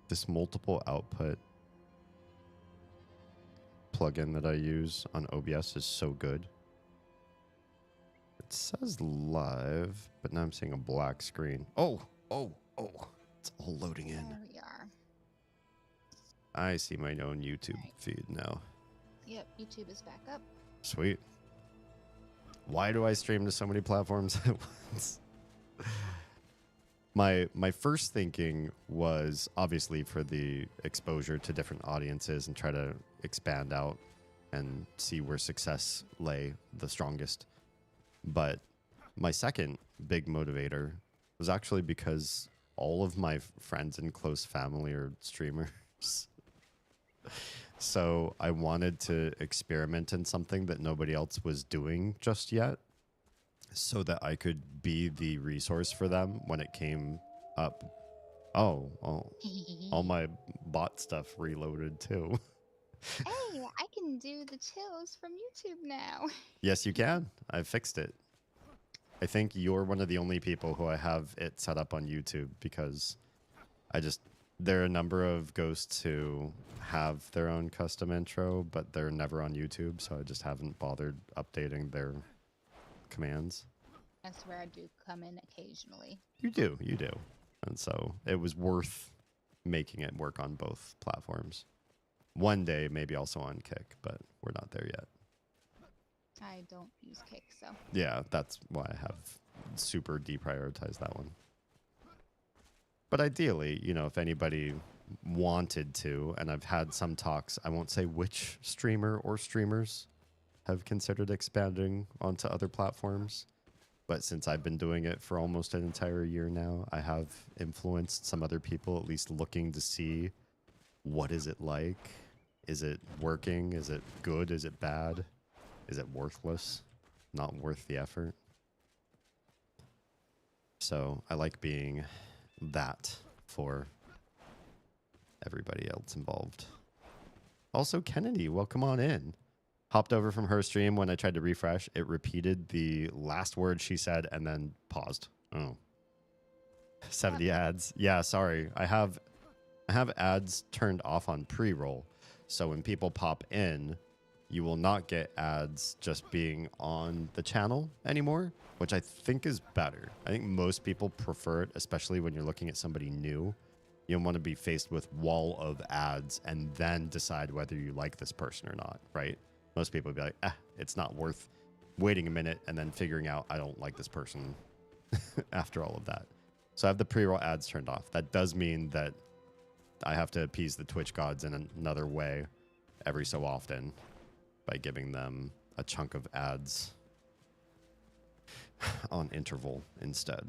This multiple output plugin that I use on OBS is so good. It says live, but now I'm seeing a black screen. Oh, it's all loading in. There we are. I see my own YouTube feed now. Yep, YouTube is back up. Sweet. Why do I stream to so many platforms at once? My first thinking was obviously for the exposure to different audiences and try to expand out and see where success lay the strongest. But my second big motivator was actually because all of my friends and close family are streamers. So I wanted to experiment in something that nobody else was doing just yet, so that I could be the resource for them when it came up. Oh, all my bot stuff reloaded too. Hey, I can do the chills from YouTube now. Yes, you can. I fixed it. I think you're one of the only people who I have it set up on YouTube, because there are a number of ghosts who have their own custom intro, but they're never on YouTube, so I just haven't bothered updating their commands. That's where I do come in occasionally. You do. And so it was worth making it work on both platforms. One day, maybe also on Kick, but we're not there yet. I don't use Kick, so. Yeah, that's why I have super deprioritized that one. But ideally, you know, if anybody wanted to, and I've had some talks, I won't say which streamer or streamers have considered expanding onto other platforms, but since I've been doing it for almost an entire year now, I have influenced some other people at least looking to see, what is it like? Is it working? Is it good? Is it bad? Is it worthless? Not worth the effort? So I like being that for everybody else involved. Also, Kennedy, welcome on in. Hopped over from her stream when I tried to refresh. It repeated the last word she said and then paused. Oh. 70 ads. Yeah, sorry. I have ads turned off on pre-roll. So when people pop in, you will not get ads just being on the channel anymore, which I think is better. I think most people prefer it, especially when you're looking at somebody new. You don't want to be faced with wall of ads and then decide whether you like this person or not, right? Most people would be like, it's not worth waiting a minute and then figuring out I don't like this person after all of that. So I have the pre-roll ads turned off. That does mean that I have to appease the Twitch gods in another way every so often by giving them a chunk of ads on interval instead.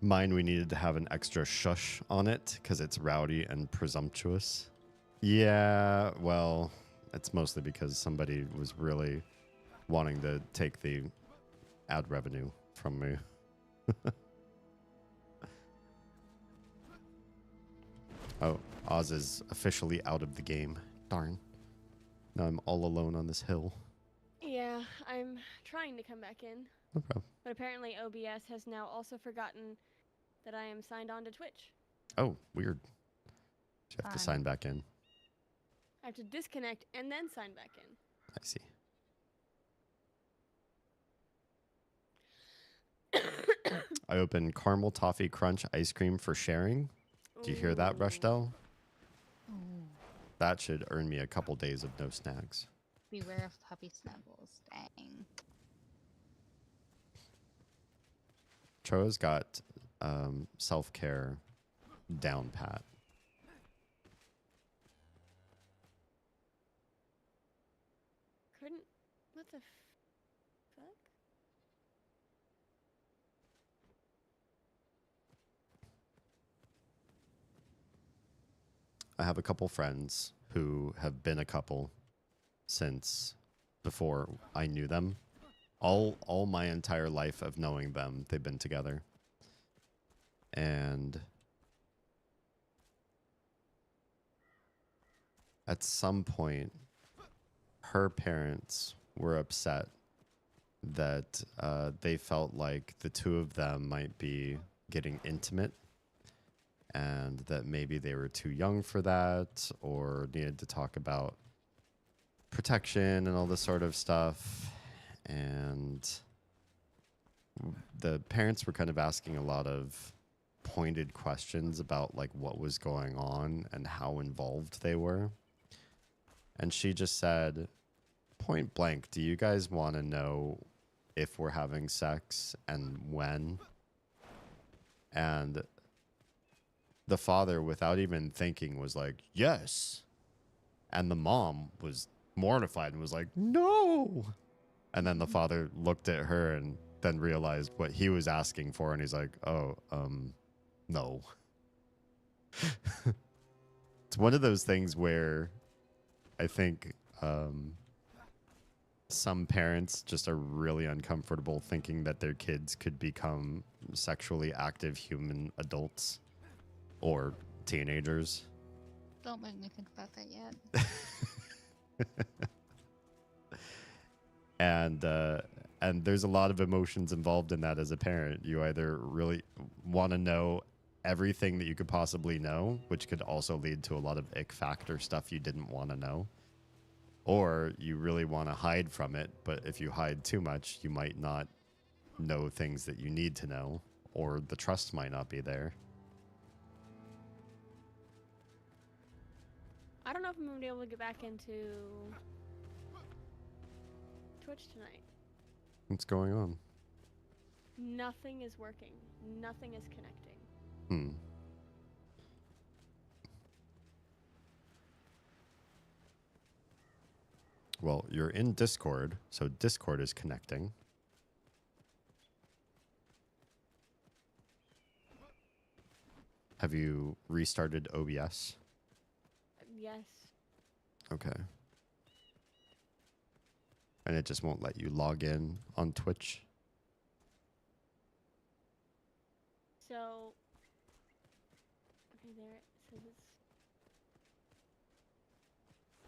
Mine, we needed to have an extra shush on it because it's rowdy and presumptuous. Yeah, well, it's mostly because somebody was really wanting to take the ad revenue from me. Oh, Oz is officially out of the game. Darn. Now I'm all alone on this hill. Yeah, I'm trying to come back in. Okay. But apparently OBS has now also forgotten that I am signed on to Twitch. Oh, weird. So you have to sign back in. I have to disconnect and then sign back in. I see. I opened caramel toffee crunch ice cream for sharing. Do you hear that, Rushdell? That should earn me a couple days of no snacks. Beware of puppy snuggles. Dang. Troa's got self-care down pat. What the fuck? I have a couple friends who have been a couple since before I knew them. All my entire life of knowing them, they've been together. And at some point, her parents were upset that they felt like the two of them might be getting intimate and that maybe they were too young for that or needed to talk about protection and all this sort of stuff. And the parents were kind of asking a lot of pointed questions about like what was going on and how involved they were. And she just said, point blank, do you guys want to know if we're having sex and when? And the father, without even thinking, was like, yes. And the mom was mortified and was like, no. And then the father looked at her and then realized what he was asking for. And he's like, oh, no. It's one of those things where I think some parents just are really uncomfortable thinking that their kids could become sexually active human adults or teenagers. Don't make me think about that yet. And there's a lot of emotions involved in that as a parent. You either really want to know everything that you could possibly know, which could also lead to a lot of ick factor stuff you didn't want to know, or you really want to hide from it, but if you hide too much, you might not know things that you need to know, or the trust might not be there. I don't know if I'm gonna be able to get back into Twitch tonight. What's going on? Nothing is working. Nothing is connecting. Well, you're in Discord, so Discord is connecting. Have you restarted OBS? Yes. Okay. And it just won't let you log in on Twitch? So, okay, there it says it's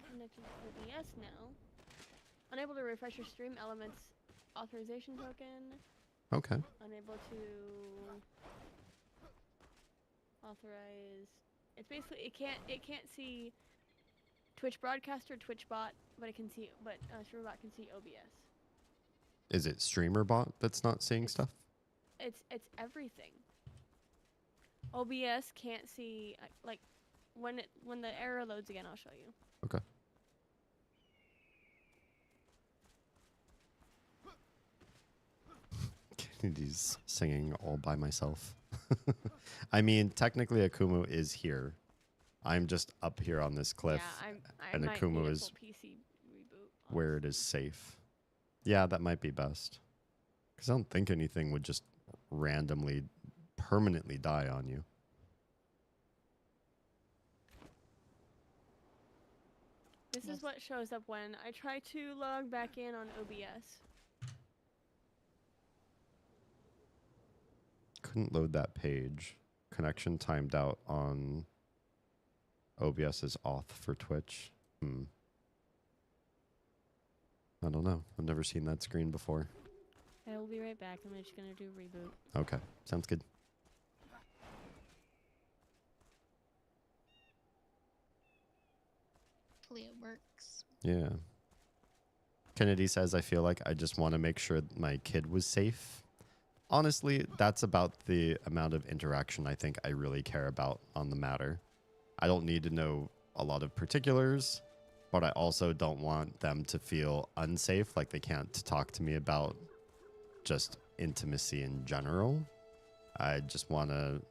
connected to OBS now. Unable to refresh your stream elements authorization token. Okay. Unable to authorize. It's basically it can't see Twitch broadcast or Twitch bot, but it can see StreamerBot can see OBS. Is it StreamerBot that's not seeing stuff? It's everything. OBS can't see like when the error loads again. I'll show you. Okay. Kennedy's singing all by myself. I mean, technically Akumu is here. I'm just up here on this cliff, Yeah, and might Akumu need a is full PC reboot. where it is safe. Yeah, that might be best. Because I don't think anything would just randomly, permanently die on you. This is what shows up when I try to log back in on OBS. Couldn't load that page. Connection timed out on OBS's auth for Twitch. I don't know. I've never seen that screen before. I will be right back. I'm just gonna do a reboot. Okay, sounds good. Hopefully it works. Yeah. Kennedy says, I feel like I just want to make sure my kid was safe. Honestly, that's about the amount of interaction I think I really care about on the matter. I don't need to know a lot of particulars, but I also don't want them to feel unsafe, like they can't talk to me about just intimacy in general. I just want to,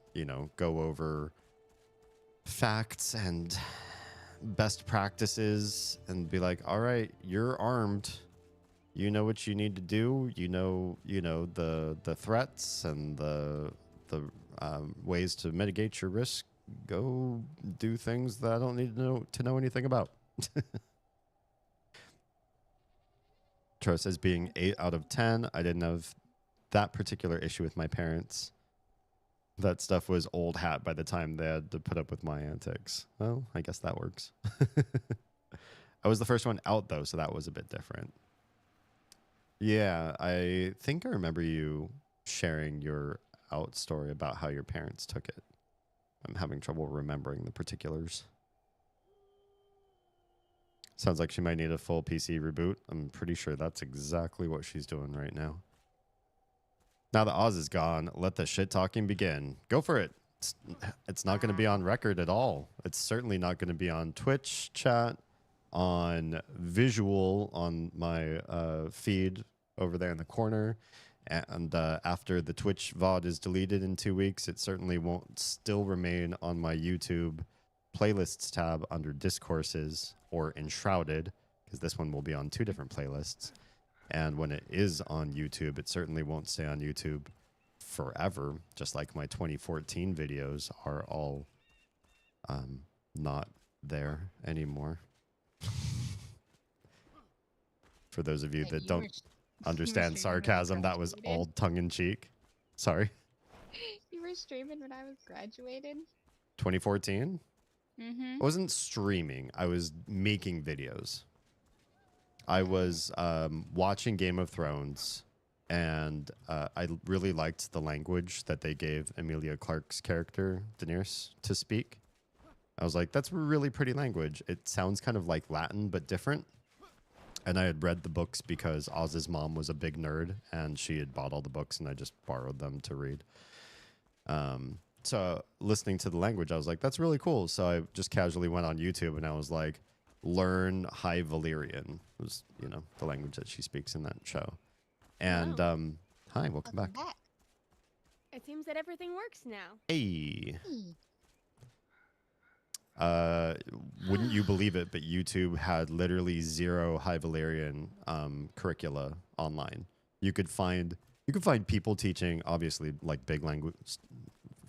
go over facts and best practices and be like, all right, you're armed. You know what you need to do. You know the threats and the ways to mitigate your risk. Go do things that I don't need to know anything about. Tro says being 8 out of 10. I didn't have that particular issue with my parents. That stuff was old hat by the time they had to put up with my antics. Well, I guess that works. I was the first one out, though, so that was a bit different. Yeah, I think I remember you sharing your out story about how your parents took it I'm having trouble remembering the particulars. Sounds like she might need a full PC reboot. I'm pretty sure that's exactly what she's doing right now. Now that Oz is gone, let the shit talking begin. Go for it. It's not going to be on record at all. It's certainly not going to be on Twitch chat, on visual, on my feed over there in the corner. And after the Twitch VOD is deleted in 2 weeks, it certainly won't still remain on my YouTube playlists tab under Discourses or Enshrouded, because this one will be on 2 different playlists. And when it is on YouTube, it certainly won't stay on YouTube forever, just like my 2014 videos are all not there anymore. For those of you that don't understand sarcasm, that was all tongue-in-cheek. Sorry. You were streaming when I was graduated? 2014? Mm-hmm. I wasn't streaming. I was making videos. I was watching Game of Thrones, and I really liked the language that they gave Emilia Clarke's character, Daenerys, to speak. I was like, that's really pretty language. It sounds kind of like Latin, but different. And I had read the books because Oz's mom was a big nerd, and she had bought all the books, and I just borrowed them to read. So listening to the language, I was like, that's really cool. So I just casually went on YouTube, and I was like, learn High Valyrian. It was, you know, the language that she speaks in that show. And hi, welcome back. It seems that everything works now. Hey. Wouldn't you believe it, but YouTube had literally 0 High Valyrian curricula online. You could find people teaching, obviously, like big language,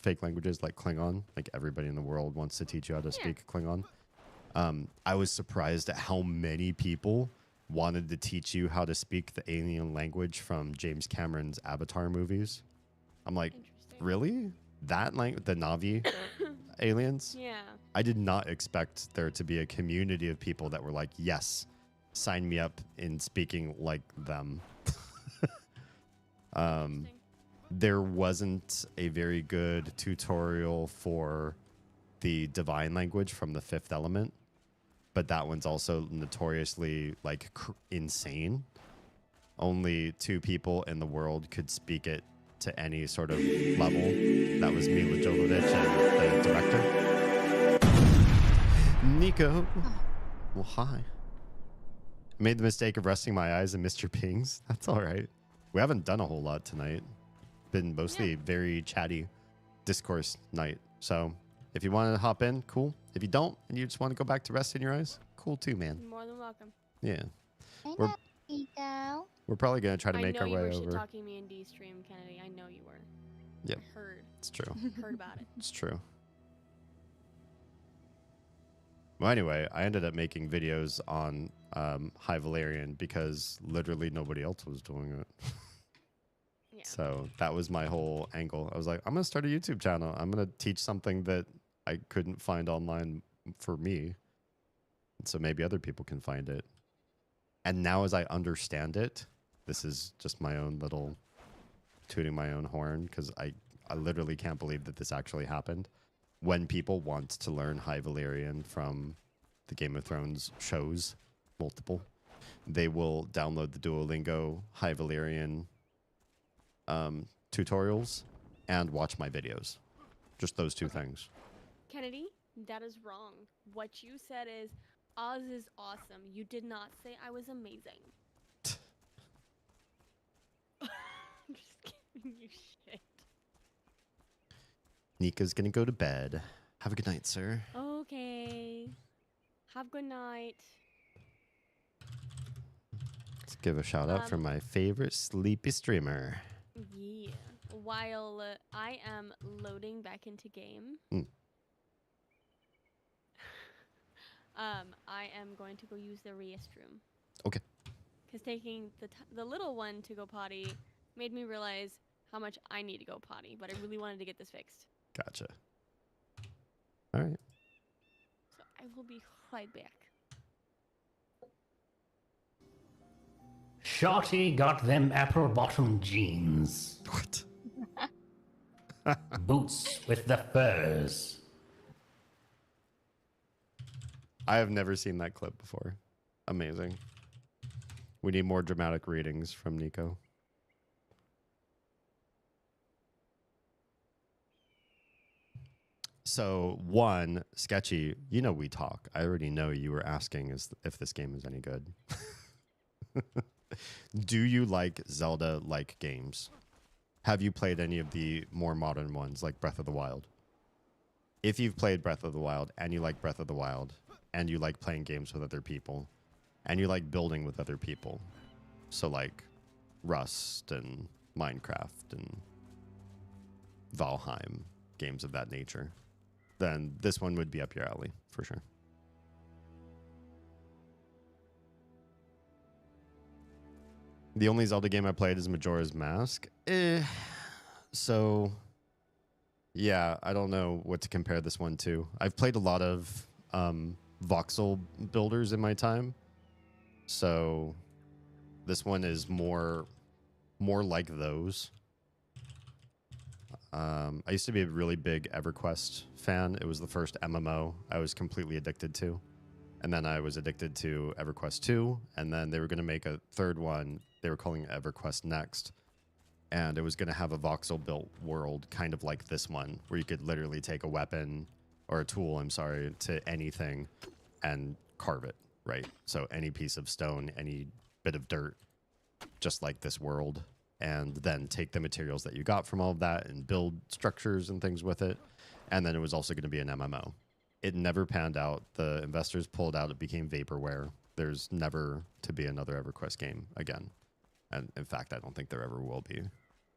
fake languages like Klingon. Like everybody in the world wants to teach you how to speak Klingon. I was surprised at how many people wanted to teach you how to speak the alien language from James Cameron's Avatar movies. I'm like, really? That language, the Na'vi aliens? Yeah. I did not expect there to be a community of people that were like, yes, sign me up in speaking like them. There wasn't a very good tutorial for the divine language from the Fifth Element, but that one's also notoriously like insane. Only 2 people in the world could speak it to any sort of level. That was Mila Jovovich and the director. Nico. Well, hi. Made the mistake of resting my eyes and missed your pings. That's all right. We haven't done a whole lot tonight. Been mostly very chatty discourse night. So if you want to hop in, cool. If you don't and you just want to go back to resting your eyes, cool too, man. You're more than welcome. Yeah. Nico. We're probably going to try to make our way over. I know you were shit-talking me in D-Stream, Kennedy. I know you were. Yep. I heard. It's true. Heard about it. It's true. Well, anyway, I ended up making videos on High Valyrian because literally nobody else was doing it. Yeah. So that was my whole angle. I was like, I'm going to start a YouTube channel. I'm going to teach something that I couldn't find online for me. And so maybe other people can find it. And now as I understand it, this is just my own little tooting my own horn because I literally can't believe that this actually happened. When people want to learn High Valyrian from the Game of Thrones shows, multiple, they will download the Duolingo High Valyrian tutorials and watch my videos. Just those 2 things. Kennedy, that is wrong. What you said is, Oz is awesome. You did not say I was amazing. I'm just giving you shit. Nika's gonna go to bed. Have a good night, sir. Okay. Have a good night. Let's give a shout out for my favorite sleepy streamer. Yeah. While I am loading back into game, I am going to go use the restroom. Okay. Because taking the little one to go potty made me realize how much I need to go potty, but I really wanted to get this fixed. Gotcha. All right. So I will be right back. Shorty got them apple-bottom jeans. What? Boots with the furs. I have never seen that clip before. Amazing. We need more dramatic readings from Nico. So, one, Sketchy, you know we talk. I already know you were asking if this game is any good. Do you like Zelda-like games? Have you played any of the more modern ones like Breath of the Wild? If you've played Breath of the Wild and you like Breath of the Wild and you like playing games with other people and you like building with other people, so like Rust and Minecraft and Valheim, games of that nature, then this one would be up your alley for sure. The only Zelda game I played is Majora's Mask. So, yeah, I don't know what to compare this one to. I've played a lot of voxel builders in my time. So, this one is more like those. I used to be a really big EverQuest fan. It was the first MMO I was completely addicted to. And then I was addicted to EverQuest 2. And then they were going to make a third one. They were calling it EverQuest Next. And it was going to have a voxel built world kind of like this one, where you could literally take a weapon or a tool, I'm sorry, to anything and carve it, right? So any piece of stone, any bit of dirt, just like this world. And then take the materials that you got from all of that and build structures and things with it. And then it was also going to be an MMO. It never panned out. The investors pulled out. It became vaporware. There's never to be another EverQuest game again. And in fact, I don't think there ever will be.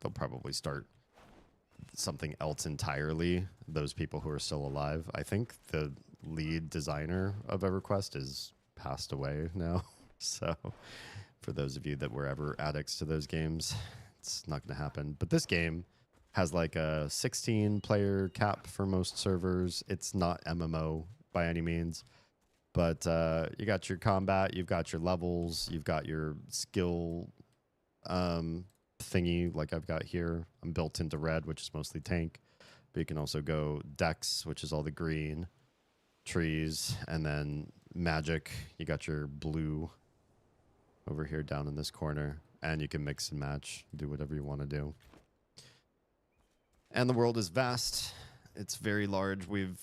They'll probably start something else entirely. Those people who are still alive. I think the lead designer of EverQuest is passed away now. So for those of you that were ever addicts to those games, it's not going to happen. But this game has like a 16 player cap for most servers. It's not MMO by any means, but you got your combat, you've got your levels, you've got your skill thingy like I've got here. I'm built into red, which is mostly tank, but you can also go dex, which is all the green, trees, and then magic. You got your blue over here down in this corner, and you can mix and match, do whatever you want to do. And the world is vast. It's very large. We've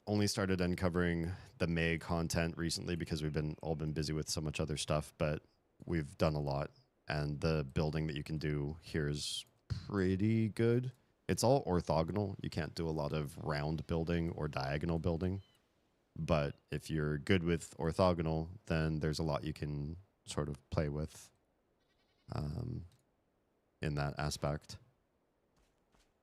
only started uncovering the May content recently because we've all been busy with so much other stuff, but we've done a lot. And the building that you can do here is pretty good. It's all orthogonal. You can't do a lot of round building or diagonal building. But if you're good with orthogonal, then there's a lot you can sort of play with in that aspect.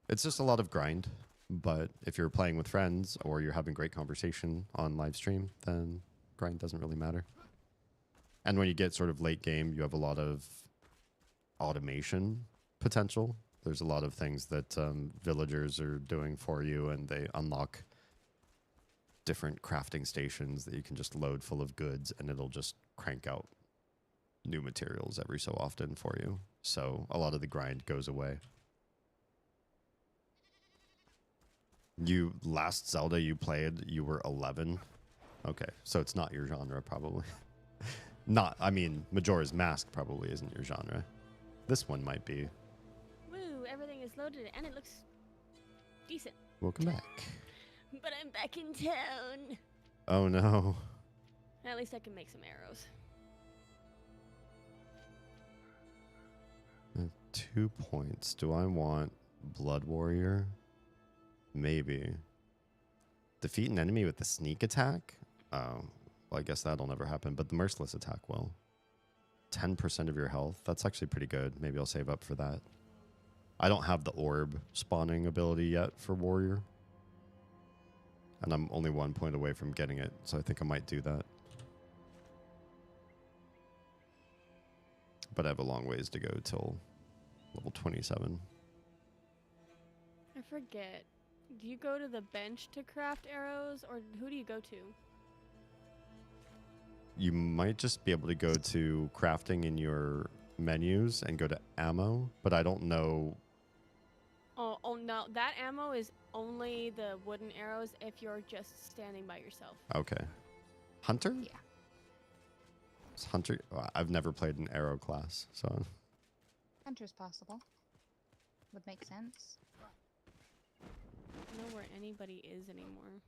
It's just a lot of grind, but if you're playing with friends or you're having great conversation on live stream, then grind doesn't really matter. And when you get sort of late game, you have a lot of automation potential. There's a lot of things that villagers are doing for you, and they unlock different crafting stations that you can just load full of goods, and it'll just crank out new materials every so often for you. So a lot of the grind goes away. Last Zelda you played, you were 11. Okay, so it's not your genre, probably. I mean, Majora's Mask probably isn't your genre. This one might be. Woo, everything is loaded and it looks decent. Welcome back. But I'm back in town. Oh no. At least I can make some arrows. 2 points. Do I want Blood Warrior? Maybe. Defeat an enemy with the sneak attack? Oh, well, I guess that'll never happen, but the merciless attack will. 10% of your health. That's actually pretty good. Maybe I'll save up for that. I don't have the orb spawning ability yet for Warrior. And I'm only 1 point away from getting it, so I think I might do that. But I have a long ways to go till level 27. I forget. Do you go to the bench to craft arrows, or who do you go to? You might just be able to go to crafting in your menus and go to ammo, but I don't know. Oh no, that ammo is only the wooden arrows if you're just standing by yourself. Okay. Hunter? Yeah. It's Hunter. Well, I've never played an arrow class, so Hunter's possible. Would make sense. I don't know where anybody is anymore.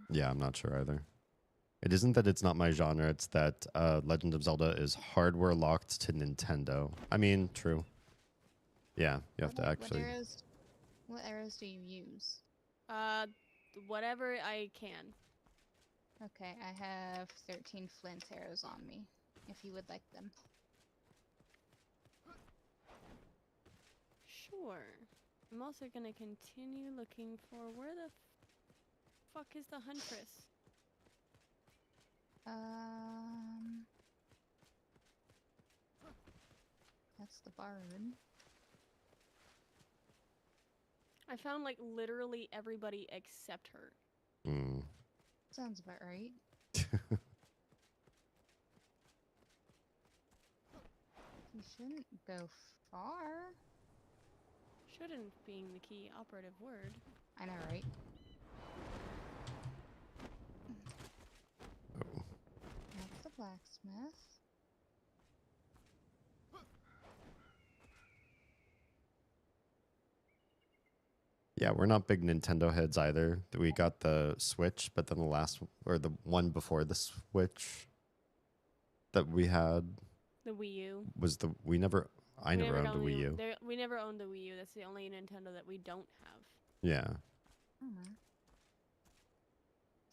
yeah, I'm not sure either. It isn't that it's not my genre, it's that Legend of Zelda is hardware locked to Nintendo. I mean, true. Yeah, you have to actually. What arrows do you use? Whatever I can. Okay, I have 13 flint arrows on me, if you would like them. Sure. I'm also gonna continue looking for where the fuck is the huntress? That's the bard. I found like literally everybody except her. Mm. Sounds about right. You shouldn't go far. Shouldn't being the key operative word. I know, right? Oh. That's the blacksmith. Yeah, we're not big Nintendo heads either. We got the Switch, but then the last, or the one before the Switch that we had The Wii U. was the, I never owned a Wii U. We never owned the Wii U. That's the only Nintendo that we don't have. Yeah.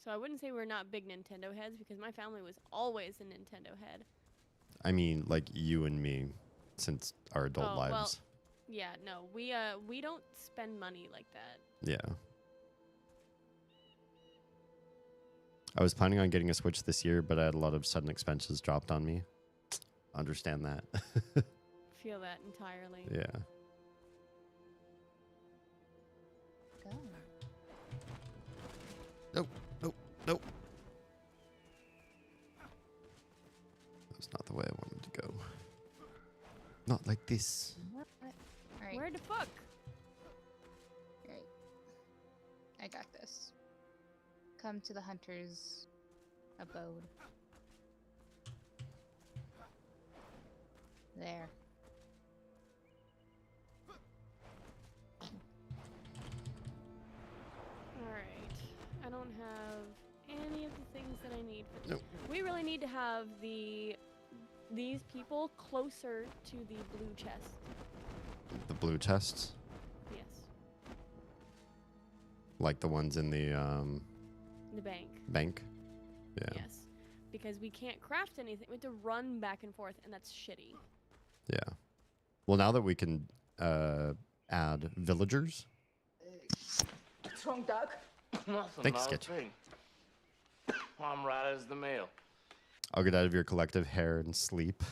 So I wouldn't say we're not big Nintendo heads because my family was always a Nintendo head. I mean, like you and me, since our adult lives. Well, yeah, no, we don't spend money like that. Yeah. I was planning on getting a Switch this year, but I had a lot of sudden expenses dropped on me. Understand that. Feel that entirely. Yeah. Go. Nope. Nope. Nope. That's not the way I wanted to go. Not like this. Alright. Where the fuck? Right. I got this. Come to the hunter's abode. There. Alright. I don't have any of the things that I need for this. Nope. We really need to have these people closer to the blue chest. The blue chests? Yes. Like the ones in the The bank. bank? Yeah. Yes. Because we can't craft anything. We have to run back and forth, and that's shitty. Yeah. Well, now that we can add villagers. What's wrong, Doug? Nothing. Thanks, not a Sketch. thing. I'm right as the mail. I'll get out of your collective hair and sleep.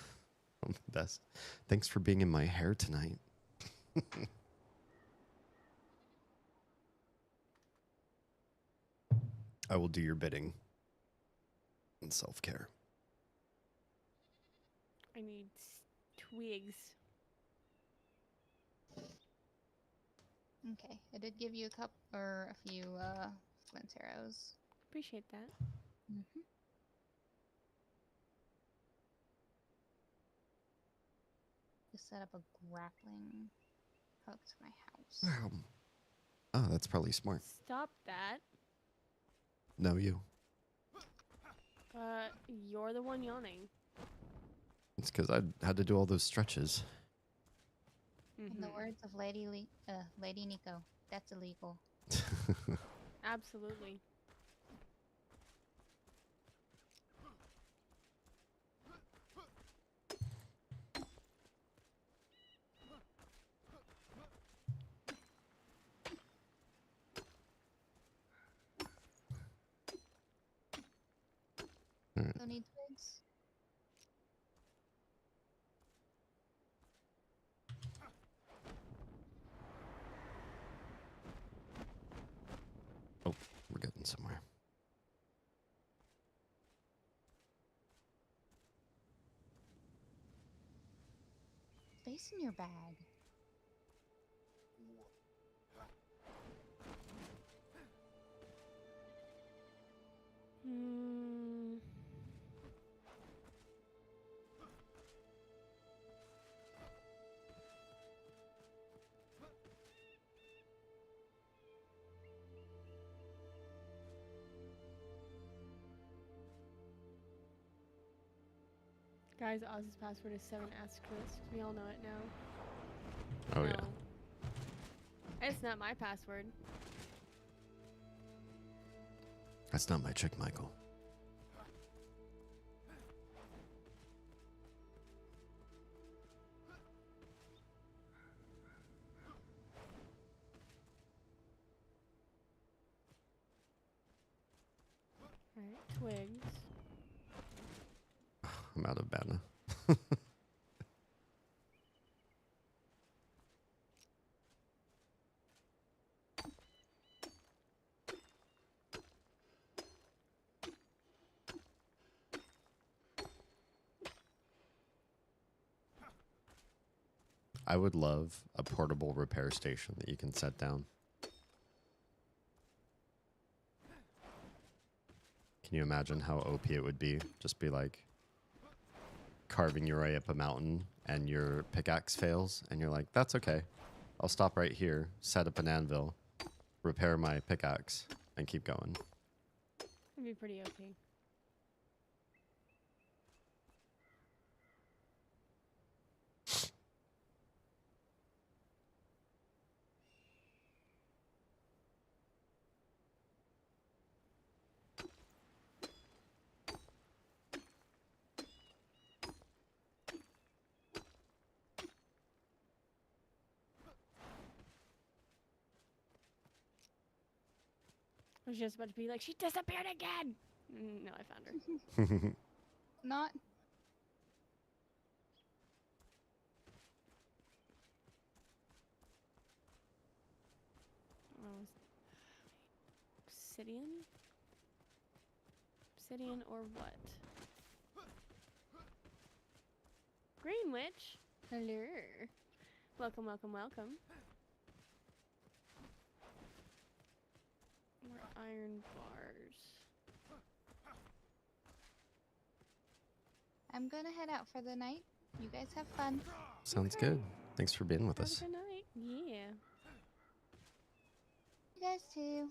I'm the best. Thanks for being in my hair tonight. I will do your bidding. And self-care. I need twigs. Okay, I did give you a few flint arrows. Appreciate that. Just set up a grappling hook to my house. Oh, that's probably smart. Stop that. No, you. You're the one yawning. It's because I had to do all those stretches. In the words of Lady Nico, that's illegal. Absolutely. Don't need twigs. Oh, we're getting somewhere. Space in your bag. Guys, Oz's password is 7 asterisks. We all know it now. Oh, No. yeah. It's not my password. That's not my trick, Michael. Alright, twigs. I'm out of mana. I would love a portable repair station that you can set down. Can you imagine how OP it would be? Just be like carving your way up a mountain and your pickaxe fails and you're like, that's okay. I'll stop right here, set up an anvil, repair my pickaxe, and keep going. It'd be pretty OP. I was just about to be like, she disappeared again! No, I found her. Not. Oh, obsidian? Obsidian or what? Green Witch? Hello. Welcome, welcome, welcome. More iron bars. I'm gonna head out for the night. You guys have fun. Sounds good. Thanks for being with Have us. a good night. Yeah. You guys too.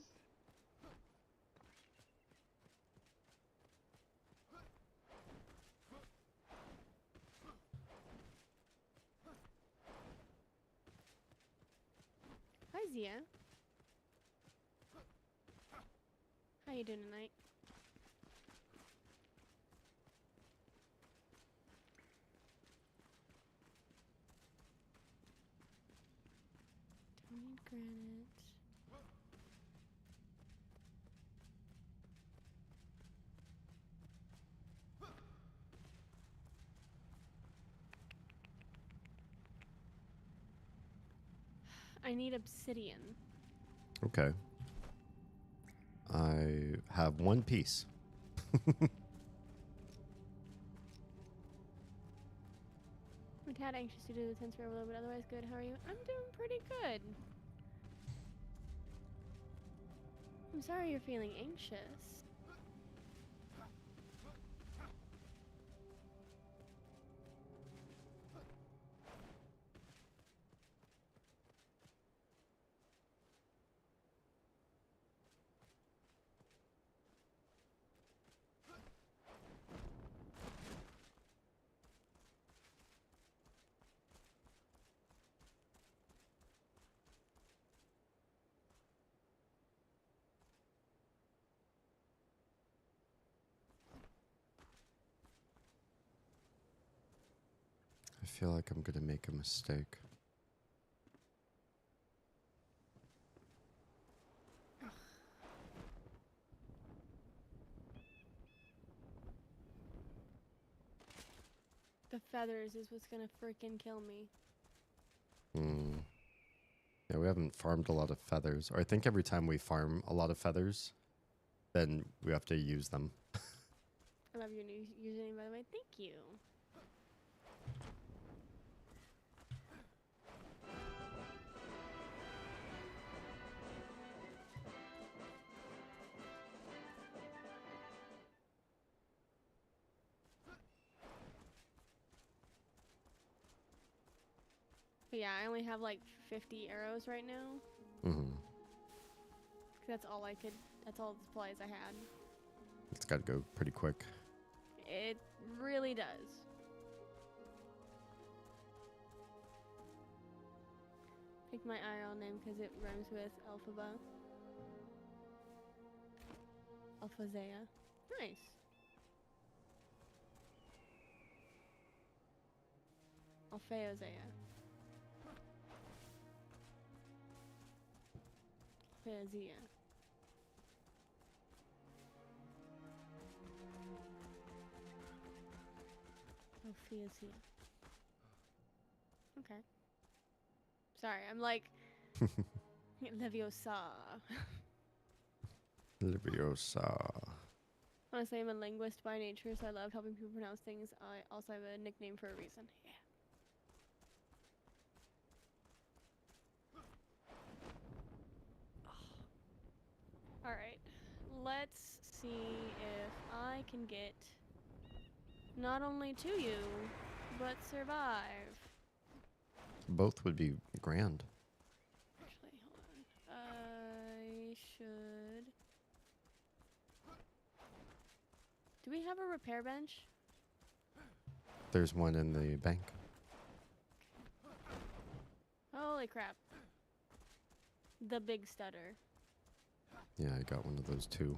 Hi, Zia. How you doing tonight? Don't need granite. I need obsidian. Okay. I have one piece. I'm a tad anxious to do the tense overload, but otherwise good. How are you? I'm doing pretty good. I'm sorry you're feeling anxious. I feel like I'm going to make a mistake. The feathers is what's gonna freaking kill me. Hmm. Yeah, we haven't farmed a lot of feathers. Or I think every time we farm a lot of feathers, then we have to use them. I love your new username, by the way. Thank you. But yeah, I only have like 50 arrows right now. Mm-hmm. 'Cause that's all I could. That's all the supplies I had. It's got to go pretty quick. It really does. Picked my IRL name because it rhymes with Alphaba. Alphazea. Nice. Alphaozea. Alphaozea. Alphaozea. Okay. Sorry, I'm like Leviosa. Leviosa. Honestly, I'm a linguist by nature, so I love helping people pronounce things. I also have a nickname for a reason. Yeah. Alright. Let's see if I can get not only to you, but survive. Both would be grand. Actually, hold on. I should... Do we have a repair bench? There's one in the bank. Holy crap. The big stutter. Yeah, I got one of those too.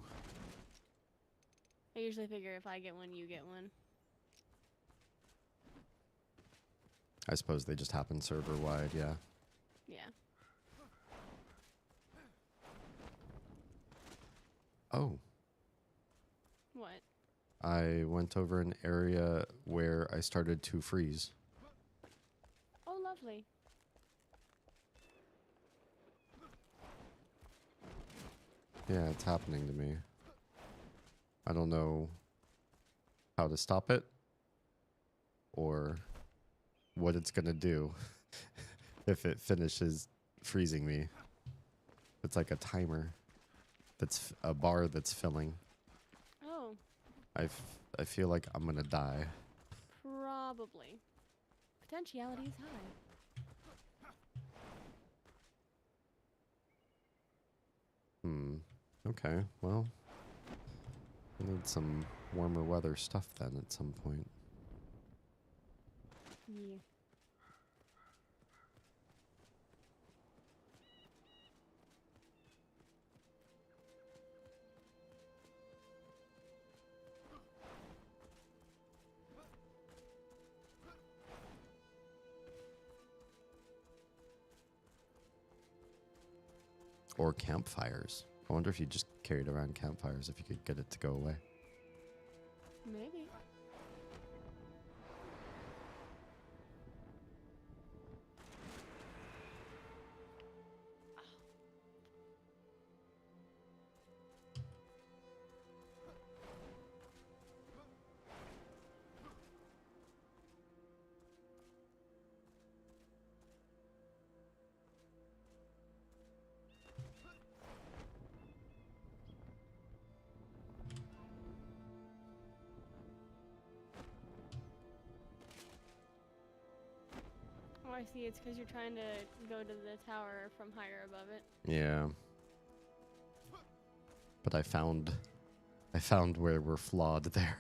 I usually figure if I get one, you get one. I suppose they just happen server wide, yeah. Yeah. Oh, What? I went over an area where I started to freeze. Oh, lovely. Yeah, it's happening to me. I don't know how to stop it or what it's gonna do if it finishes freezing me. It's like a timer that's a bar that's filling. Oh, I feel like I'm gonna die. probably. Potentiality is high. Okay, well, I need some warmer weather stuff then at some point. Yeah. Or campfires. I wonder if you just carried around campfires, if you could get it to go away. Maybe. Oh, I see. It's because you're trying to go to the tower from higher above it. Yeah. But I found where we're flawed there.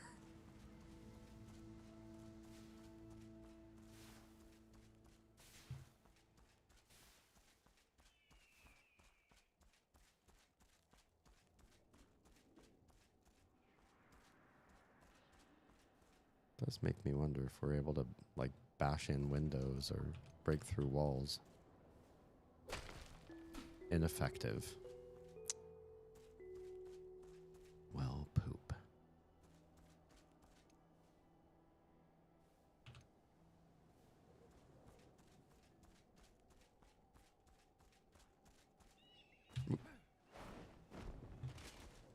Does make me wonder if we're able to like bash in windows or break through walls. Ineffective. Well, poop.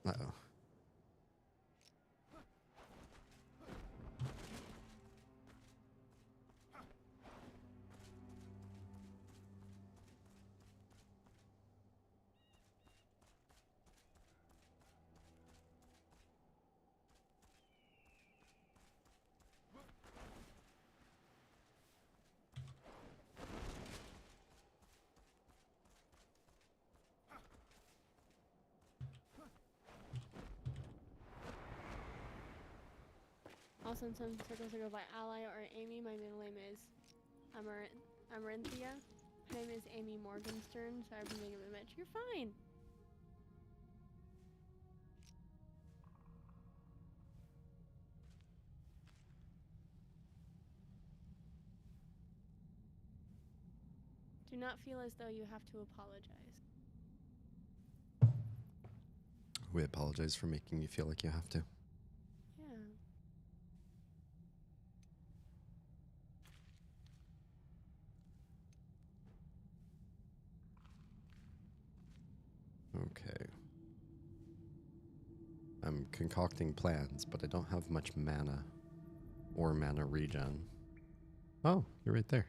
Uh-oh. Also, in some circles I go by Ally or Amy. My middle name is Amaranthia. Her name is Amy Morgenstern. Sorry for making a match. You're fine. Do not feel as though you have to apologize. We apologize for making you feel like you have to. Yeah. Okay. I'm concocting plans, but I don't have much mana or mana regen. Oh, you're right there.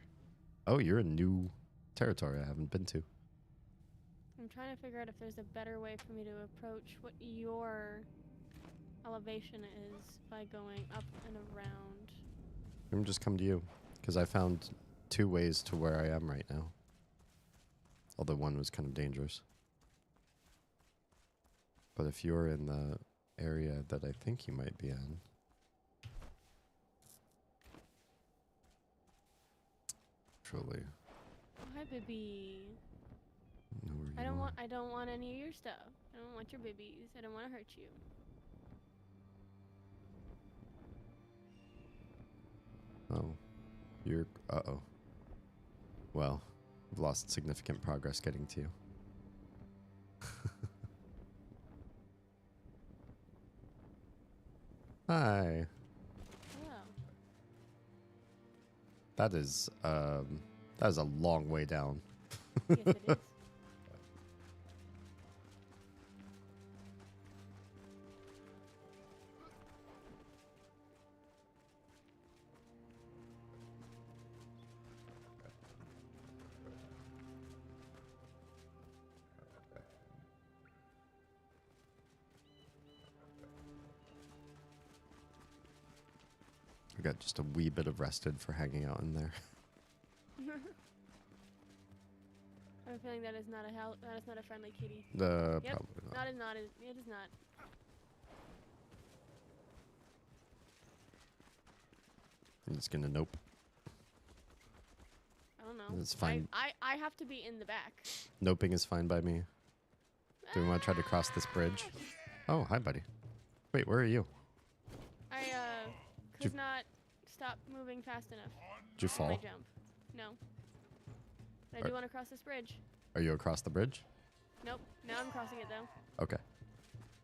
Oh, you're in new territory I haven't been to. I'm trying to figure out if there's a better way for me to approach what your elevation is by going up and around. I'm just come to you because I found 2 ways to where I am right now. Although one was kind of dangerous. But if you're in the area that I think you might be in. Truly. Hi, baby. Know where I you don't are. want. I don't want any of your stuff. I don't want your babies. I don't want to hurt you. Oh. You're... Uh-oh. Well, I've lost significant progress getting to you. Hi. Hello. That is a long way down. Yes, it is. I got just a wee bit of rested for hanging out in there. I have a feeling that is not a that is not a friendly kitty. Probably Yep. not. Not is not. It is not. I'm just gonna nope. I don't know. It's fine. I have to be in the back. Noping is fine by me. Do we want to try to cross this bridge? Oh, hi, buddy. Wait, where are you? I could not stop moving fast enough. Did you on my fall? jump. No. But I Are- do want to cross this bridge. Are you across the bridge? Nope. Now I'm crossing it though. Okay.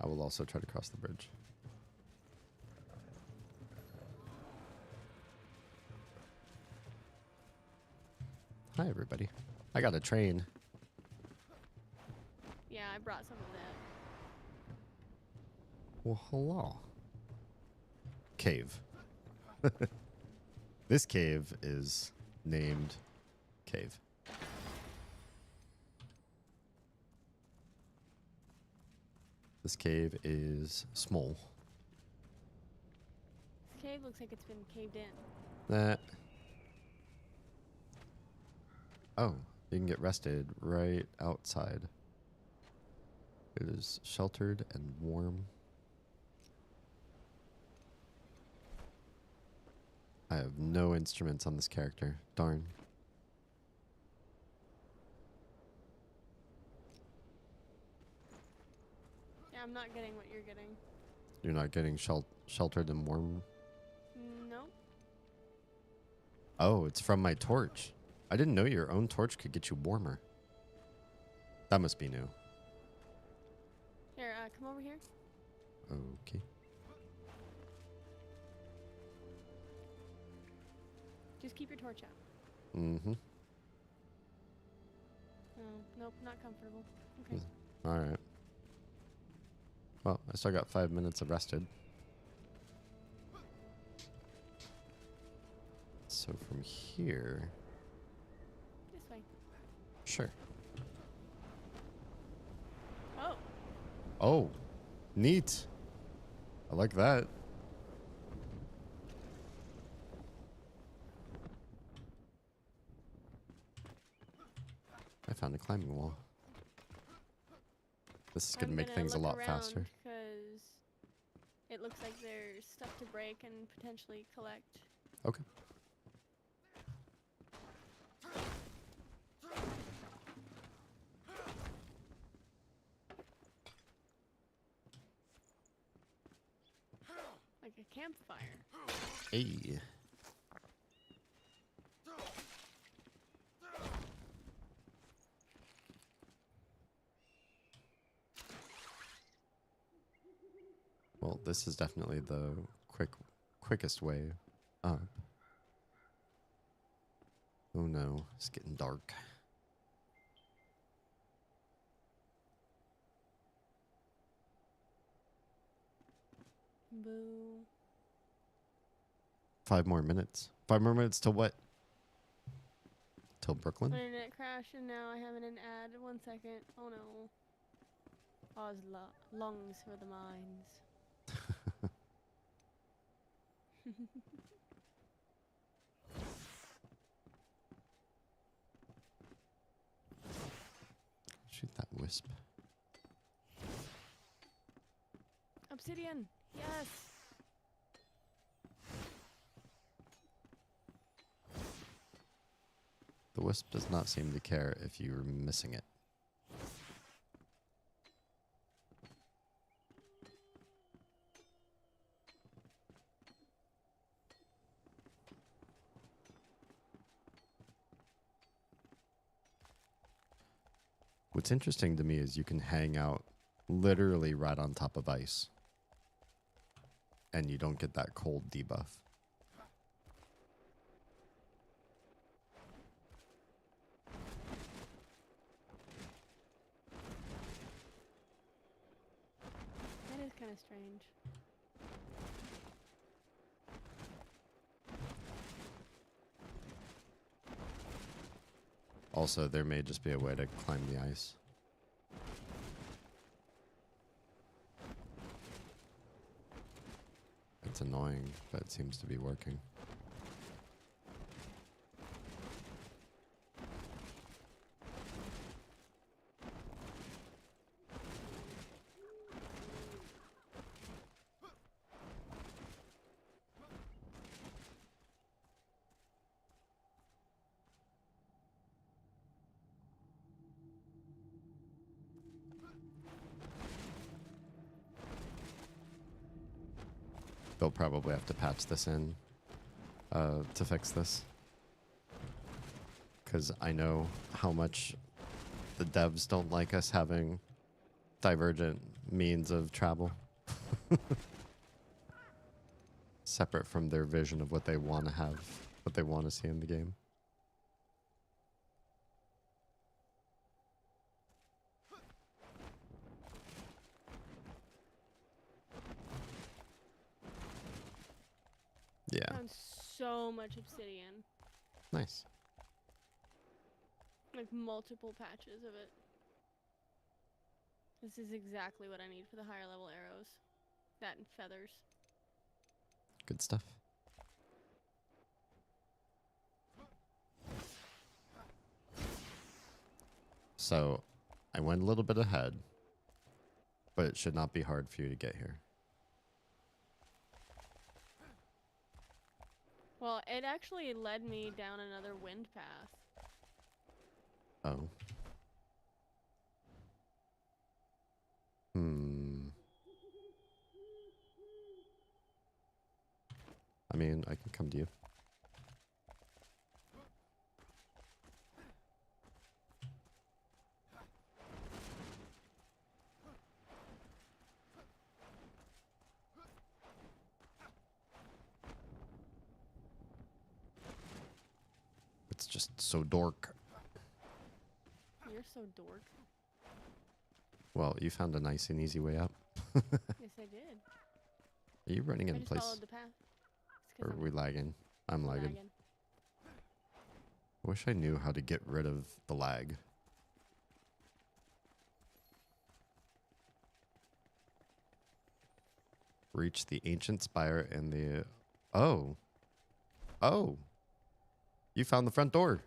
I will also try to cross the bridge. Hi, everybody. I got a train. Yeah, I brought some of that. Well, hello. Cave. This cave is named Cave. This cave is small. This cave looks like it's been caved in. That. Oh, you can get rested right outside. It is sheltered and warm. I have no instruments on this character. Darn. Yeah, I'm not getting what you're getting. You're not getting sheltered and warm? Nope. Oh, it's from my torch. I didn't know your own torch could get you warmer. That must be new. Here, come over here. Okay. Just keep your torch out. Mm-hmm. Oh, nope, not comfortable. Okay. All right. Well, I still got 5 minutes of rested. So from here... This way. Sure. Oh, Oh, neat. I like that. I found a climbing wall. This is going to make things a lot faster. Because it looks like there's stuff to break and potentially collect. Okay. a campfire. Hey. Well, this is definitely the quickest way up. Oh no, it's getting dark. Boo. 5 more minutes. 5 more minutes till what? Till Brooklyn? My internet crashed and now I have an ad. 1 second. Oh no. Oz lungs for the mines. Shoot that wisp. Obsidian. Yes. The wisp does not seem to care if you're missing it. What's interesting to me is you can hang out literally right on top of ice. And you don't get that cold debuff. That is kind of strange. Also, there may just be a way to climb the ice. It's annoying, but it seems to be working. They'll probably have to patch this in to fix this. Because I know how much the devs don't like us having divergent means of travel. Separate from their vision of what they want to have, what they want to see in the game. Yeah. Found so much obsidian. Nice. Like multiple patches of it. This is exactly what I need for the higher level arrows. That and feathers. Good stuff. So, I went a little bit ahead, but it should not be hard for you to get here. Well, it actually led me down another wind path. Oh. I mean, I can come to you. It's just so dork. You're so dork. Well, you found a nice and easy way up. Yes, I did. Are you running I in just place? followed the path. It's Or 'cause are we lagging? I'm I'm lagging. I wish I knew how to get rid of the lag. Reach the ancient spire and the... Oh. Oh. You found the front door.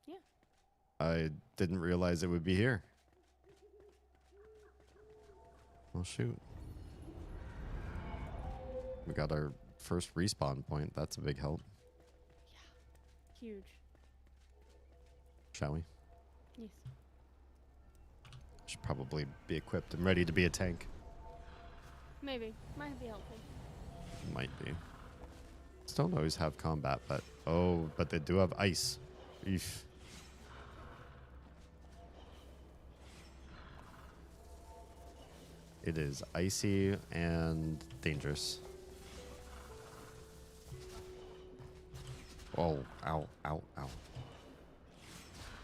Yeah. I didn't realize it would be here. Well, shoot. We got our first respawn point. That's a big help. Huge. Shall we? Yes. Should probably be equipped and ready to be a tank. Maybe. Might be helpful. Might be. Still don't always have combat, but but they do have ice. Eef. It is icy and dangerous. Oh, ow, ow, ow.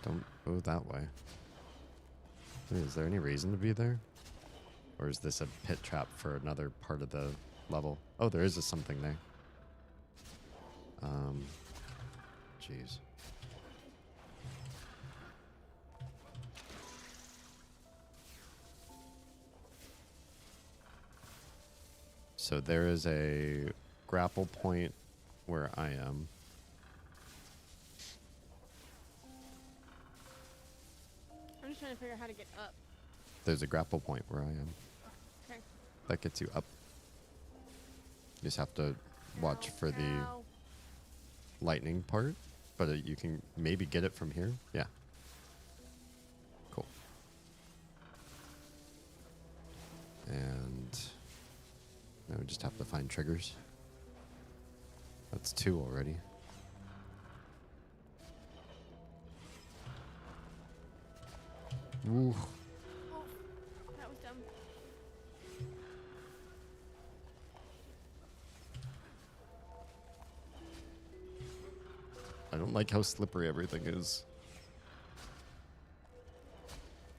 Don't go that way. Is there any reason to be there? Or is this a pit trap for another part of the level? Oh, there is something there. Jeez. So there is a grapple point where I am. I'm just trying to figure out how to get up. There's a grapple point where I am. Okay. That gets you up. You just have to watch for the Ow. lightning part, but you can maybe get it from here. Yeah. Cool. And now we just have to find triggers. That's 2 already. Ooh. Oh, that was dumb. I don't like how slippery everything is.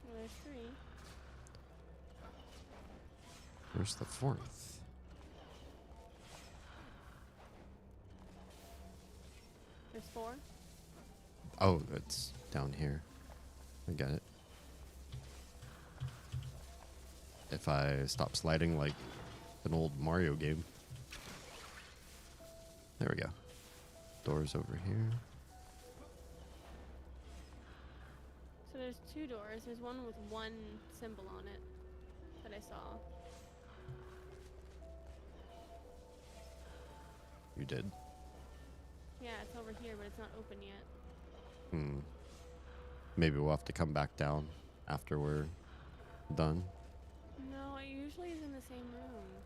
Well, there's 3. Where's the 4th? There's 4. Oh, it's down here. I get it. If I stop sliding like an old Mario game. There we go. Doors over here. So there's 2 doors. There's one with 1 symbol on it that I saw. You did? Yeah, it's over here, but it's not open yet. Hmm. Maybe we'll have to come back down after we're done. No, it usually is in the same room.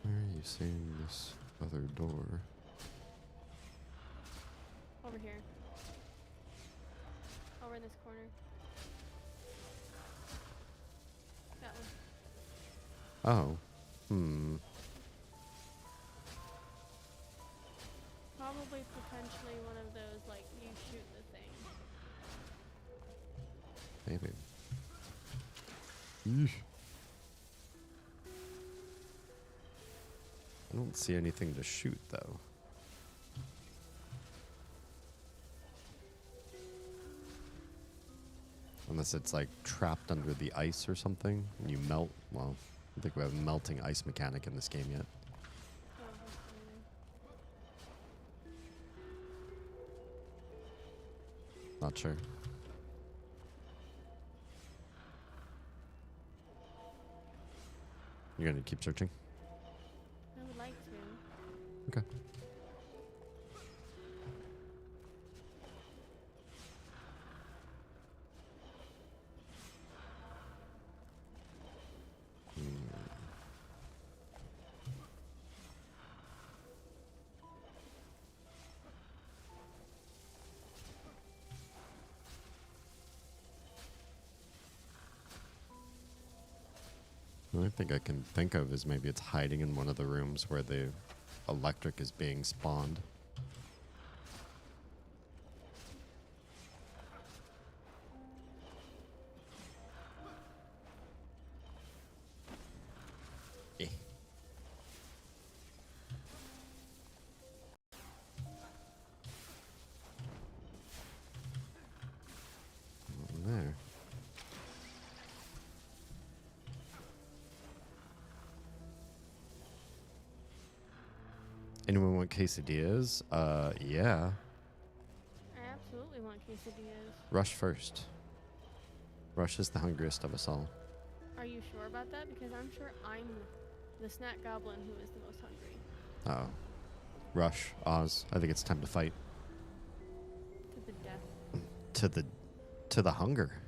Where are you seeing this other door? Over here. Over in this corner. That one. Oh. Hmm. Probably potentially one of those, like, you shoot the thing. Maybe. Eesh. I don't see anything to shoot, though. Unless it's, like, trapped under the ice or something, and you melt. Well, I don't think we have a melting ice mechanic in this game yet. Oh, that's funny. Not sure. You're gonna keep searching? I would like to. Okay. The only thing I can think of is maybe it's hiding in one of the rooms where the electric is being spawned. Eh. Nothing there. Anyone want quesadillas? Yeah. I absolutely want quesadillas. Rush first. Rush is the hungriest of us all. Are you sure about that? Because I'm sure I'm the snack goblin who is the most hungry. Oh. Rush, Oz. I think it's time to fight. To the death. To the hunger.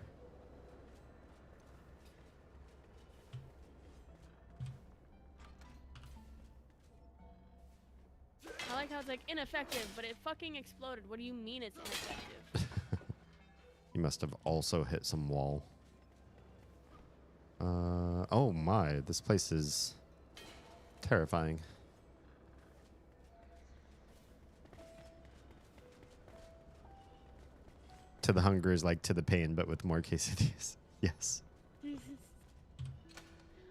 like, ineffective, but it fucking exploded. What do you mean it's ineffective? You must have also hit some wall. Oh my, this place is terrifying. To the hunger is like to the pain, but with more quesadillas. Yes.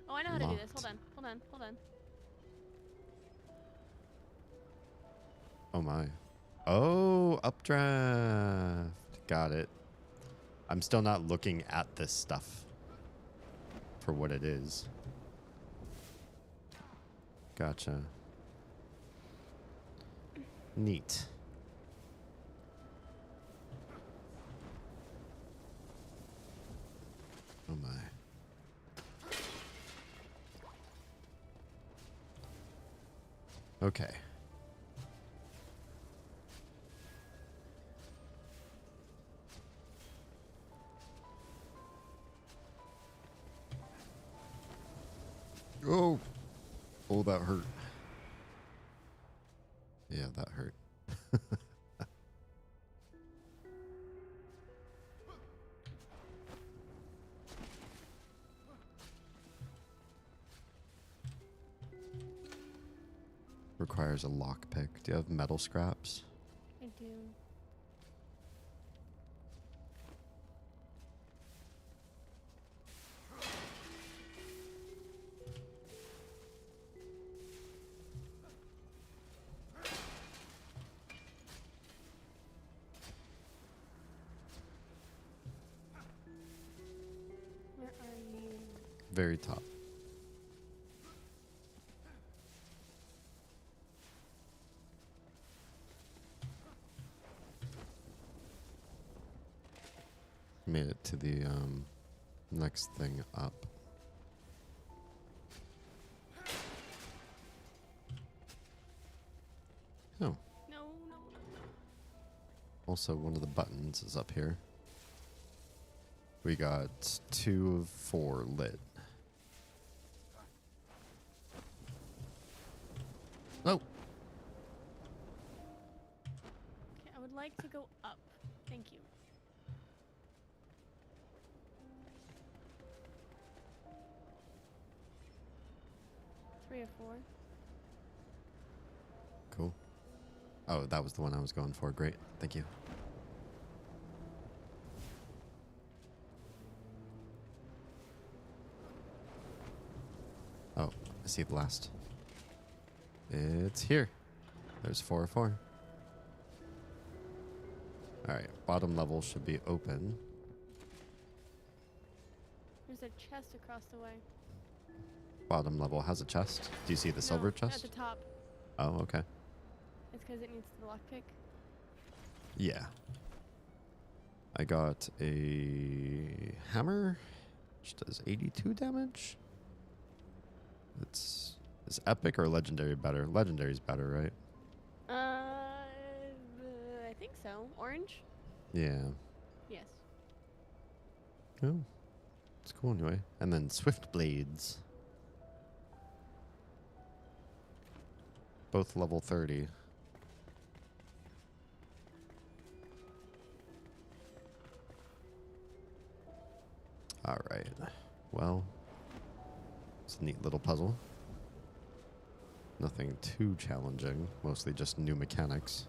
Oh, I know how to do this. Locked. Hold on. Oh my. Oh, updraft. Got it. I'm still not looking at this stuff for what it is. Gotcha. Neat. Oh my. Okay. Oh. Oh, that hurt. Yeah, that hurt. Requires a lockpick. Do you have metal scraps? I do. Where are you? Very top. Made it to the next thing up. Oh. No. Also, one of the buttons is up here. We got 2 of 4 lit. Oh. Okay, I would like to go up. Thank you. Three or four. Cool. Oh, that was the one I was going for. Great. Thank you. Oh, I see the last. It's here. There's 4 of 4. Alright, bottom level should be open. There's a chest across the way. Bottom level has a chest. Do you see the silver No, chest? at the top. Oh, okay. It's because it needs the lockpick. Yeah. I got a hammer, which does 82 damage. Is epic or legendary better? Legendary's better, right? I think so. Orange? Yeah. Yes. Oh. It's cool anyway. And then swift blades. Both level 30. All right. Well, it's a neat little puzzle. Nothing too challenging, mostly just new mechanics.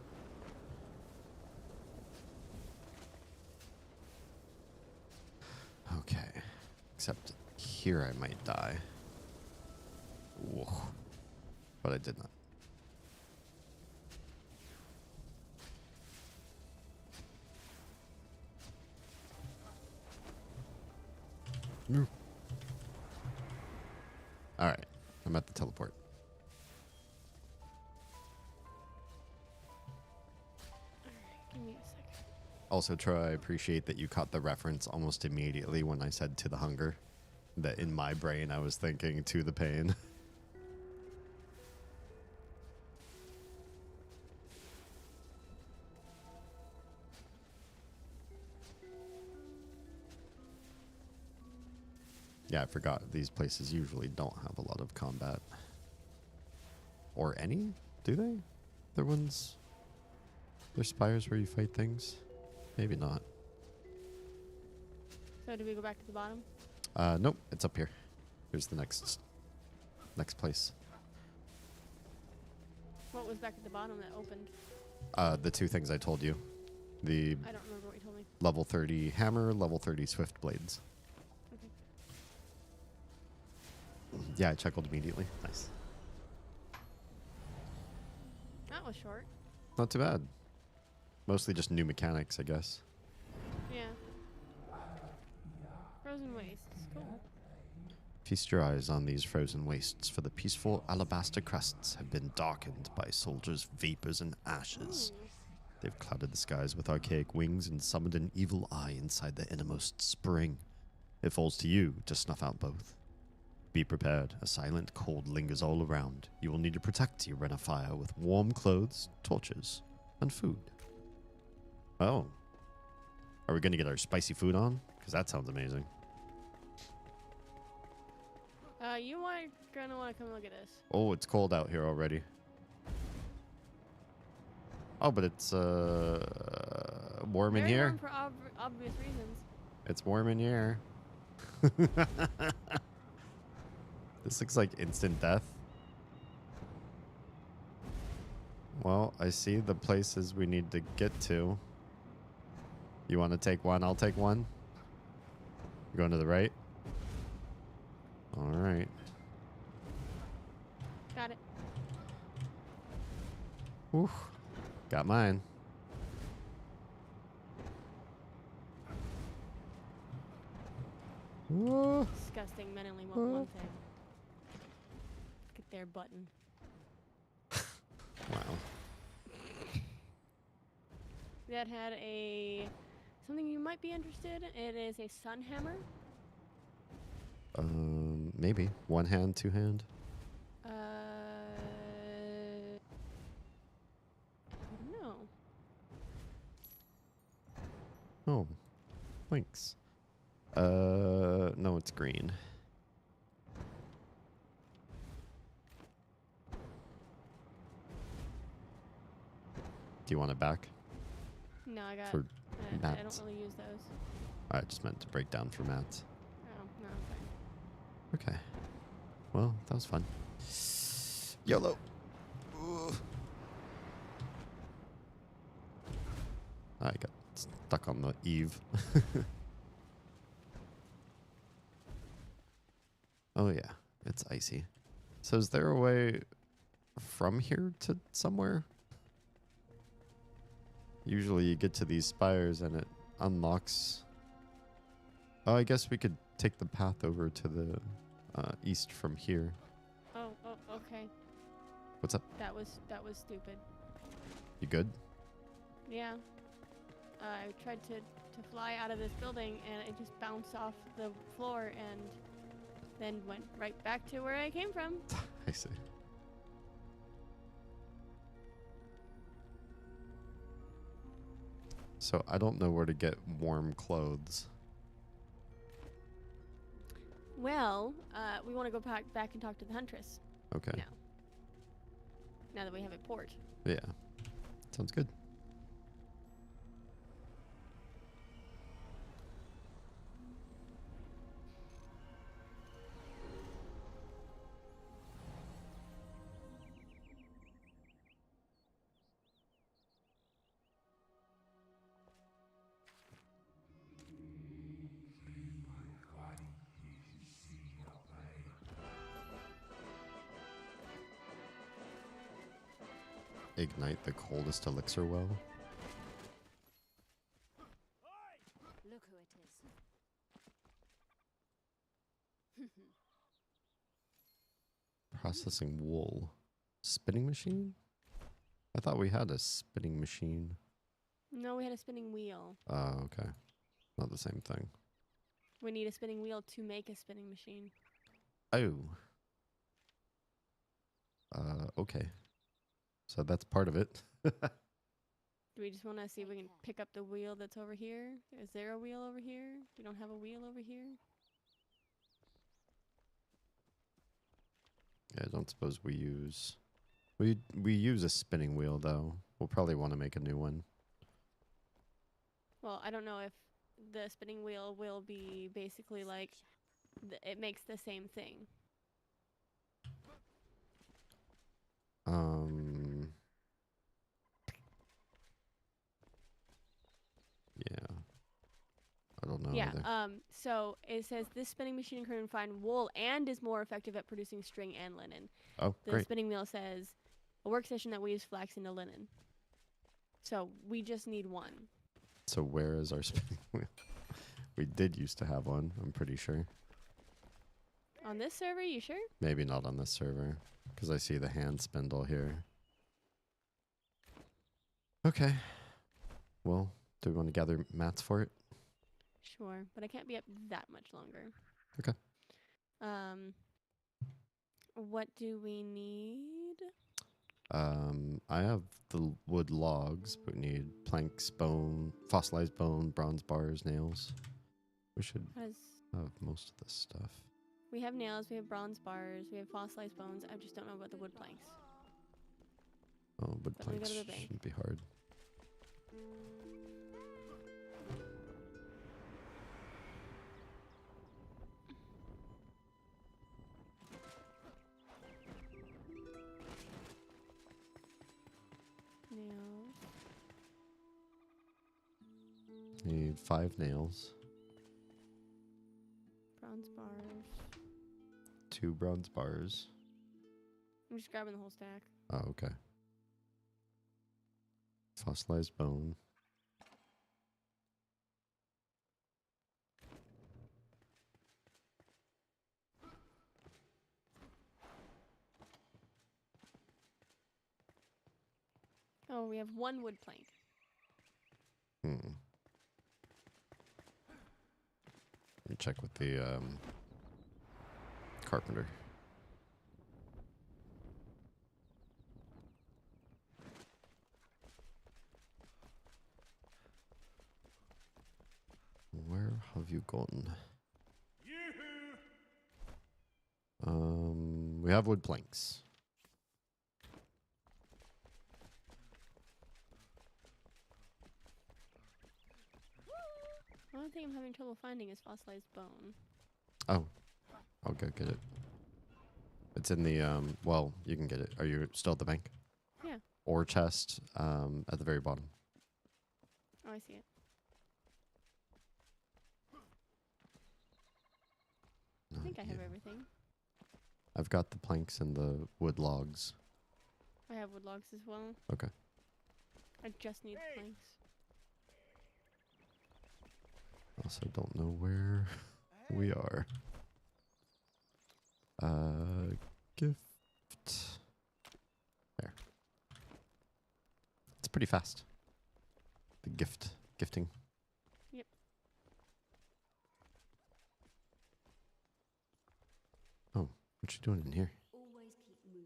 Okay. Except here I might die. Whoa. But I did not. No. All right. I'm at the teleport. Give me a second. Also, Troy, I appreciate that you caught the reference almost immediately when I said to the hunger. That in my brain I was thinking to the pain. Yeah, I forgot these places usually don't have a lot of combat. Or any? Do they? other ones? There's spires where you fight things? Maybe not. So do we go back to the bottom? Nope, it's up here. Here's the next place. What was back at the bottom that opened? The two things I told you. The I don't remember what you told me. level 30 hammer, level 30 swift blades. Okay. Yeah, I chuckled immediately. Nice. That was short. Not too bad. Mostly just new mechanics, I guess. Yeah. Frozen wastes. Cool. Feast your eyes on these frozen wastes, for the peaceful alabaster crests have been darkened by soldiers' vapors and ashes. Ooh. They've clouded the skies with archaic wings and summoned an evil eye inside the innermost spring. It falls to you to snuff out both. Be prepared. A silent cold lingers all around. You will need to protect your Renna fire with warm clothes, torches, and food. Oh. Are we going to get our spicy food on? Because that sounds amazing. You are gonna want to come look at this. Oh, it's cold out here already. Oh, but it's warm in Very here. warm for obvious reasons. It's warm in here. This looks like instant death. Well, I see the places we need to get to. You want to take one? I'll take one. You're going to the right? All right. Got it. Whew. Got mine. Whoa. Disgusting. Men only want one thing. Get their button. Wow. That had something you might be interested in. It is a sun hammer. Maybe. One hand, two hand. I don't know. Oh. Thanks. No, it's green. Do you want it back? No, I got. For I mats. don't really use those. I just meant to break down for mats. Oh no, I'm fine. Okay. Well, that was fun. YOLO. Ooh. I got stuck on the eave. Oh yeah, it's icy. So is there a way from here to somewhere? Usually you get to these spires and it unlocks. Oh, I guess we could take the path over to the east from here. Oh, okay. What's up? That was stupid. You good? Yeah. I tried to fly out of this building and it just bounced off the floor and then went right back to where I came from. I see. So I don't know where to get warm clothes. Well, we want to go back and talk to the Huntress. Okay. No. Now that we have a port. Yeah. Sounds good. Ignite the coldest elixir well. Look who it is. Processing wool. Spinning machine? I thought we had a spinning machine. No, we had a spinning wheel. Oh, okay. Not the same thing. We need a spinning wheel to make a spinning machine. Oh. Okay. So that's part of it. Do we just want to see if we can pick up the wheel that's over here? Is there a wheel over here? We don't have a wheel over here? Yeah, I don't suppose we use We use a spinning wheel though. We'll probably want to make a new one. Well, I don't know if the spinning wheel will be basically like it makes the same thing. Yeah. I don't know. Yeah. either. So it says this spinning machine can refine wool and is more effective at producing string and linen. Oh, The great. spinning wheel says a workstation that weaves flax into linen. So we just need one. So where is our spinning wheel? We did used to have one, I'm pretty sure. On this server, you sure? Maybe not on this server, because I see the hand spindle here. Okay. Well, do we want to gather mats for it? Sure, but I can't be up that much longer. Okay. What do we need? I have the wood logs, but we need planks, bone, fossilized bone, bronze bars, nails. We should have most of this stuff. We have nails, we have bronze bars, we have fossilized bones. I just don't know about the wood planks. Oh, wood But let me go planks to the bank. shouldn't be hard. Nails. Need 5 nails, Bronze bars. 2 bronze bars. I'm just grabbing the whole stack. Oh, okay. Fossilized bone. Oh, we have 1 wood plank. Let me check with the carpenter. Where have you gone? We have wood planks. One thing I'm having trouble finding is fossilized bone. Oh, I'll go get it. It's in the well, you can get it. Are you still at the bank? Yeah. Ore chest at the very bottom. Oh, I see it. I think I have everything. I've got the planks and the wood logs. I have wood logs as well. Okay. I just need the planks. Also don't know where we are. Gift. There. It's pretty fast. The gifting. Yep. Oh, what you doing in here? Always keep moving.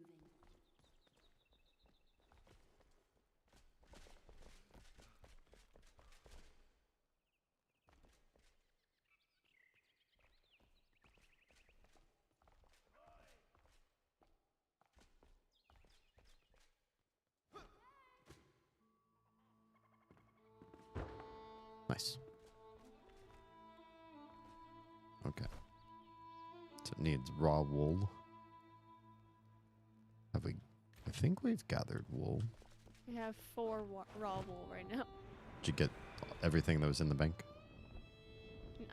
Nice. Okay. So it needs raw wool. Have we? I think we've gathered wool. We have 4 raw wool right now. Did you get everything that was in the bank?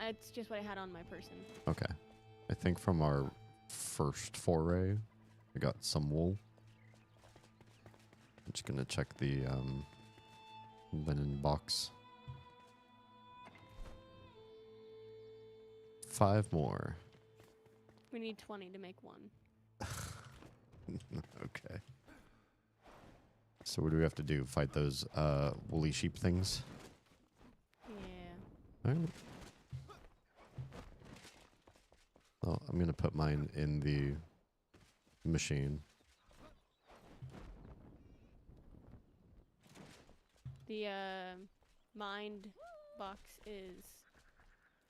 It's just what I had on my person. Okay. I think from our first foray, we got some wool. I'm just gonna check the linen box. 5 more. We need 20 to make 1. Okay. So what do we have to do? Fight those woolly sheep things? Yeah. Alright. Well, I'm gonna put mine in the machine. The mind box is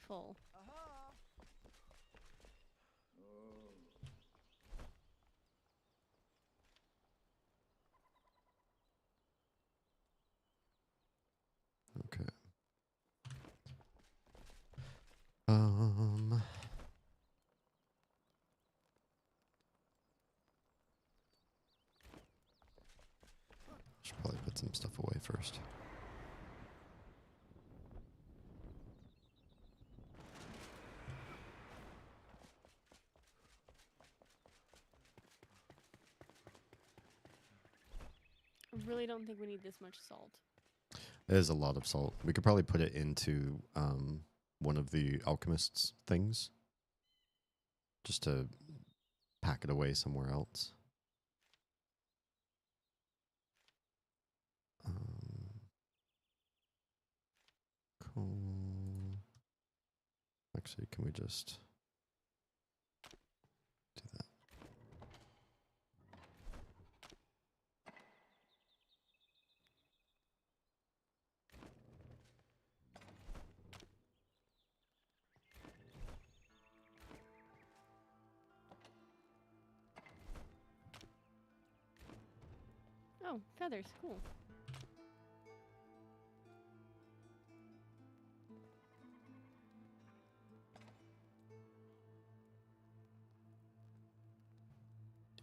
full. really don't think we need this much salt. It is a lot of salt. We could probably put it into one of the alchemist's things, just to pack it away somewhere else. Cool. Actually, can we just do that? Oh, feathers, cool.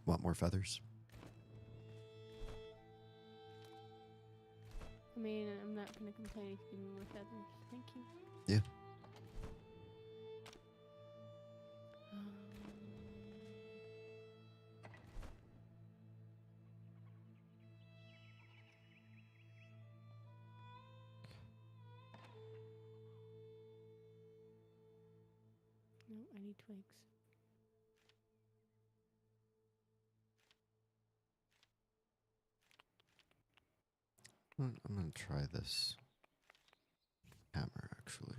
Want more feathers? I mean, I'm not gonna complain if you give me more feathers. Thank you. Yeah. No, I need twigs. I'm gonna try this hammer actually.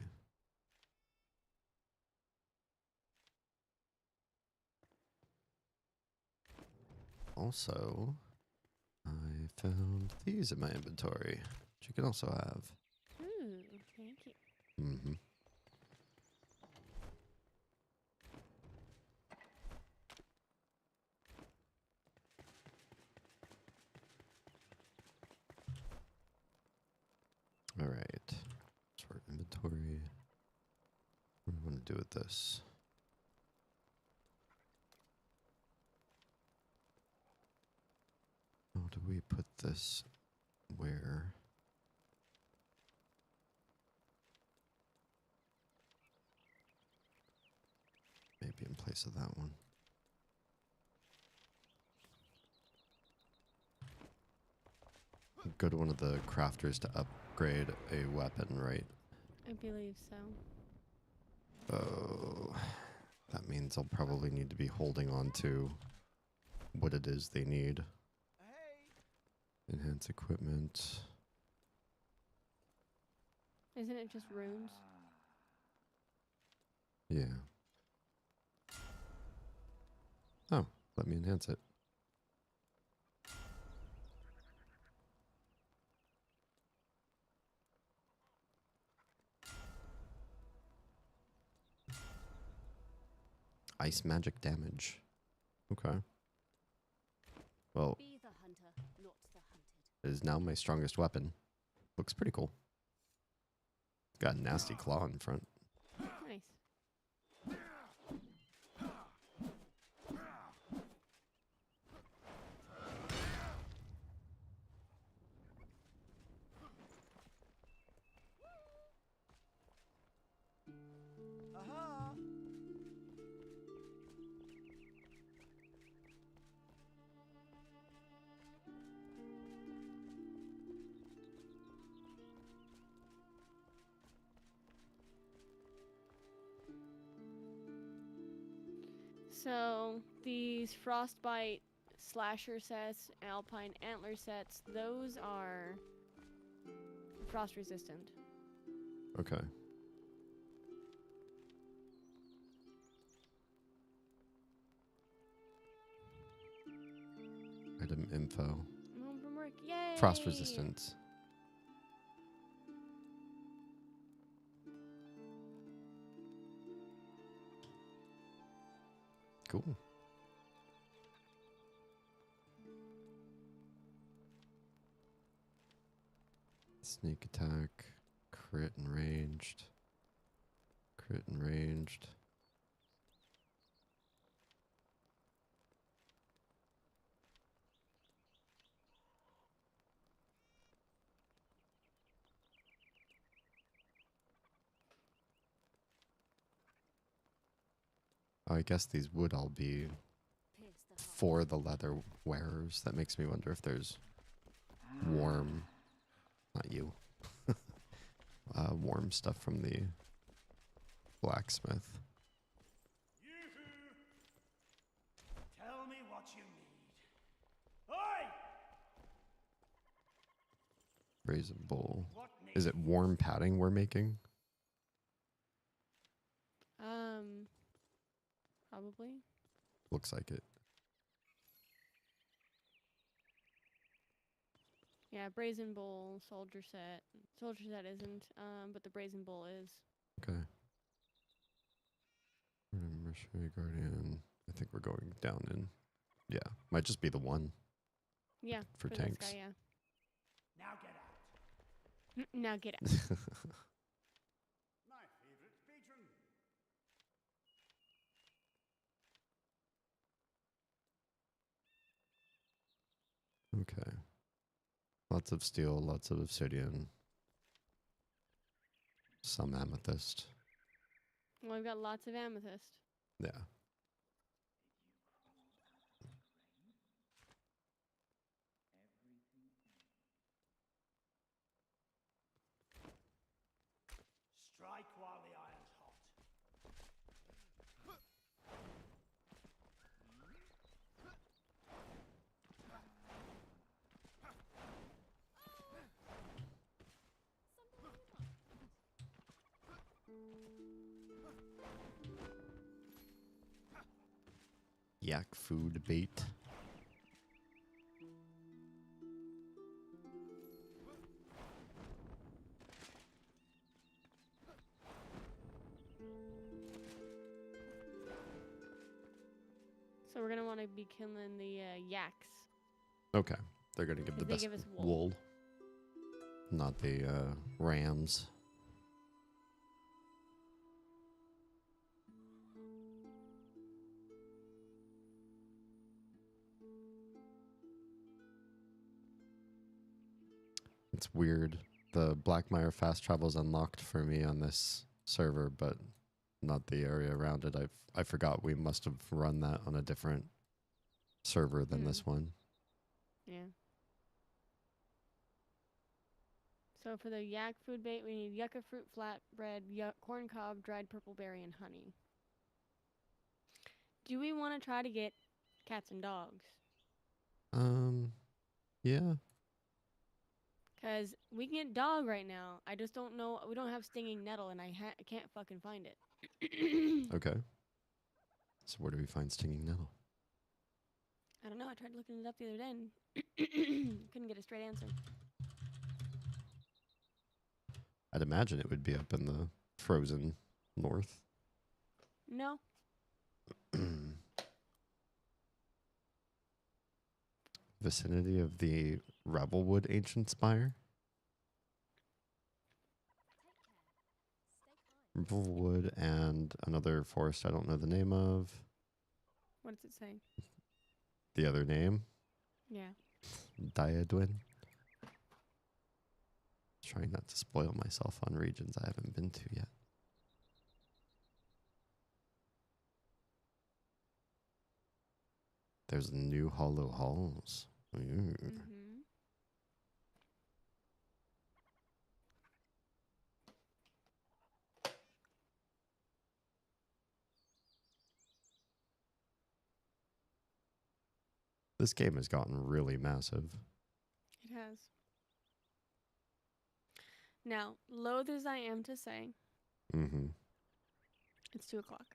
Also, I found these in my inventory, which you can also have. Ooh, thank you. Mm-hmm. All right. Sort inventory. What do I want to do with this? How do we put this where? Maybe in place of that one. Go to one of the crafters to upgrade a weapon, right? I believe so. Oh, that means I'll probably need to be holding on to what it is they need. Enhance equipment. Isn't it just runes? Yeah. Oh, let me enhance it. Ice magic damage. Okay. Well, Be the hunter, not the hunted. it is now my strongest weapon. Looks pretty cool. It's got a nasty claw in front. Nice. So these frostbite slasher sets, alpine antler sets, those are frost resistant. Okay. Item info. Home from work, yay! Frost resistance. Cool. Sneak attack, crit and ranged. Crit and ranged. Oh, I guess these would all be Pierce the heart. for the leather wearers. That makes me wonder if there's warm, not you, warm stuff from the blacksmith. Tell me what you need. Oi! Brazen bowl. What need? Is it warm padding we're making? Probably. Looks like it. Yeah, brazen bowl, soldier set. Soldier set isn't, but the brazen bowl is. Okay. Mercenary Guardian. I think we're going down in. Yeah, might just be the one. Yeah, For this tanks. guy, yeah. Now get out. Now get out. My favorite patron. Okay. Lots of steel, lots of obsidian. Some amethyst. Well, I've got lots of amethyst. Yeah. Strike while the iron's hot. Yak food bait. So we're gonna want to be killing the yaks. Okay. They're going to give the 'Cause they best give us wool. wool. Not the rams. It's weird. The Blackmire fast travel is unlocked for me on this server, but not the area around it. I forgot we must have run that on a different server than this one. Yeah. So for the yak food bait, we need yucca fruit flatbread, corn cob, dried purple berry, and honey. Do we want to try to get cats and dogs? Yeah. Because we can get dog right now. I just don't know. We don't have stinging nettle, and I can't fucking find it. Okay. So where do we find stinging nettle? I don't know. I tried looking it up the other day and couldn't get a straight answer. I'd imagine it would be up in the frozen north. No. Vicinity of the Revelwood Ancient Spire. Revelwood and another forest I don't know the name of. What does it say? The other name? Yeah. Diadwin. Trying not to spoil myself on regions I haven't been to yet. There's new hollow halls. Ooh. Mm-hmm. This game has gotten really massive. It has. Now, loath as I am to say, Mm-hmm. it's 2 o'clock.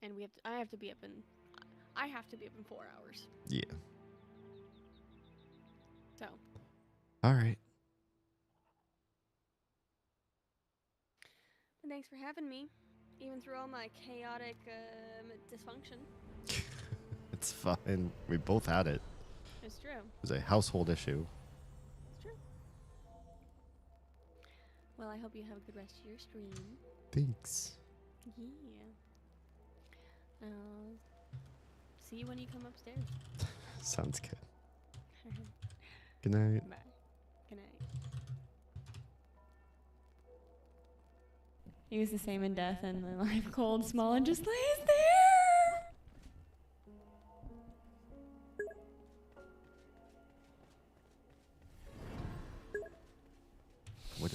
And I have to be up in 4 hours. Yeah. So, All right. but thanks for having me, even through all my chaotic dysfunction. It's fine. We both had it. It's true. It was a household issue. It's true. Well, I hope you have a good rest of your stream. Thanks. Yeah. See you when you come upstairs. Sounds good. Good night. Bye. Good night. He was the same in death and in life, cold, small, and just lays there.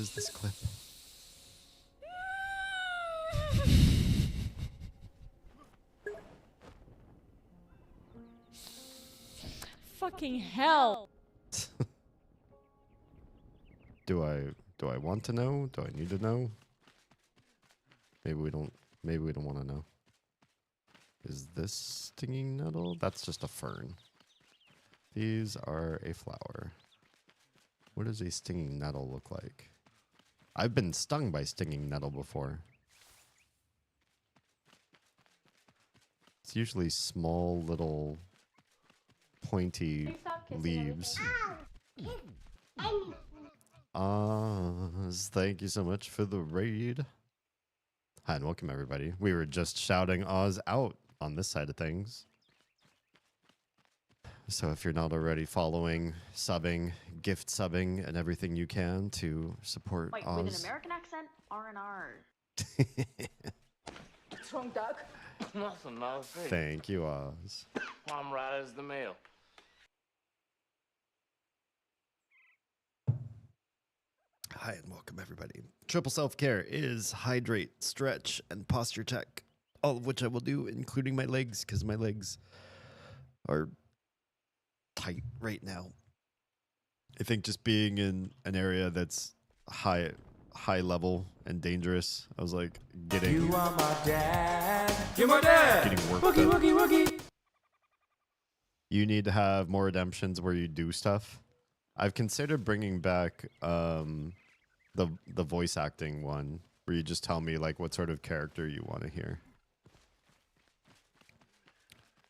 is this clip? Fucking hell. Do I want to know? Do I need to know? Maybe we don't want to know. Is this stinging nettle? That's just a fern. These are a flower. What does a stinging nettle look like? I've been stung by stinging nettle before. It's usually small little pointy leaves. Oz, thank you so much for the raid. Hi and welcome everybody. We were just shouting Oz out on this side of things. So if you're not already following, subbing, gift subbing, and everything you can to support Wait, Oz. with an American accent? R&R. What's wrong, Doc? Nothing, nothing. Thank you, Oz. I'm right as the mail. Hi and welcome everybody. Triple self-care is hydrate, stretch, and posture tech. All of which I will do, including my legs, because my legs are tight right now. I think just being in an area that's high level and dangerous, I was like getting You are my dad. You're my dad. getting worked Woogie, up. woogie, woogie. You need to have more redemptions where you do stuff. I've considered bringing back the voice acting one, where you just tell me like what sort of character you want to hear.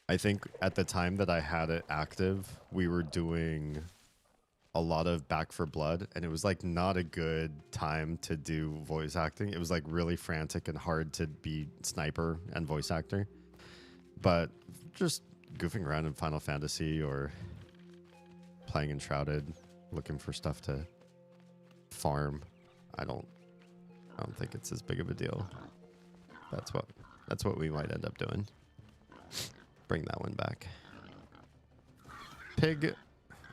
I think at the time that I had it active, we were doing a lot of Back for Blood, and it was like not a good time to do voice acting. It was like really frantic and hard to be sniper and voice actor. But just goofing around in Final Fantasy or playing Enshrouded, looking for stuff to farm, I don't think it's as big of a deal. That's what we might end up doing. Bring that one back. Pig,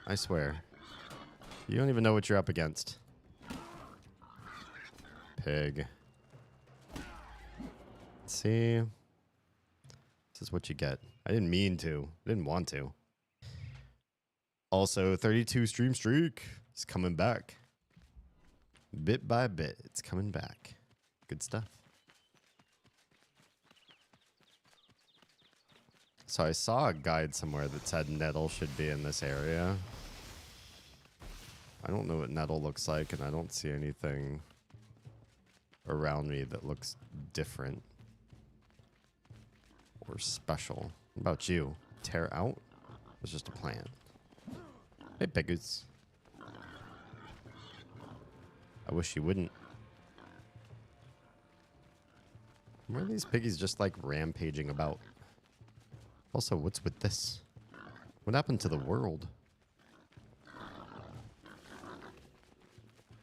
I swear. You don't even know what you're up against. Pig. See? This is what you get. I didn't mean to. I didn't want to. Also, 32 stream streak is coming back. Bit by bit, it's coming back. Good stuff. So I saw a guide somewhere that said nettle should be in this area. I don't know what nettle looks like, and I don't see anything around me that looks different or special. What about you? Tear out? It's just a plant. Hey, piggies. I wish you wouldn't. Why are these piggies just like rampaging about? Also, what's with this? What happened to the world?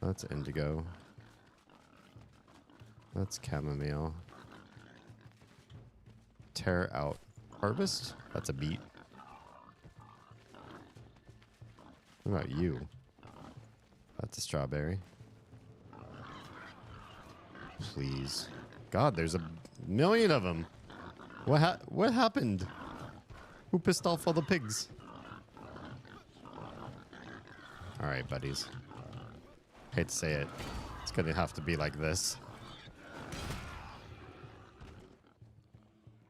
That's indigo. That's chamomile. Tear out. Harvest? That's a beet. What about you? That's a strawberry. Please. God, there's a million of them. What happened? Who pissed off all the pigs? All right, buddies. Hate to say it. It's going to have to be like this.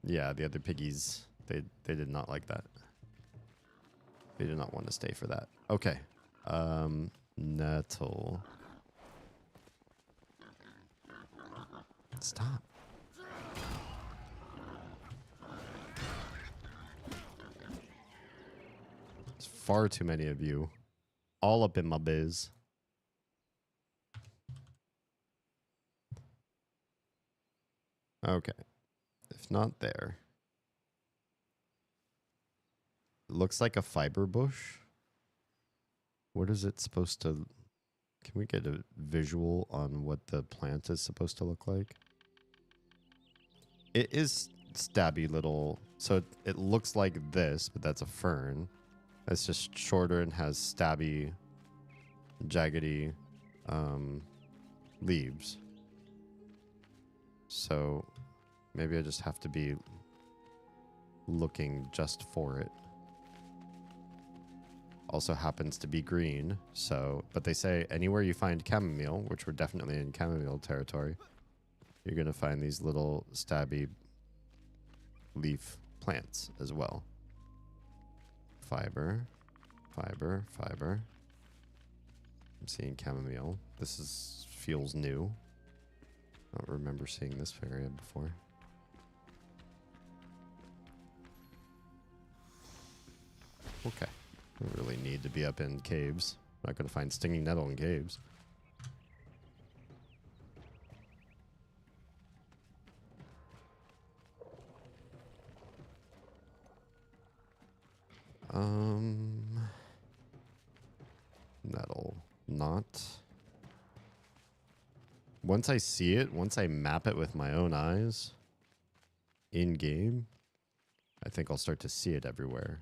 Yeah, the other piggies, they did not like that. They did not want to stay for that. Okay. Nettle. Stop. There's far too many of you. All up in my biz. Okay. If not there. It looks like a fiber bush. What is it supposed to... Can we get a visual on what the plant is supposed to look like? It is stabby little... So it looks like this, but that's a fern. It's just shorter and has stabby, jaggedy leaves. So maybe I just have to be looking just for it. Also happens to be green, so, but they say anywhere you find chamomile, which we're definitely in chamomile territory, you're going to find these little stabby leaf plants as well. Fiber, fiber, fiber. I'm seeing chamomile. This feels new. I don't remember seeing this area before. Okay. I don't really need to be up in caves. I'm not going to find stinging nettle in caves. Nettle. Not. Once I see it, once I map it with my own eyes, in game, I think I'll start to see it everywhere.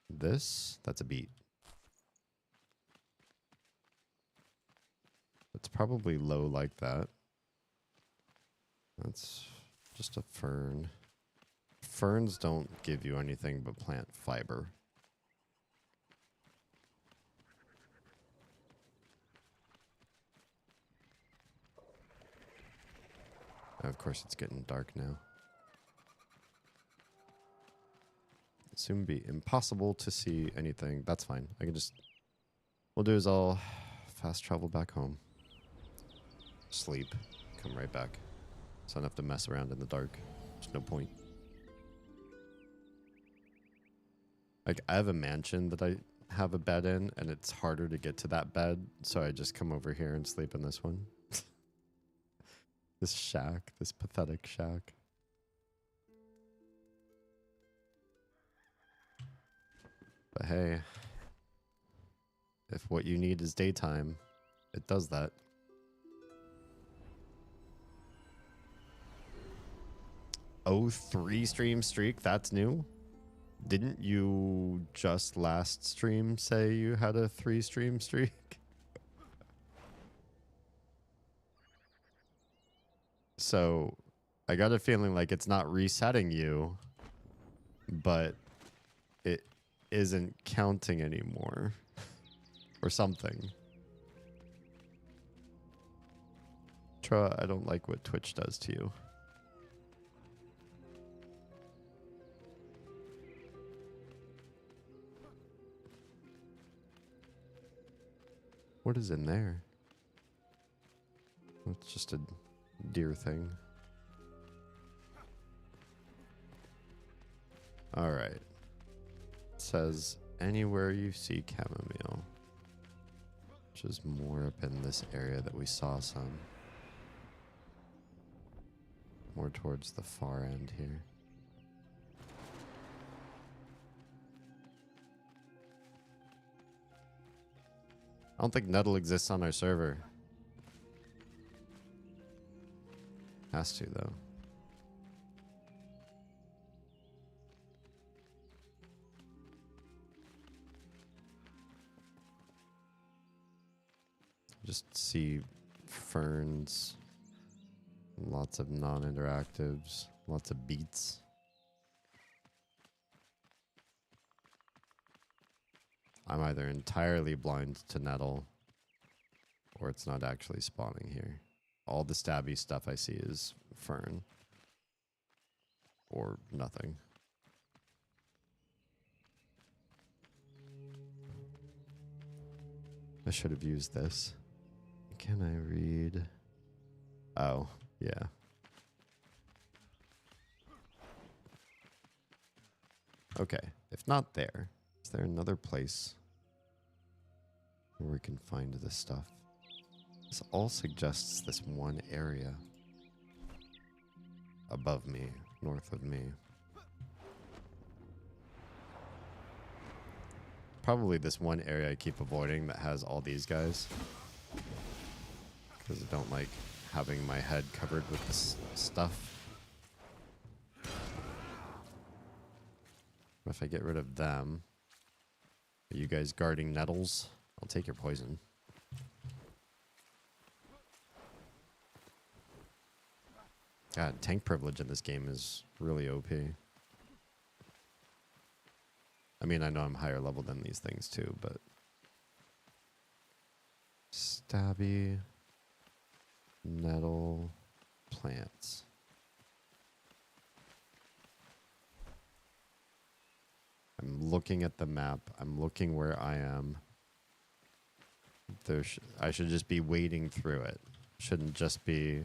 That's a beet. It's probably low like that. That's just a fern. Ferns don't give you anything but plant fiber. Of course, it's getting dark now. Soon be impossible to see anything. That's fine. I can just... We'll do is I'll fast travel back home. Sleep. Come right back. So I don't have to mess around in the dark. There's no point. Like, I have a mansion that I have a bed in, and it's harder to get to that bed, so I just come over here and sleep in this one. This shack. This pathetic shack. But hey, if what you need is daytime, it does that. Oh, 3-stream streak? That's new? Didn't you just last stream say you had a 3-stream streak? So, I got a feeling like it's not resetting you, but it isn't counting anymore. Or something. Troa, I don't like what Twitch does to you. What is in there? It's just a deer thing. Alright. It says anywhere you see chamomile. Which is more up in this area that we saw some. More towards the far end here. I don't think nettle exists on our server. Has to, though. Just see ferns. Lots of non-interactives. Lots of beets. I'm either entirely blind to nettle, or it's not actually spawning here. All the stabby stuff I see is fern. Or nothing. I should have used this. Can I read? Oh, yeah. Okay, if not there, is there another place where we can find this stuff? This all suggests this one area above me, north of me. Probably this one area I keep avoiding that has all these guys. Because I don't like having my head covered with this stuff. If I get rid of them, are you guys guarding nettles? I'll take your poison. God, tank privilege in this game is really OP. I mean, I know I'm higher level than these things too, but... Stabby... Nettle... Plants. I'm looking at the map. I'm looking where I am. I should just be wading through it. Shouldn't just be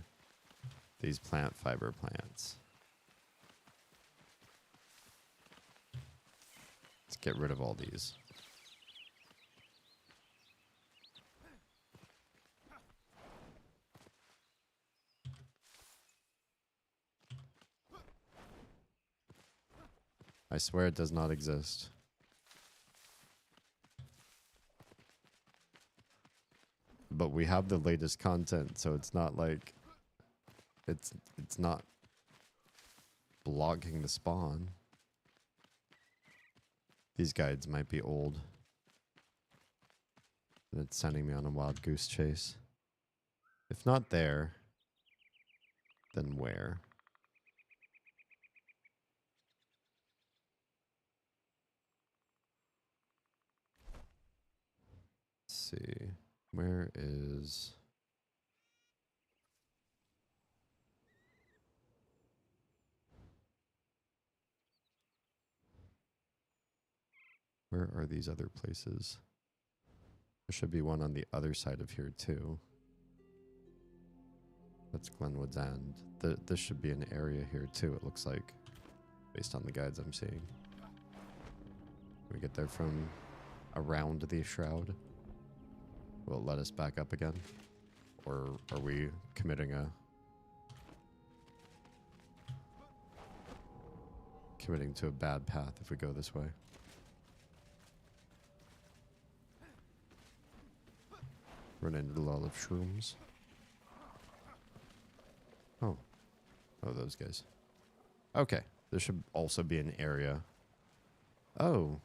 these plant fiber plants. Let's get rid of all these. I swear it does not exist. But we have the latest content, so it's not like it's not blocking the spawn. These guides might be old. And it's sending me on a wild goose chase. If not there, then where? Let's see. Where is... Where are these other places? There should be one on the other side of here too. That's Glenwood's End. This should be an area here too, it looks like, based on the guides I'm seeing. We get there from around the shroud. Will it let us back up again? Or are we committing to a bad path if we go this way? Run into a lot of shrooms. Oh. Oh, those guys. Okay. There should also be an area. Oh.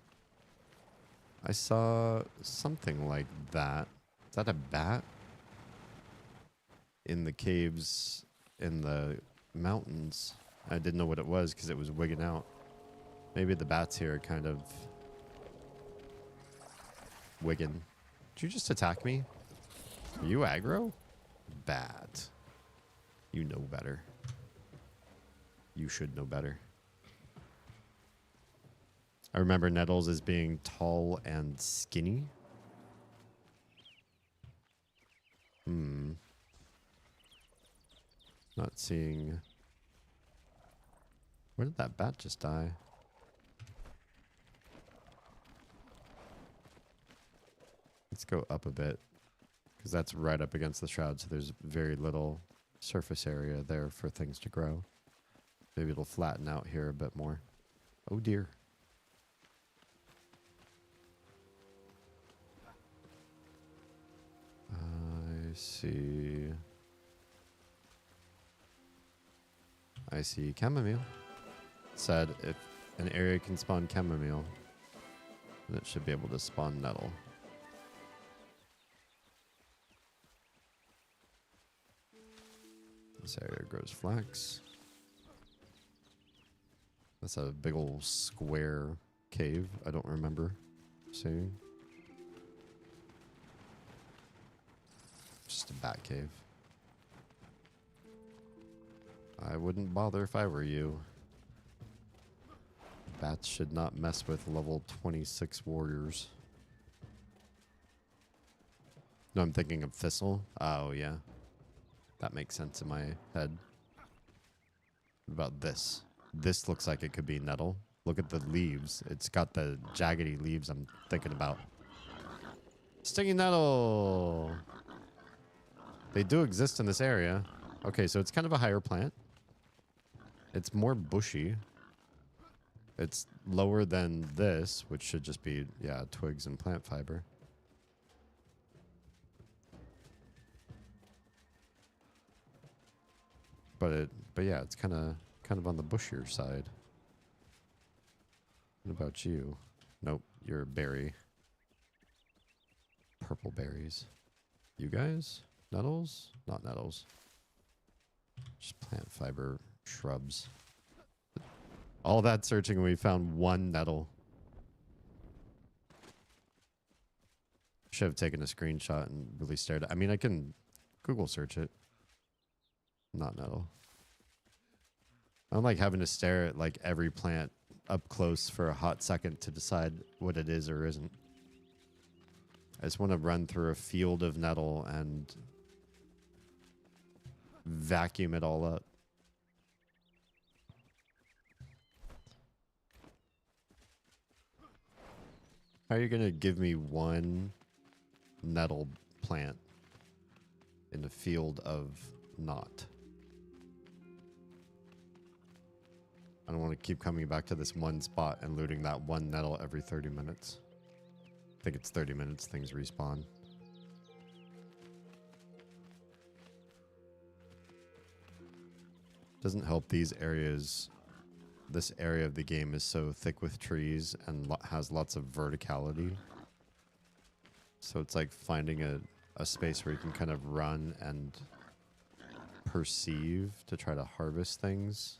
I saw something like that. Is that a bat? In the caves in the mountains. I didn't know what it was because it was wigging out. Maybe the bats here are kind of wigging. Did you just attack me? Are you aggro? Bat. You know better. You should know better. I remember Nettles as being tall and skinny. Not seeing... Where did that bat just die? Let's go up a bit. Because that's right up against the shroud, so there's very little surface area there for things to grow. Maybe it'll flatten out here a bit more. Oh dear. I see chamomile. It said if an area can spawn chamomile, then it should be able to spawn nettle. This area grows flax. That's a big old square cave. I don't remember seeing. Just a bat cave. I wouldn't bother if I were you. Bats should not mess with level 26 warriors. No, I'm thinking of Thistle. Oh, yeah. That makes sense in my head. What about this? This looks like it could be nettle. Look at the leaves. It's got the jaggedy leaves I'm thinking about. Stinging nettle! They do exist in this area. Okay, so it's kind of a higher plant. It's more bushy. It's lower than this, which should just be, yeah, twigs and plant fiber. But yeah, it's kind of on the bushier side. What about you? Nope, you're a berry. Purple berries. You guys? Nettles? Not nettles. Just plant fiber shrubs. All that searching and we found one nettle. Should have taken a screenshot and really stared at. I mean, I can Google search it. Not nettle. I don't like having to stare at like every plant up close for a hot second to decide what it is or isn't. I just want to run through a field of nettle and vacuum it all up. How are you going to give me one nettle plant in a field of not? I don't want to keep coming back to this one spot and looting that one nettle every 30 minutes. I think it's 30 minutes, things respawn. Doesn't help these areas. This area of the game is so thick with trees and has lots of verticality. So it's like finding a space where you can kind of run and perceive to try to harvest things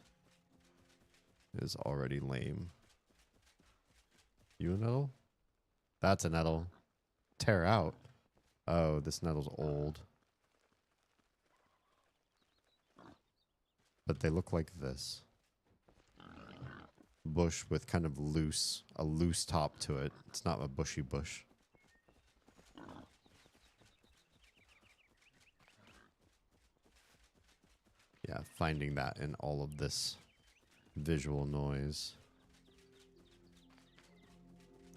is already lame. You a nettle? That's a nettle. Tear out. Oh, this nettle's old. But they look like this. Bush with kind of a loose top to it. It's not a bushy bush. Yeah, finding that in all of this visual noise.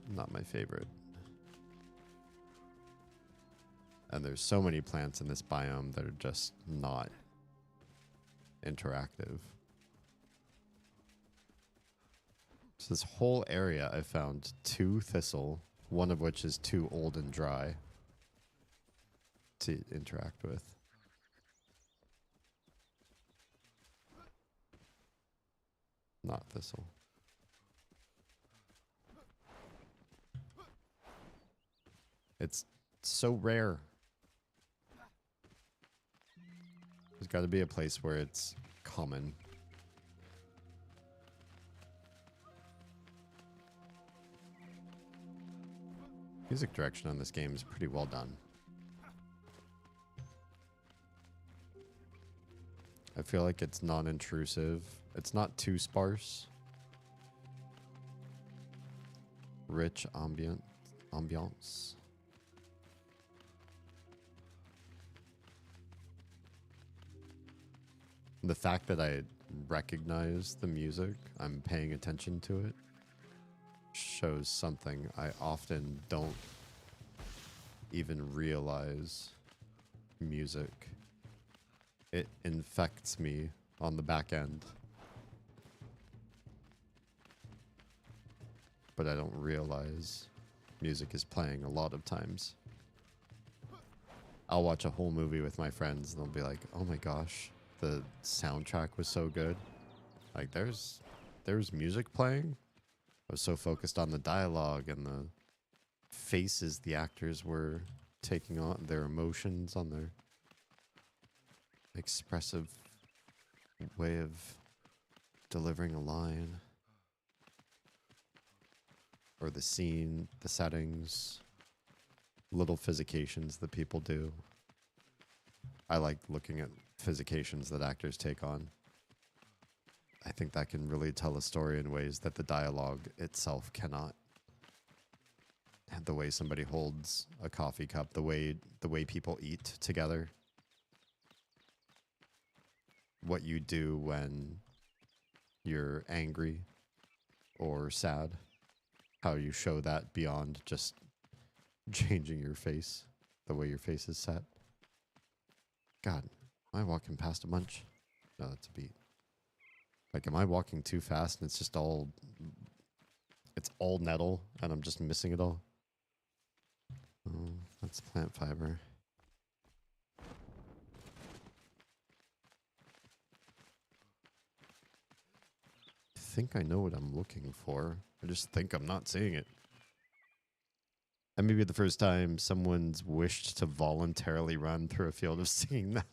Not my favorite. And there's so many plants in this biome that are just not interactive. So this whole area I found 2 thistle, one of which is too old and dry to interact with. Not thistle. It's so rare. There's got to be a place where it's common. Music direction on this game is pretty well done. I feel like it's non-intrusive. It's not too sparse. Rich ambiance. The fact that I recognize the music, I'm paying attention to it, shows something I often don't even realize. Music. It infects me on the back end. But I don't realize music is playing a lot of times. I'll watch a whole movie with my friends and they'll be like, oh my gosh, the soundtrack was so good. Like there's music playing. I was so focused on the dialogue and the faces the actors were taking on, their emotions, on their expressive way of delivering a line. Or the scene, the settings, little physications that people do. I like looking at physications that actors take on. I think that can really tell a story in ways that the dialogue itself cannot. The way somebody holds a coffee cup, the way people eat together. What you do when you're angry or sad. How you show that beyond just changing your face, the way your face is set. God, am I walking past a bunch? No, that's a beat. Like, am I walking too fast and it's just all... It's all nettle and I'm just missing it all? Oh, that's plant fiber. I think I know what I'm looking for. I just think I'm not seeing it. That may be the first time someone's wished to voluntarily run through a field of seeing that.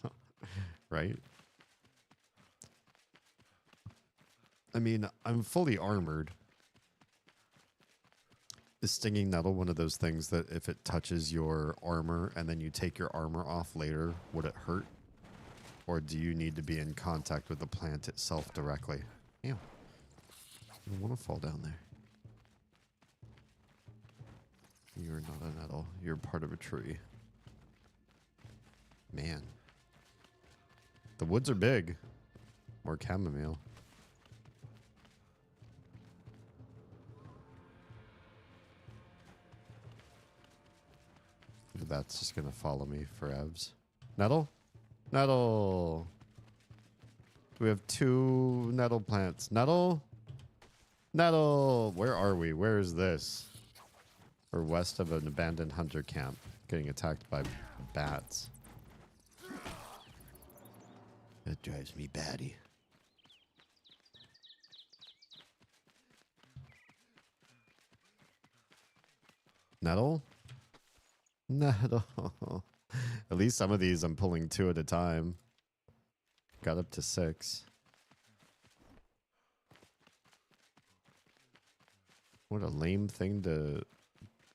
Right? I mean, I'm fully armored. Is stinging nettle one of those things that if it touches your armor and then you take your armor off later, would it hurt? Or do you need to be in contact with the plant itself directly? Ew. I don't want to fall down there. You're not a nettle. You're part of a tree. Man. The woods are big. More chamomile. That's just going to follow me for evs. Nettle? Nettle! We have 2 nettle plants. Nettle? Nettle! Where are we? Where is this? We're west of an abandoned hunter camp. Getting attacked by bats. That drives me batty. Nettle? Nettle. At least some of these I'm pulling 2 at a time. Got up to 6. What a lame thing to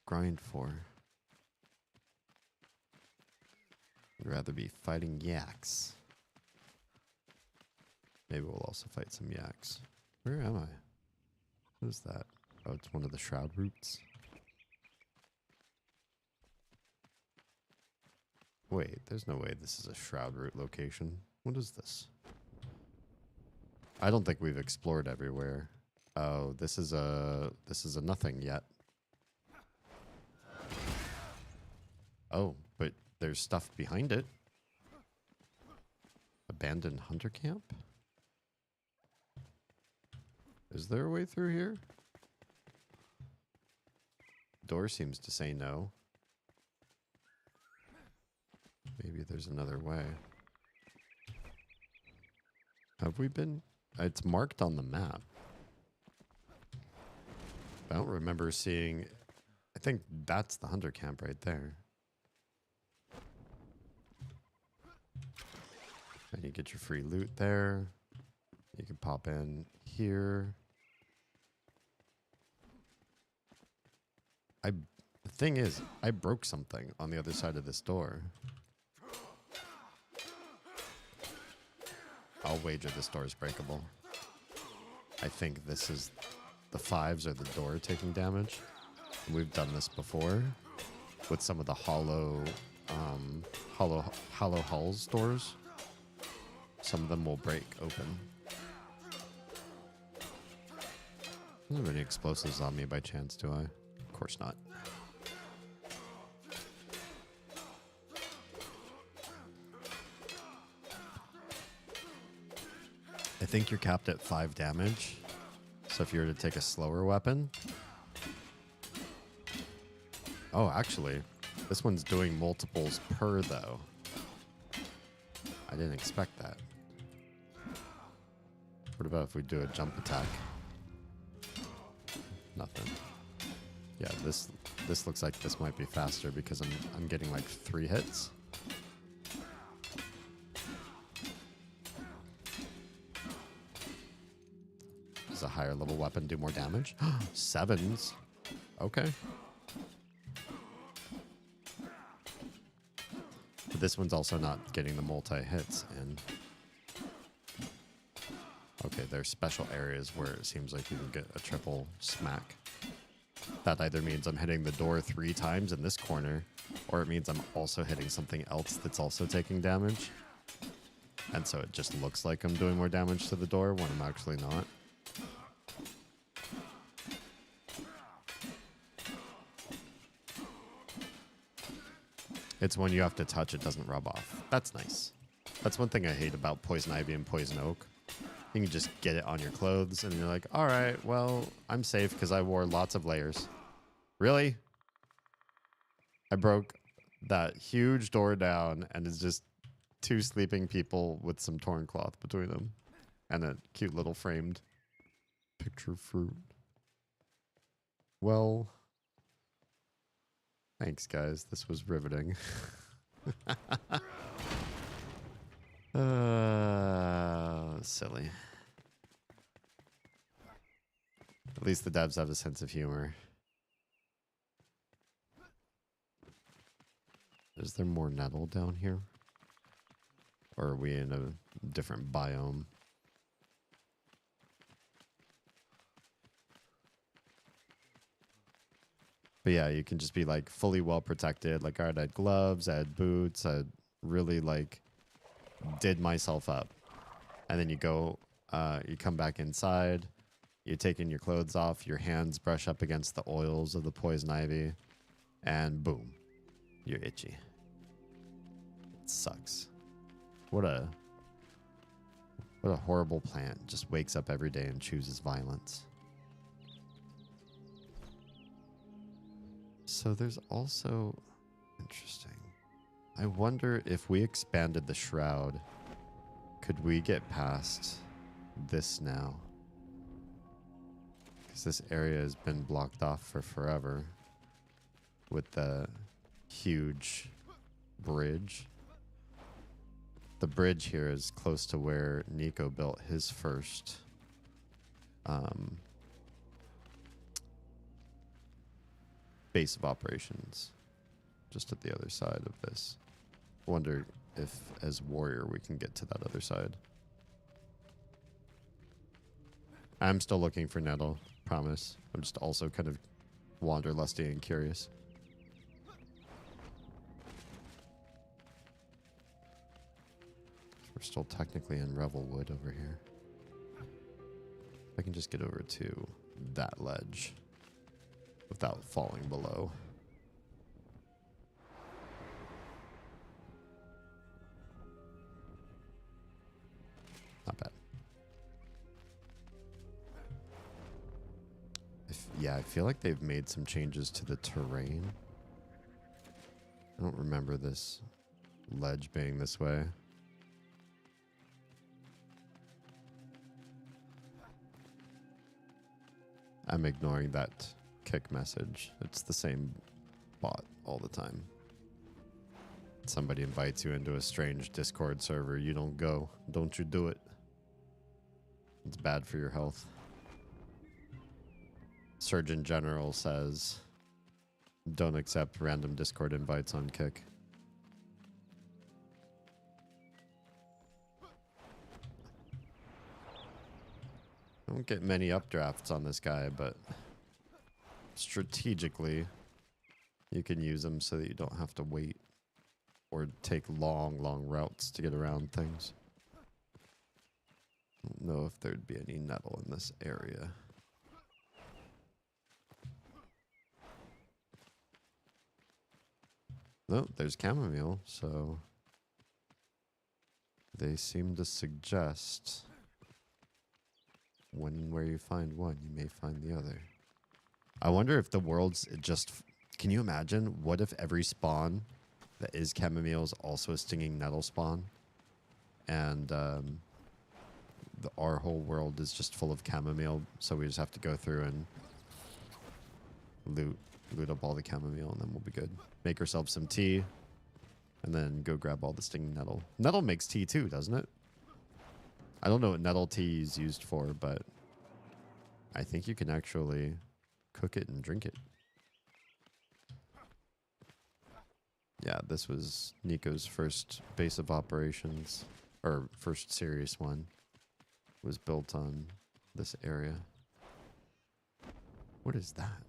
grind for. I'd rather be fighting yaks. Maybe we'll also fight some yaks. Where am I? What is that? Oh, it's one of the shroud roots. Wait, there's no way this is a shroud root location. What is this? I don't think we've explored everywhere. Oh, this is a nothing yet. Oh, but there's stuff behind it. Abandoned hunter camp? Is there a way through here? Door seems to say no. Maybe there's another way. Have we been? It's marked on the map. I don't remember seeing... I think that's the hunter camp right there. And you get your free loot there. You can pop in here. The thing is, I broke something on the other side of this door. I'll wager this door is breakable. I think this is the 5s or the door taking damage. And we've done this before with some of the hollow hulls doors. Some of them will break open. I don't have any explosives on me by chance, do I? Of course not. I think you're capped at 5 damage. So if you were to take a slower weapon... Oh, actually, this one's doing multiples per, though. I didn't expect that. What about if we do a jump attack? Nothing. Yeah, this looks like this might be faster because I'm getting like 3 hits. Does a higher level weapon do more damage? 7s. Okay. But this one's also not getting the multi-hits in. Okay, there's special areas where it seems like you can get a triple smack. That either means I'm hitting the door 3 times in this corner, or it means I'm also hitting something else that's also taking damage. And so it just looks like I'm doing more damage to the door when I'm actually not. It's when you have to touch, it doesn't rub off. That's nice. That's one thing I hate about poison ivy and poison oak. You can just get it on your clothes and you're like, all right, well, I'm safe because I wore lots of layers. Really? I broke that huge door down and it's just 2 sleeping people with some torn cloth between them and a cute little framed picture fruit. Well, thanks, guys. This was riveting. Silly. At least the devs have a sense of humor. Is there more nettle down here? Or are we in a different biome? But yeah, you can just be like fully well protected. Like, all right, I had gloves, I had boots, I really like did myself up. And then you go, you come back inside, you're taking your clothes off, your hands brush up against the oils of the poison ivy, and boom, you're itchy. It sucks. What a horrible plant. Just wakes up every day and chooses violence. So there's also... Interesting. I wonder if we expanded the shroud, could we get past this now? Because this area has been blocked off for forever with the huge bridge. The bridge here is close to where Nico built his first base of operations, just at the other side of this. Wonder if as warrior we can get to that other side. I'm still looking for nettle, promise. I'm just also kind of wanderlusty and curious. We're still technically in Revelwood over here. I can just get over to that ledge without falling below. Not bad. Yeah, I feel like they've made some changes to the terrain. I don't remember this ledge being this way. I'm ignoring that kick message. It's the same bot all the time. Somebody invites you into a strange Discord server. You don't go. Don't you do it. It's bad for your health. Surgeon General says, don't accept random Discord invites on Kick. I don't get many updrafts on this guy, but strategically, you can use them so that you don't have to wait or take long, long routes to get around things. I don't know if there'd be any nettle in this area. No, there's chamomile, so they seem to suggest when and where you find one, you may find the other. I wonder if the world's just... Can you imagine? What if every spawn that is chamomile is also a stinging nettle spawn? And our whole world is just full of chamomile, so we just have to go through and loot up all the chamomile, and then we'll be good. Make ourselves some tea, and then go grab all the stinging nettle. Nettle makes tea too, doesn't it? I don't know what nettle tea is used for, but I think you can actually cook it and drink it. Yeah, this was Nico's first base of operations, or first serious one, was built on this area. What is that?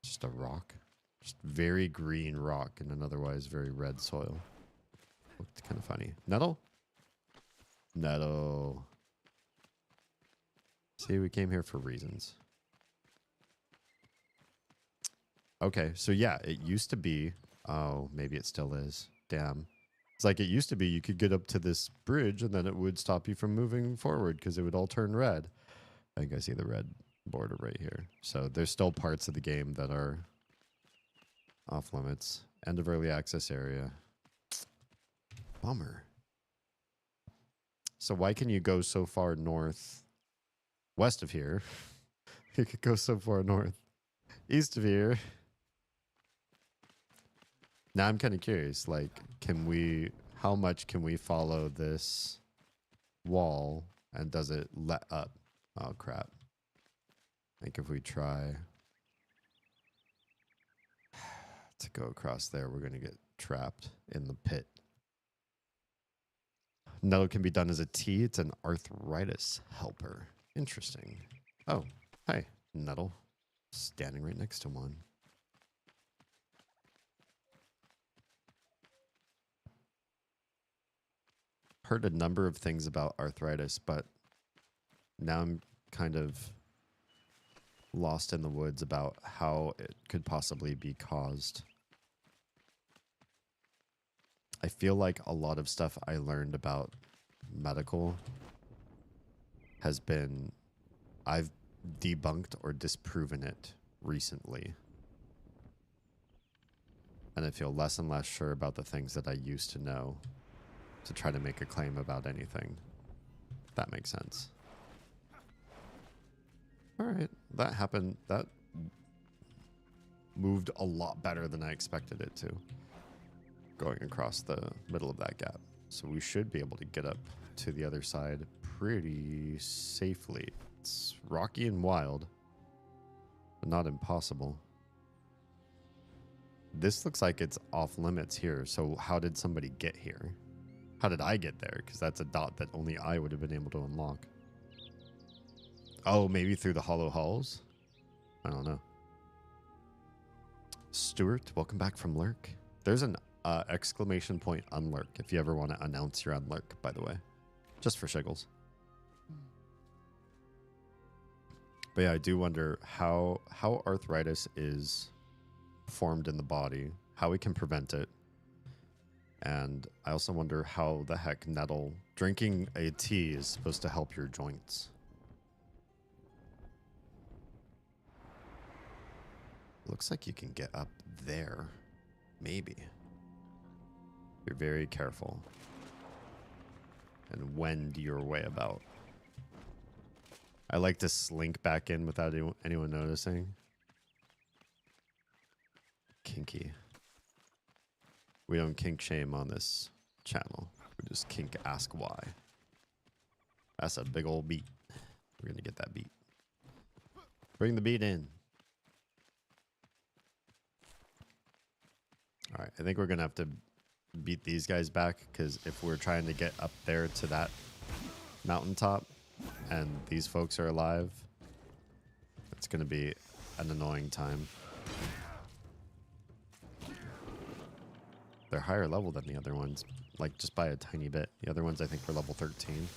Just a rock? Just very green rock in an otherwise very red soil. Looked kind of funny. Nettle? Nettle. See, we came here for reasons. Okay, so yeah, it used to be... Oh, maybe it still is. Damn. It's like it used to be you could get up to this bridge and then it would stop you from moving forward because it would all turn red. I think I see the red border right here. So there's still parts of the game that are off limits. End of early access area. Bummer. So why can you go so far north, west of here? You could go so far north, east of here. Now I'm kind of curious, like, how much can we follow this wall and does it let up? Oh, crap. I think if we try to go across there, we're going to get trapped in the pit. Nettle can be done as a tea. It's an arthritis helper. Interesting. Oh, hi, Nettle. Standing right next to one. Heard a number of things about arthritis, but now I'm kind of lost in the woods about how it could possibly be caused. I feel like a lot of stuff I learned about medical has been, I've debunked or disproven it recently. And I feel less and less sure about the things that I used to know to try to make a claim about anything. If that makes sense. All right, that happened. That moved a lot better than I expected it to, going across the middle of that gap. So we should be able to get up to the other side pretty safely. It's rocky and wild, but not impossible. This looks like it's off limits here. So how did somebody get here? How did I get there? Because that's a dot that only I would have been able to unlock. Oh, maybe through the hollow halls? I don't know. Stuart, welcome back from Lurk. There's an exclamation point unlurk if you ever want to announce your unlurk, by the way. Just for shiggles. But yeah, I do wonder how arthritis is formed in the body, how we can prevent it. And I also wonder how the heck Nettle drinking a tea is supposed to help your joints. Looks like you can get up there. Maybe. You're very careful. And wend your way about. I like to slink back in without anyone noticing. Kinky. We don't kink shame on this channel. We just kink ask why. That's a big old beat. We're gonna get that beat. Bring the beat in. All right, I think we're gonna have to beat these guys back, because if we're trying to get up there to that mountaintop and these folks are alive, it's gonna be an annoying time. They're higher level than the other ones, like just by a tiny bit. The other ones I think were level 13.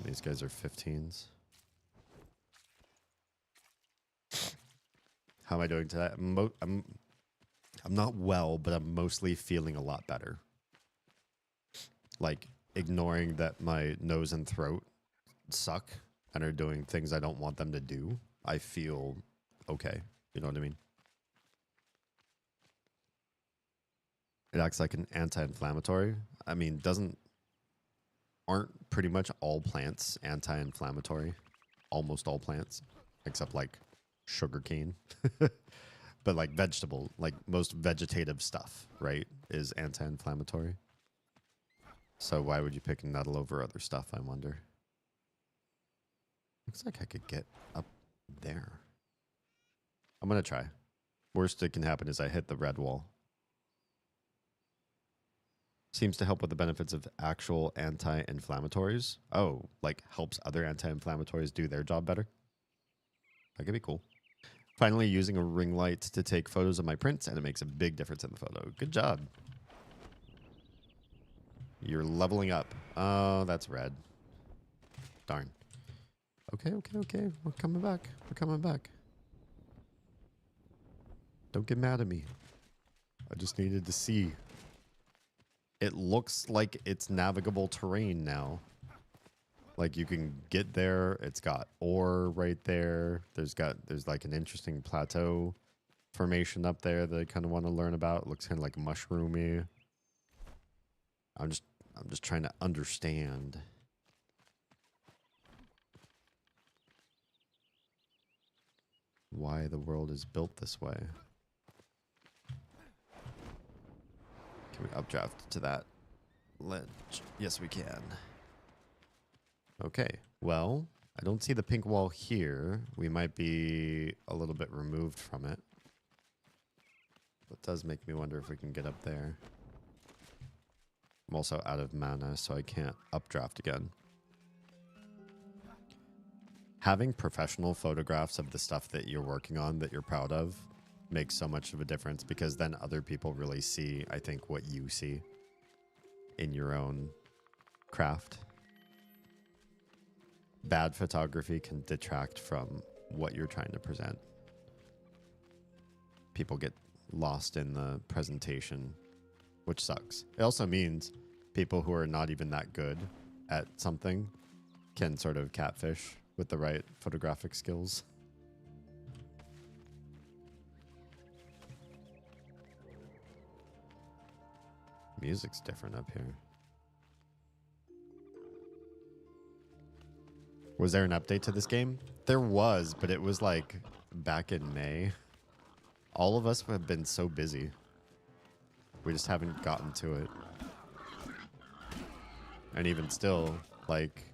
These guys are 15s. How am I doing today? I'm not well, but I'm mostly feeling a lot better. Like, ignoring that my nose and throat suck and are doing things I don't want them to do, I feel okay. You know what I mean? It acts like an anti-inflammatory. I mean, aren't pretty much all plants anti-inflammatory? Almost all plants, except like sugarcane. But like vegetable, like most vegetative stuff, right, is anti-inflammatory. So why would you pick nettle over other stuff, I wonder? Looks like I could get up there. I'm going to try. Worst that can happen is I hit the red wall. Seems to help with the benefits of actual anti-inflammatories. Oh, like helps other anti-inflammatories do their job better? That could be cool. Finally using a ring light to take photos of my prints, and it makes a big difference in the photo. Good job. You're leveling up. Oh, that's red. Darn. Okay. We're coming back. We're coming back. Don't get mad at me. I just needed to see. It looks like it's navigable terrain now. Like you can get there. It's got ore right there. There's like an interesting plateau formation up there that I kind of want to learn about. It looks kind of like mushroomy. I'm just trying to understand. Why the world is built this way. Can we updraft to that ledge? Yes, we can. Okay, well, I don't see the pink wall here. We might be a little bit removed from it. It does make me wonder if we can get up there. I'm also out of mana, so I can't updraft again. Having professional photographs of the stuff that you're working on that you're proud of makes so much of a difference, because then other people really see, I think, what you see in your own craft. Bad photography can detract from what you're trying to present. People get lost in the presentation, which sucks. It also means people who are not even that good at something can sort of catfish with the right photographic skills. Music's different up here. Was there an update to this game? There was, but it was like back in May. All of us have been so busy. We just haven't gotten to it. And even still, like,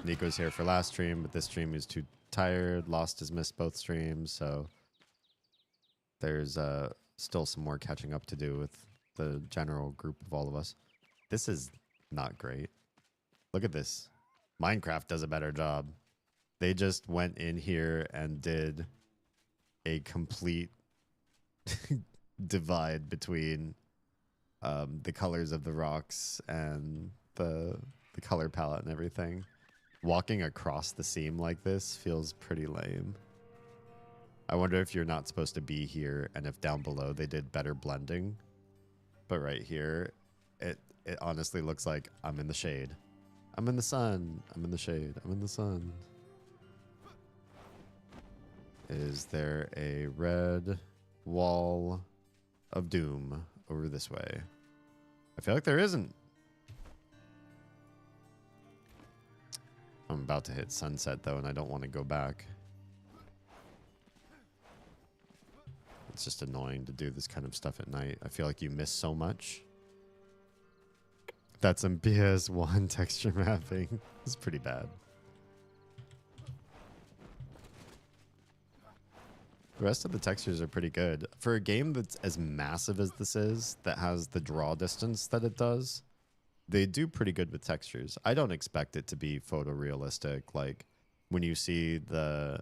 Nico's here for last stream, but this stream is too tired. Lost has missed both streams, so there's still some more catching up to do with the general group of all of us. This is not great. Look at this. Minecraft does a better job. They just went in here and did a complete divide between the colors of the rocks and the color palette and everything. Walking across the seam like this feels pretty lame. I wonder if you're not supposed to be here and if down below they did better blending. But right here, it honestly looks like I'm in the shade. I'm in the sun. I'm in the shade. I'm in the sun. Is there a red wall of doom over this way? I feel like there isn't. I'm about to hit sunset though, and I don't want to go back. It's just annoying to do this kind of stuff at night. I feel like you miss so much. That's some BS1 texture mapping. It's pretty bad. The rest of the textures are pretty good. For a game that's as massive as this is, that has the draw distance that it does, they do pretty good with textures. I don't expect it to be photorealistic. Like when you see the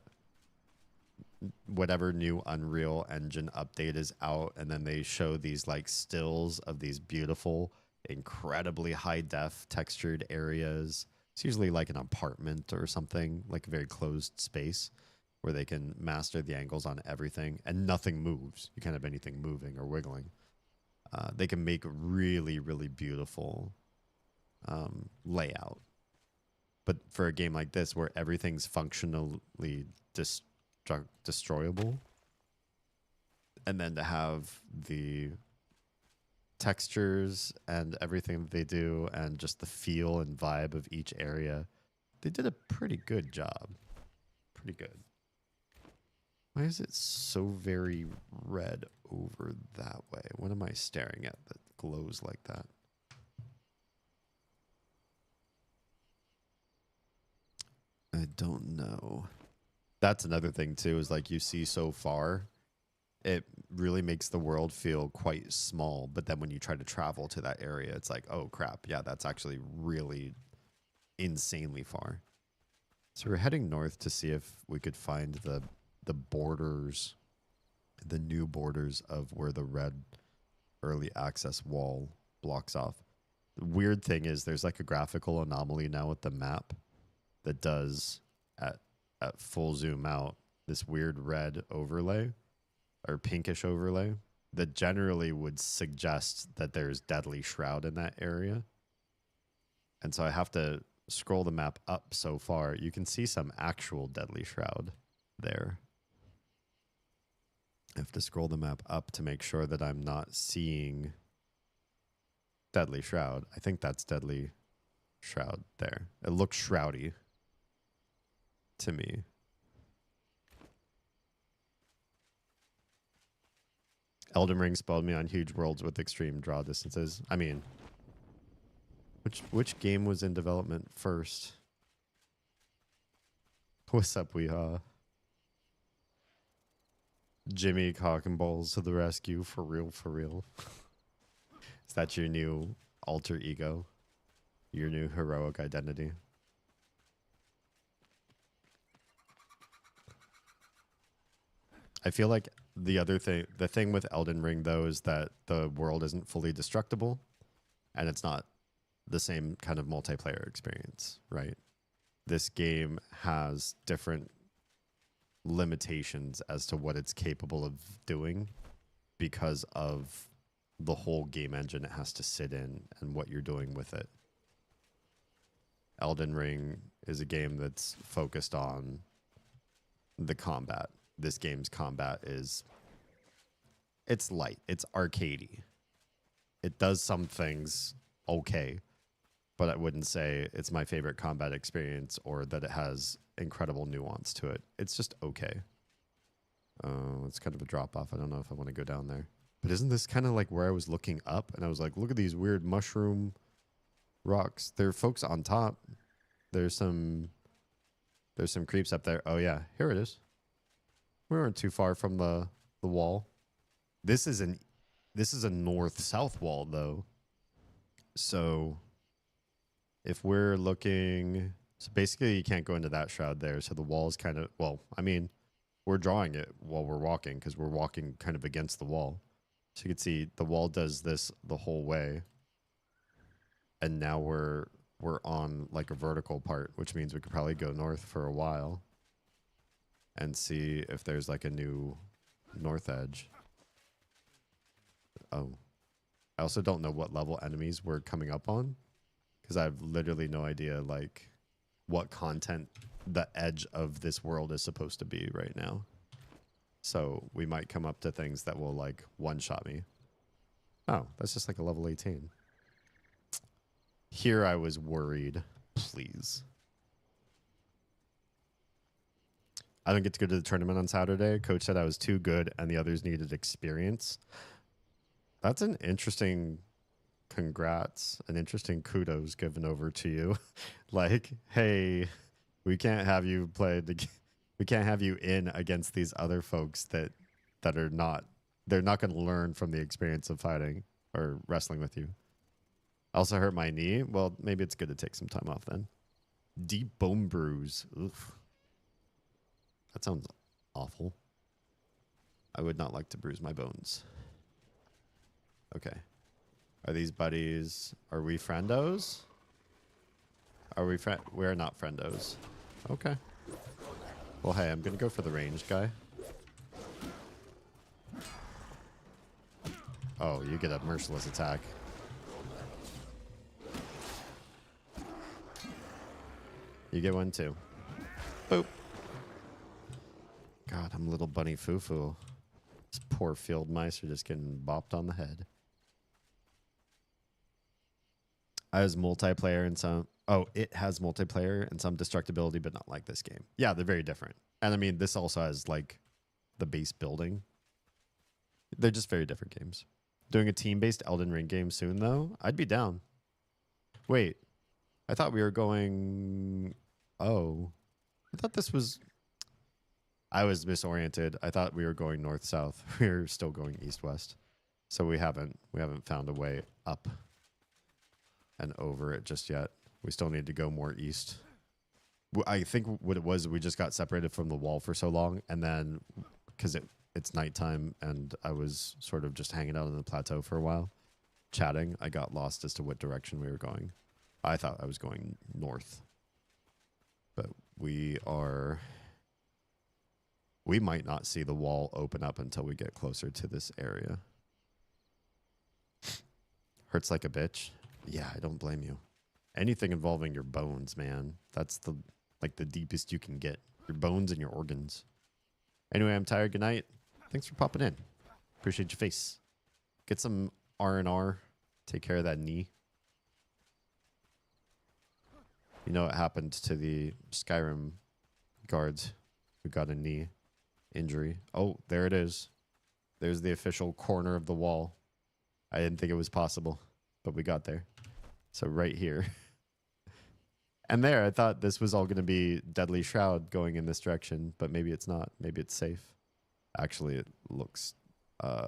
whatever new Unreal Engine update is out, and then they show these like stills of these beautiful, incredibly high def textured areas. It's usually like an apartment or something, like a very closed space where they can master the angles on everything and nothing moves. You can't have anything moving or wiggling. They can make really, really beautiful layout. But for a game like this where everything's functionally destroyable, and then to have the textures and everything that they do and just the feel and vibe of each area, they did a pretty good job. Pretty good. Why is it so very red over that way? What am I staring at that glows like that? I don't know. That's another thing too, is like you see so far, it really makes the world feel quite small. But then when you try to travel to that area, it's like, oh crap, yeah, that's actually really insanely far. So we're heading north to see if we could find the borders, the new borders of where the red early access wall blocks off. The weird thing is there's like a graphical anomaly now with the map that does at full zoom out this weird red overlay or pinkish overlay that generally would suggest that there's Deadly Shroud in that area. And so I have to scroll the map up so far. You can see some actual Deadly Shroud there. I have to scroll the map up to make sure that I'm not seeing Deadly Shroud. I think that's Deadly Shroud there. It looks shroudy to me. Elden Ring spoiled me on huge worlds with extreme draw distances. I mean, which game was in development first? What's up, Weehaw? Jimmy Cock and Balls to the rescue, for real, for real. Is that your new alter ego? Your new heroic identity? I feel like the thing with Elden Ring though is that the world isn't fully destructible and it's not the same kind of multiplayer experience, right? This game has different limitations as to what it's capable of doing because of the whole game engine it has to sit in and what you're doing with it. Elden Ring is a game that's focused on the combat. This game's combat it's light, it's arcadey. It does some things okay, but I wouldn't say it's my favorite combat experience or that it has incredible nuance to it. It's just okay. It's kind of a drop off. I don't know if I want to go down there. But isn't this kind of like where I was looking up and I was like, look at these weird mushroom rocks. There are folks on top. There's some creeps up there. Oh yeah, here it is. We weren't too far from the wall. This is a north-south wall though. So if we're looking, so basically you can't go into that shroud there. So the wall is kind of, well, I mean, we're drawing it while we're walking because we're walking kind of against the wall. So you can see the wall does this the whole way. And now we're on like a vertical part, which means we could probably go north for a while and see if there's like a new north edge. Oh, I also don't know what level enemies we're coming up on because I have literally no idea like what content the edge of this world is supposed to be right now. So we might come up to things that will like one-shot me. Oh, that's just like a level 18. Here I was worried. Please. I don't get to go to the tournament on Saturday. Coach said I was too good and the others needed experience. That's an interesting congrats, an interesting kudos given over to you. Like, hey, we can't have you play we can't have you in against these other folks that are not, they're not going to learn from the experience of fighting or wrestling with you. I also hurt my knee. Well, maybe it's good to take some time off then. Deep bone bruise. Oof. That sounds awful. I would not like to bruise my bones. Okay. Are these buddies? Are we friendos? Are we we're not friendos. Okay. Well, hey, I'm going to go for the ranged guy. Oh, you get a merciless attack. You get one too. Boop. God, I'm a little bunny foo-foo. These poor field mice are just getting bopped on the head. I has multiplayer and some... Oh, it has multiplayer and some destructibility, but not like this game. Yeah, they're very different. And I mean, this also has like the base building. They're just very different games. Doing a team-based Elden Ring game soon, though? I'd be down. Wait. I thought we were going... Oh. I thought this was... I was misoriented. I thought we were going north-south. We're still going east-west. So we haven't found a way up and over it just yet. We still need to go more east. I think what it was, we just got separated from the wall for so long, and then because it's nighttime and I was sort of just hanging out on the plateau for a while, chatting, I got lost as to what direction we were going. I thought I was going north. But we might not see the wall open up until we get closer to this area. Hurts like a bitch. Yeah, I don't blame you. Anything involving your bones, man. That's the deepest you can get. Your bones and your organs. Anyway, I'm tired. Good night. Thanks for popping in. Appreciate your face. Get some R&R. Take care of that knee. You know what happened to the Skyrim guards who got a knee injury? Oh, there it is. There's the official corner of the wall. I didn't think it was possible, but we got there. So right here. And there, I thought this was all going to be Deadly Shroud going in this direction, but maybe it's not. Maybe it's safe. Actually, it looks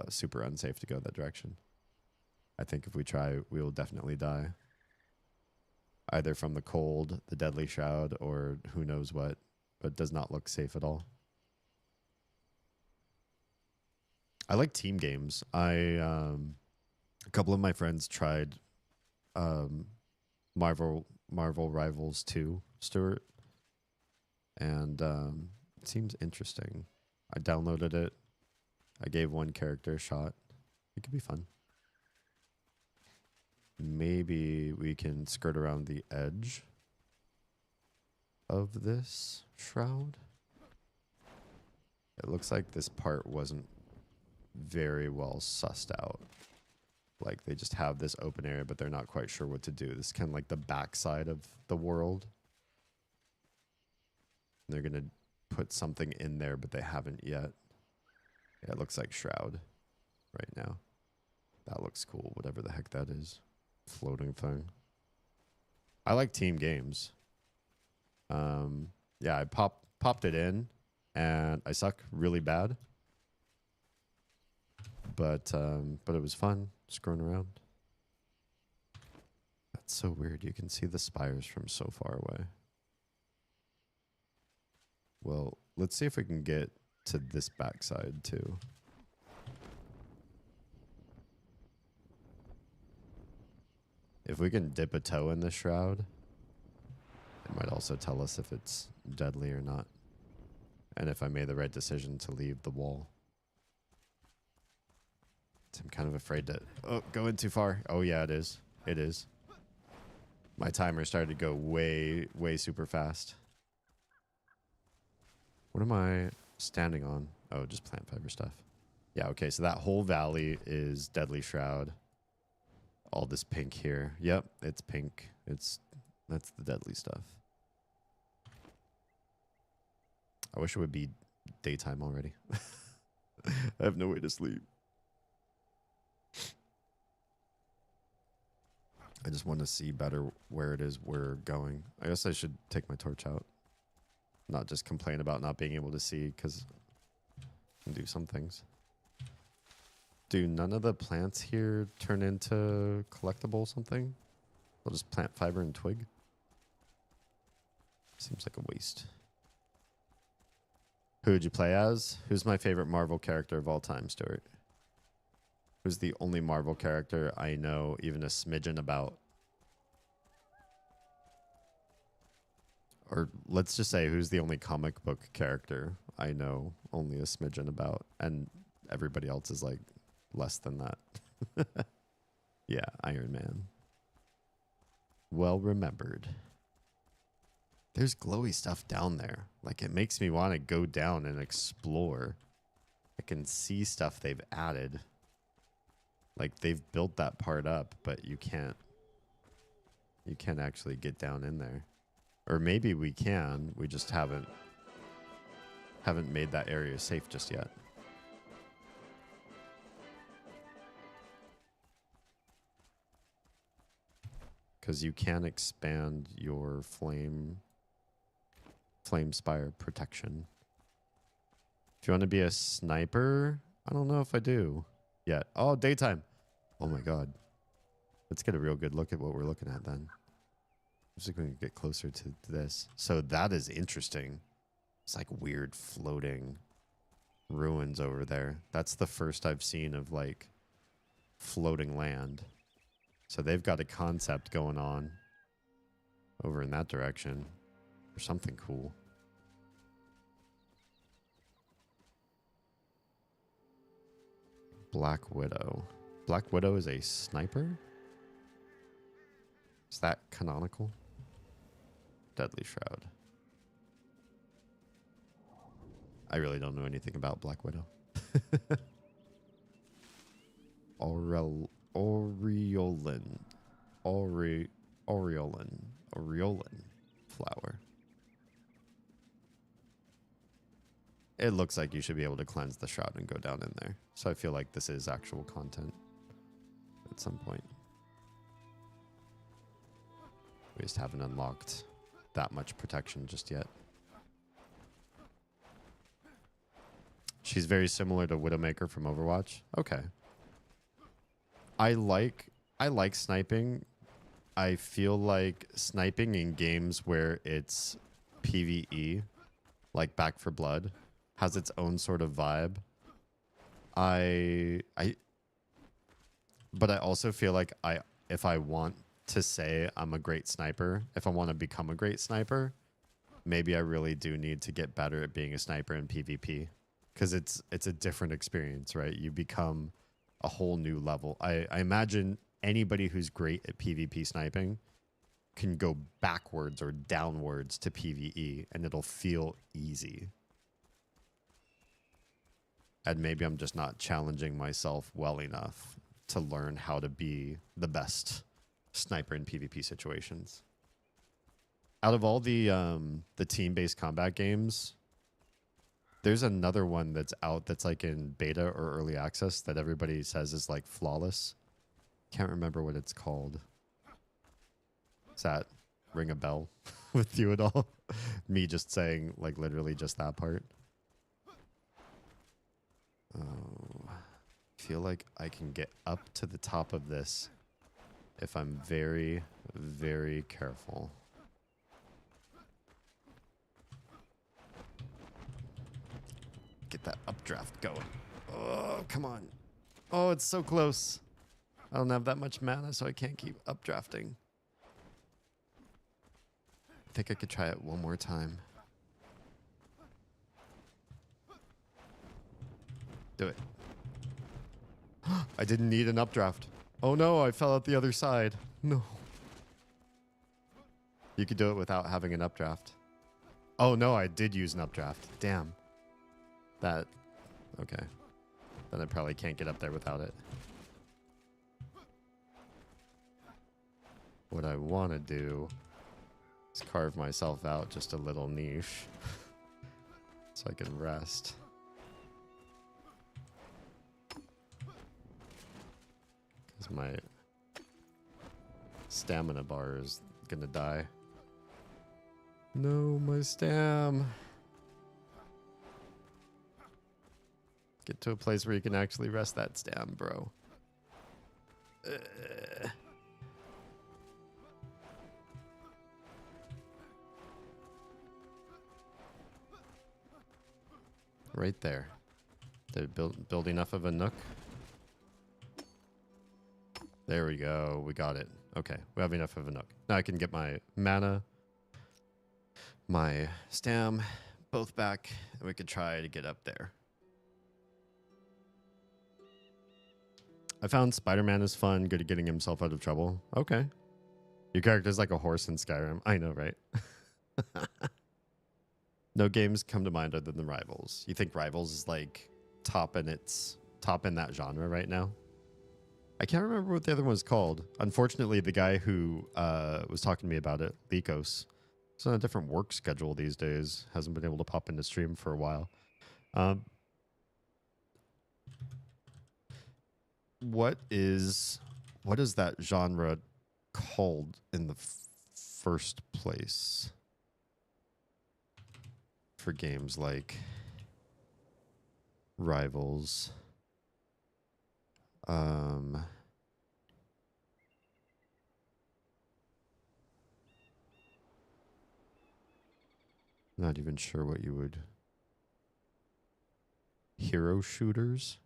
super unsafe to go that direction. I think if we try, we will definitely die. Either from the cold, the Deadly Shroud, or who knows what, but it does not look safe at all. I like team games. A couple of my friends tried Marvel Rivals 2, Stuart, and it seems interesting. I downloaded it. I gave one character a shot. It could be fun. Maybe we can skirt around the edge of this shroud. It looks like this part wasn't very well sussed out. Like they just have this open area, but they're not quite sure what to do. This is kind of like the backside of the world. They're going to put something in there, but they haven't yet. Yeah, it looks like Shroud right now. That looks cool, whatever the heck that is. Floating thing. I like team games. Yeah, I popped it in, and I suck really bad. But it was fun screwing around. That's so weird. You can see the spires from so far away. Well, let's see if we can get to this backside too. If we can dip a toe in the shroud, it might also tell us if it's deadly or not. And if I made the right decision to leave the wall. I'm kind of afraid to go in too far. Oh yeah, it is. It is. My timer started to go way super fast. What am I standing on? Oh, just plant fiber stuff. Yeah, okay, so that whole valley is Deadly Shroud. All this pink here. Yep, it's pink. That's the deadly stuff. I wish it would be daytime already. I have no way to sleep. I just want to see better where it is we're going. I guess I should take my torch out. Not just complain about not being able to see, because I can do some things. Do none of the plants here turn into collectible something? I'll just plant fiber and twig. Seems like a waste. Who would you play as? Who's my favorite Marvel character of all time, Stuart? Who's the only Marvel character I know even a smidgen about? Or let's just say, who's the only comic book character I know only a smidgen about? And everybody else is like less than that. Yeah, Iron Man. Well remembered. There's glowy stuff down there. Like, it makes me want to go down and explore. I can see stuff they've added. Like, they've built that part up, but you can't actually get down in there. Or maybe we can, we just haven't made that area safe just yet. Because you can expand your flame spire protection. If you want to be a sniper, I don't know if I do yet. Oh, daytime. Oh my god. Let's get a real good look at what we're looking at then. I'm just going to get closer to this. So that is interesting. It's like weird floating ruins over there. That's the first I've seen of like floating land. So they've got a concept going on over in that direction or something cool. Black Widow. Black Widow is a sniper? Is that canonical? Deadly Shroud. I really don't know anything about Black Widow. Aureolin flower. It looks like you should be able to cleanse the shroud and go down in there. So I feel like this is actual content at some point. We just haven't unlocked that much protection just yet. She's very similar to Widowmaker from Overwatch. Okay. I like sniping. I feel like sniping in games where it's PvE, like Back 4 Blood, has its own sort of vibe. But I also feel like if I want to say I'm a great sniper, if I want to become a great sniper, maybe I really do need to get better at being a sniper in PvP, because it's a different experience, right? You become a whole new level. I imagine anybody who's great at PvP sniping can go backwards or downwards to PvE and it'll feel easy. And maybe I'm just not challenging myself well enough to learn how to be the best sniper in PvP situations. Out of all the team-based combat games, there's another one that's out that's like in beta or early access that everybody says is like flawless. Can't remember what it's called. Does that ring a bell with you at all? Me just saying like literally just that part. Oh, I feel like I can get up to the top of this if I'm very, very careful. Get that updraft going. Oh, come on. Oh, it's so close. I don't have that much mana, so I can't keep updrafting. I think I could try it one more time. Do it. I didn't need an updraft. Oh no, I fell out the other side. No. You could do it without having an updraft. Oh no, I did use an updraft. Damn. That. Okay. Then I probably can't get up there without it. What I want to do is carve myself out just a little niche so I can rest. Because my stamina bar is going to die. No, my stam. Get to a place where you can actually rest that stam, bro. Right there. Did it build enough of a nook? There we go. We got it. Okay, we have enough of a nook. Now I can get my mana, my stam, both back, and we could try to get up there. I found Spider-Man is fun, good at getting himself out of trouble. Okay. Your character's like a horse in Skyrim. I know, right? No games come to mind other than Rivals. You think Rivals is like top in that genre right now? I can't remember what the other one's called. Unfortunately, the guy who was talking to me about it, Lycos, is on a different work schedule these days. Hasn't been able to pop into stream for a while. What is that genre called in the first place for games like Rivals? Not even sure what you would. Hero shooters?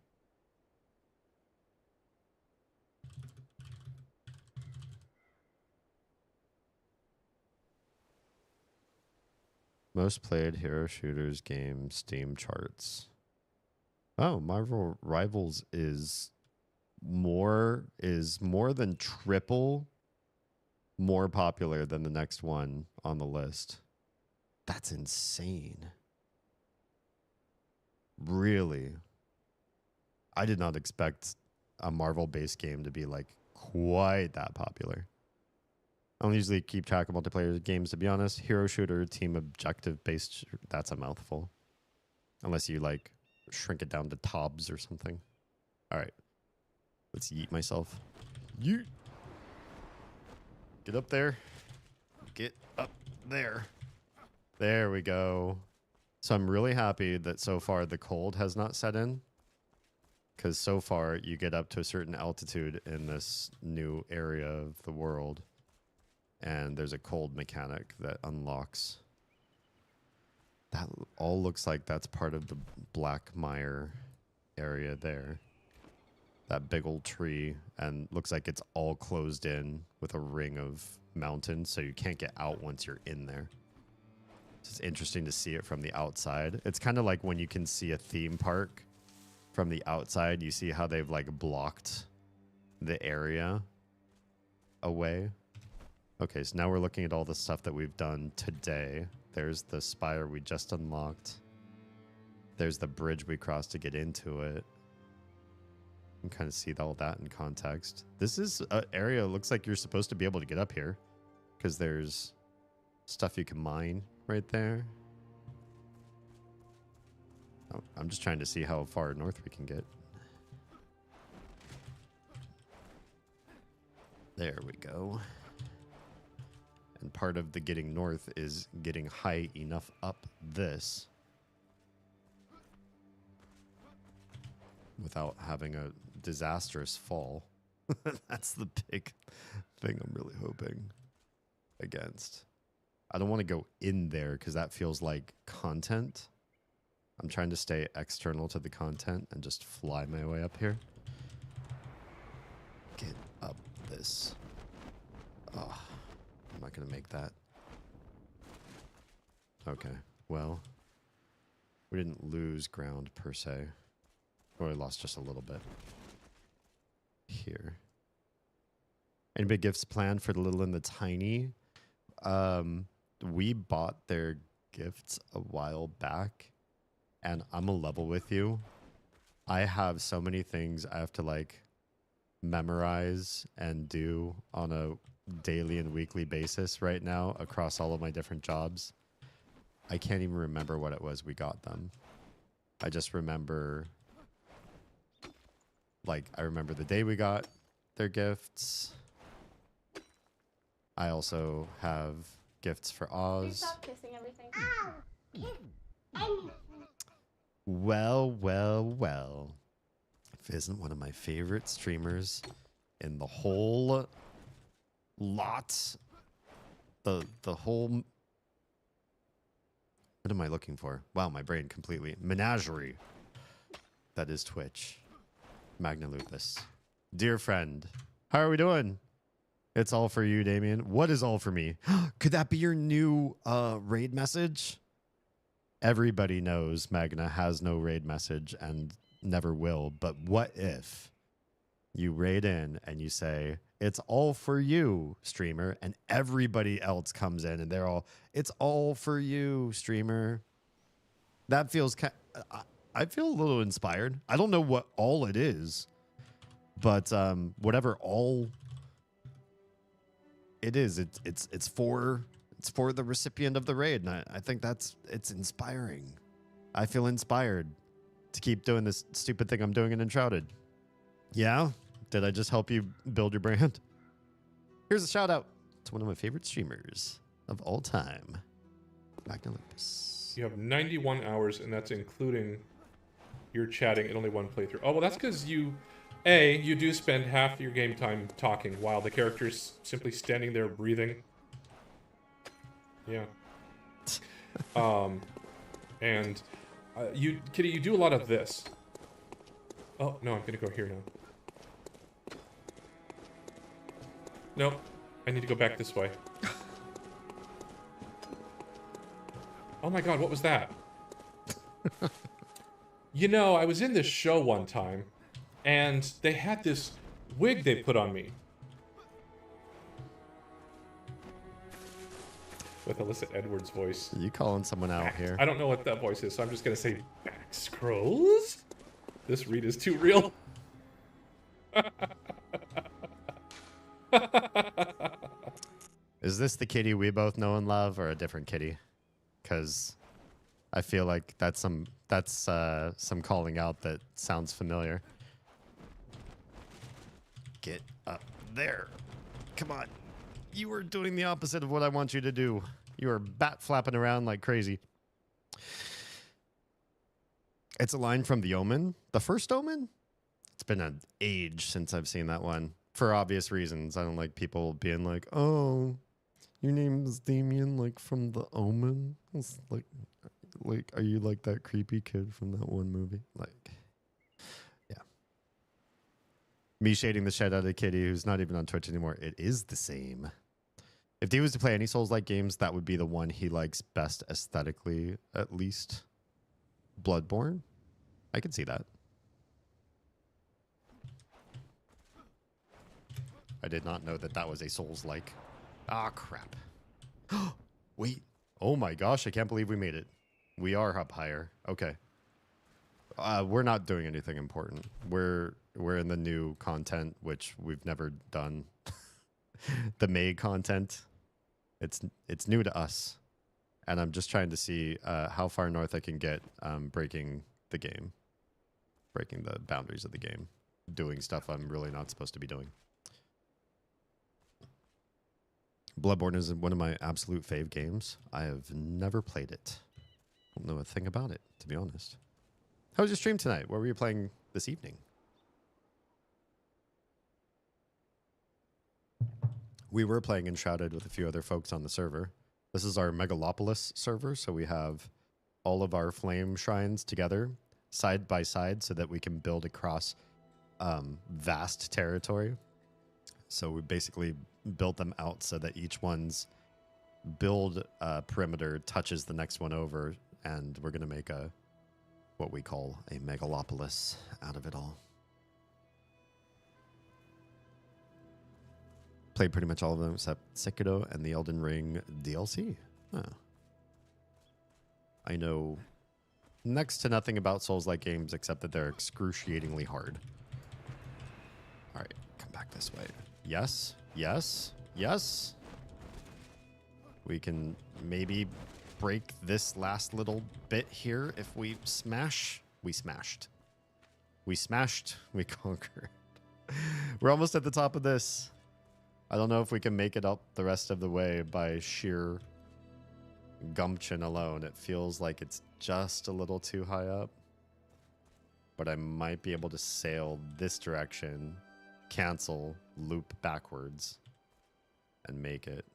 Most played hero shooters game Steam charts. Oh, Marvel Rivals is more than triple more popular than the next one on the list. That's insane. Really? I did not expect a Marvel-based game to be like quite that popular. I don't usually keep track of multiplayer games, to be honest. Hero shooter, team objective based, that's a mouthful. Unless you like shrink it down to tobs or something. All right. Let's yeet myself. Yeet. Get up there. Get up there. There we go. So I'm really happy that so far the cold has not set in. Because so far you get up to a certain altitude in this new area of the world. And there's a cold mechanic that unlocks. That all looks like that's part of the Black Mire area there. That big old tree, and looks like it's all closed in with a ring of mountains, so you can't get out once you're in there. It's interesting to see it from the outside. It's kind of like when you can see a theme park from the outside. You see how they've like blocked the area away. Okay, so now we're looking at all the stuff that we've done today. There's the spire we just unlocked. There's the bridge we crossed to get into it. You can kind of see all that in context. This is an area, looks like you're supposed to be able to get up here because there's stuff you can mine right there. Oh, I'm just trying to see how far north we can get. There we go. And part of the getting north is getting high enough up this without having a disastrous fall. That's the big thing I'm really hoping against. I don't want to go in there because that feels like content. I'm trying to stay external to the content and just fly my way up here. Get up this. Oh, I'm not going to make that. Okay, well, we didn't lose ground per se. Or we lost just a little bit. Here. Any big gifts planned for the little and the tiny? We bought their gifts a while back, and I'm a level with you. I have so many things I have to like memorize and do on a daily and weekly basis right now across all of my different jobs. I can't even remember what it was we got them. I just remember, like, I remember the day we got their gifts. I also have gifts for Oz. Stop kissing everything. Well, well, well. If isn't one of my favorite streamers in the whole lot. The whole... What am I looking for? Wow, my brain completely... Menagerie. That is Twitch. Magna Lupus. Dear friend, how are we doing? It's all for you, Damien. What is all for me? Could that be your new raid message? Everybody knows Magna has no raid message and never will. But what if you raid in and you say, it's all for you, streamer, and everybody else comes in and they're all, it's all for you, streamer. That feels I feel a little inspired. I don't know what all it is, but whatever all it is, it's for the recipient of the raid, and I think it's inspiring. I feel inspired to keep doing this stupid thing I'm doing in Enshrouded. Yeah? Did I just help you build your brand? Here's a shout out to one of my favorite streamers of all time, Magna Lupus. You have 91 hours, and that's including your chatting and only one playthrough. Oh, well, that's because you do spend half your game time talking while the character's simply standing there breathing. Yeah. And Kitty, you do a lot of this. Oh, no, I'm gonna go here now. Nope, I need to go back this way. Oh my god, what was that? You know, I was in this show one time, and they had this wig they put on me. With Alyssa Edwards' voice. Are you calling someone out here? I don't know what that voice is, so I'm just gonna say back scrolls? This read is too real. Is this the kitty we both know and love, or a different kitty? Because I feel like that's some calling out that sounds familiar. Get up there. Come on. You are doing the opposite of what I want you to do. You are bat flapping around like crazy. It's a line from The Omen. The first Omen? It's been an age since I've seen that one. For obvious reasons. I don't like people being like, oh, your name is Damien, like from The Omen? It's like, are you like that creepy kid from that one movie? Like, yeah. Me shading the shit out of Kitty, who's not even on Twitch anymore. It is the same. If D was to play any Souls-like games, that would be the one he likes best aesthetically, at least. Bloodborne? I could see that. I did not know that that was a Souls-like. Ah, crap. Wait. Oh my gosh, I can't believe we made it. We are up higher. Okay. We're not doing anything important. We're in the new content, which we've never done. The May content. It's new to us. And I'm just trying to see how far north I can get breaking the game. Breaking the boundaries of the game. Doing stuff I'm really not supposed to be doing. Bloodborne is one of my absolute fave games. I have never played it. I don't know a thing about it, to be honest. How was your stream tonight? What were you playing this evening? We were playing Enshrouded with a few other folks on the server. This is our Megalopolis server, so we have all of our flame shrines together, side by side, so that we can build across vast territory. So we basically built them out so that each one's build perimeter touches the next one over, and we're going to make what we call a megalopolis out of it all. Played pretty much all of them except Sekiro and the Elden Ring DLC. Oh. I know next to nothing about Souls-like games except that they're excruciatingly hard. All right, come back this way. Yes, yes, yes. We can maybe break this last little bit here if we smash. We smashed. We smashed. We conquered. We're almost at the top of this. I don't know if we can make it up the rest of the way by sheer gumption alone. It feels like it's just a little too high up. But I might be able to sail this direction, cancel, loop backwards, and make it.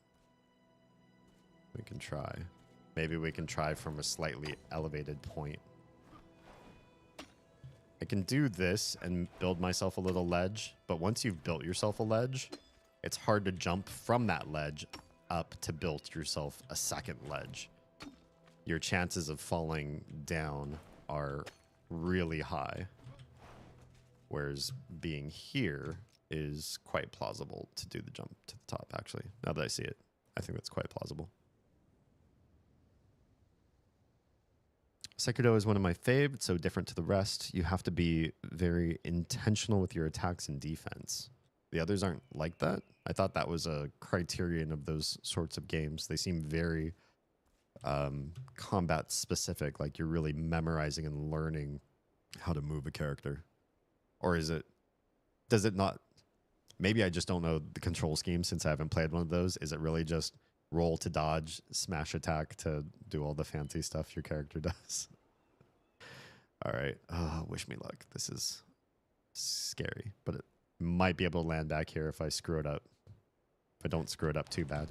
We can try. Maybe we can try from a slightly elevated point. I can do this and build myself a little ledge, but once you've built yourself a ledge, it's hard to jump from that ledge up to build yourself a second ledge. Your chances of falling down are really high. Whereas being here is quite plausible to do the jump to the top, actually. Now that I see it, I think that's quite plausible. Sekiro is one of my faves. It's so different to the rest. You have to be very intentional with your attacks and defense. The others aren't like that. I thought that was a criterion of those sorts of games. They seem very combat specific, like you're really memorizing and learning how to move a character. Or is it, does it not? Maybe I just don't know the control scheme since I haven't played one of those. Is it really just roll to dodge, smash attack to do all the fancy stuff your character does? All right. Wish me luck. This is scary, but it might be able to land back here if I screw it up. If I don't screw it up too bad.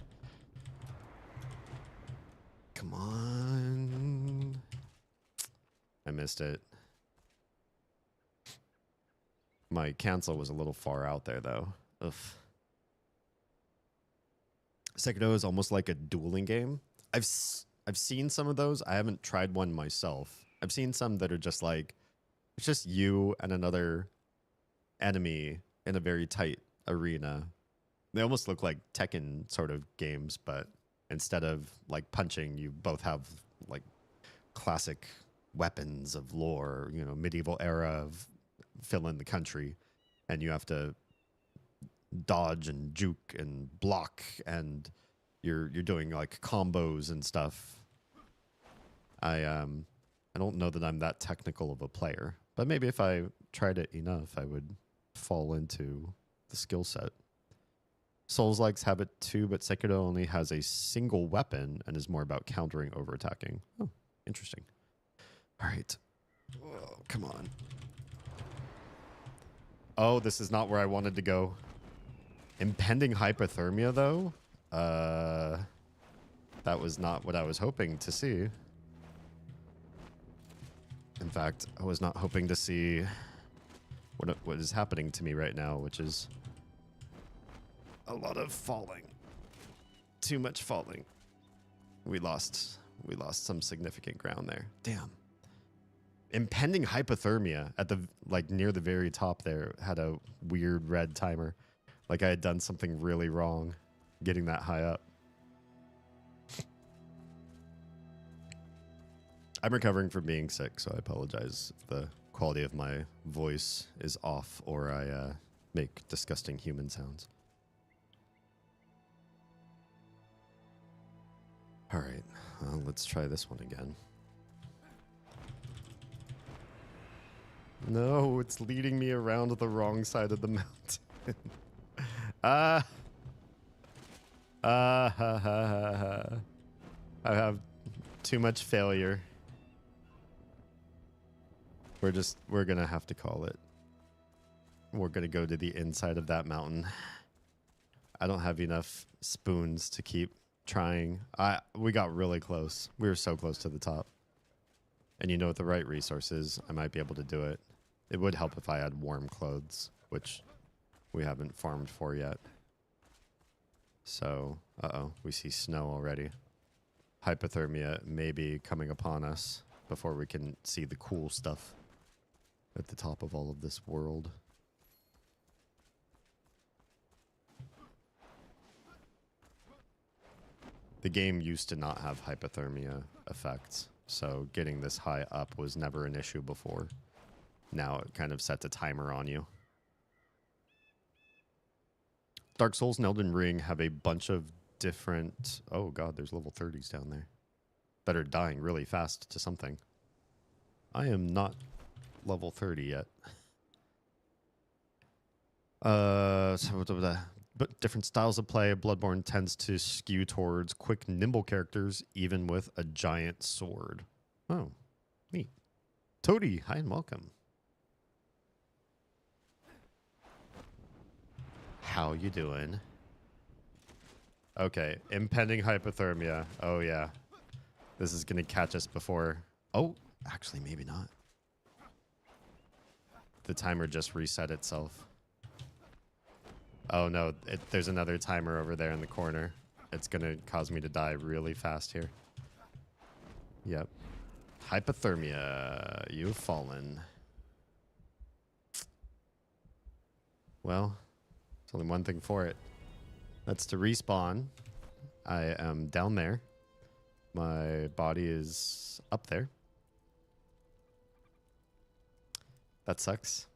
Come on. I missed it. My cancel was a little far out there, though. Ugh. Sekiro is almost like a dueling game. I've seen some of those. I haven't tried one myself. I've seen some that are just like, it's just you and another enemy in a very tight arena. They almost look like Tekken sort of games, but instead of like punching, you both have like classic weapons of lore, you know, medieval era of fill in the country, and you have to dodge and juke and block, and you're doing like combos and stuff. I don't know that I'm that technical of a player, but maybe if I tried it enough, I would fall into the skill set. Souls-likes have it too, but Sekiro only has a single weapon and is more about countering over attacking. Oh, interesting. All right. Oh, come on. Oh, this is not where I wanted to go. Impending hypothermia, though? That was not what I was hoping to see. In fact, I was not hoping to see what is happening to me right now, which is a lot of falling. Too much falling. We lost some significant ground there. Damn. Impending hypothermia at the near the very top there had a weird red timer. Like I had done something really wrong getting that high up. I'm recovering from being sick, so I apologize if the quality of my voice is off or I make disgusting human sounds. All right, let's try this one again. No, it's leading me around the wrong side of the mountain. I have too much failure. We're gonna have to call it. We're gonna go to the inside of that mountain. I don't have enough spoons to keep trying. We got really close. We were so close to the top. And you know, with the right resources, I might be able to do it. It would help if I had warm clothes, which we haven't farmed for yet. So, uh-oh, we see snow already. Hypothermia may be coming upon us before we can see the cool stuff at the top of all of this world. The game used to not have hypothermia effects, so getting this high up was never an issue before. Now it kind of sets a timer on you. Dark Souls and Elden Ring have a bunch of different... Oh god, there's level 30s down there that are dying really fast to something. I am not level 30 yet. But different styles of play. Bloodborne tends to skew towards quick, nimble characters, even with a giant sword. Oh, neat. Toady, hi and welcome. How you doing? Okay, impending hypothermia. Oh yeah. This is gonna catch us before... Oh, actually maybe not. The timer just reset itself. Oh no, there's another timer over there in the corner. It's gonna cause me to die really fast here. Yep. Hypothermia. You've fallen. Well, there's only one thing for it. That's to respawn. I am down there. My body is up there. That sucks.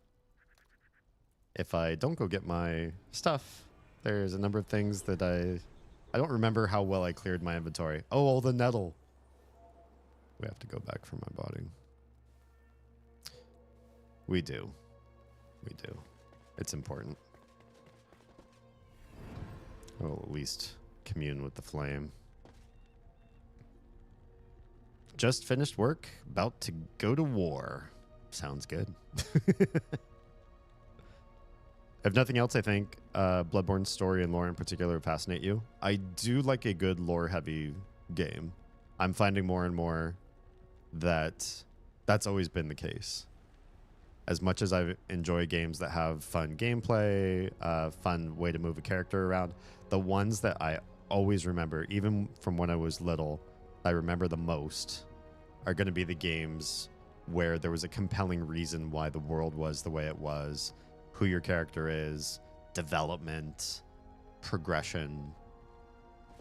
If I don't go get my stuff, there's a number of things that I don't remember how well I cleared my inventory. Oh, all the nettle. We have to go back for my body. We do. We do. It's important. Oh, at least commune with the flame. Just finished work, about to go to war. Sounds good. If nothing else, I think Bloodborne's story and lore in particular fascinate you. I do like a good lore-heavy game. I'm finding more and more that that's always been the case. As much as I enjoy games that have fun gameplay, fun way to move a character around, the ones that I always remember, even from when I was little, I remember the most, are going to be the games where there was a compelling reason why the world was the way it was, who your character is, development, progression.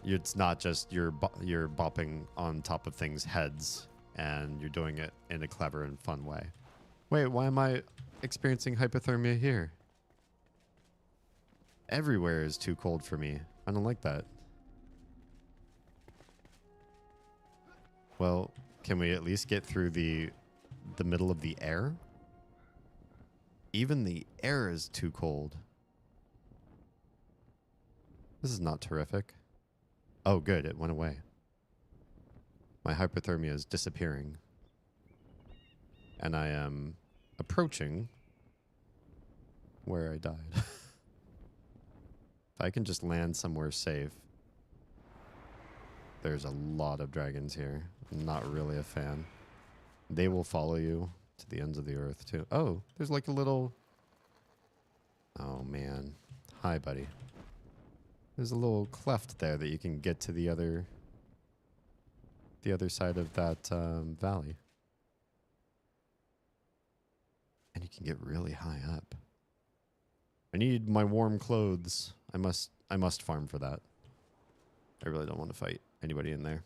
It's not just you're bopping on top of things' heads and you're doing it in a clever and fun way. Wait, why am I experiencing hypothermia here? Everywhere is too cold for me. I don't like that. Well, can we at least get through the middle of the air? Even the air is too cold. This is not terrific. Oh, good. It went away. My hypothermia is disappearing. And I am approaching where I died. If I can just land somewhere safe. There's a lot of dragons here. I'm not really a fan. They will follow you to the ends of the earth, too. Oh, there's like a little... Oh, man. Hi, buddy. There's a little cleft there that you can get to the other side of that valley. And you can get really high up. I need my warm clothes. I must farm for that. I really don't want to fight anybody in there.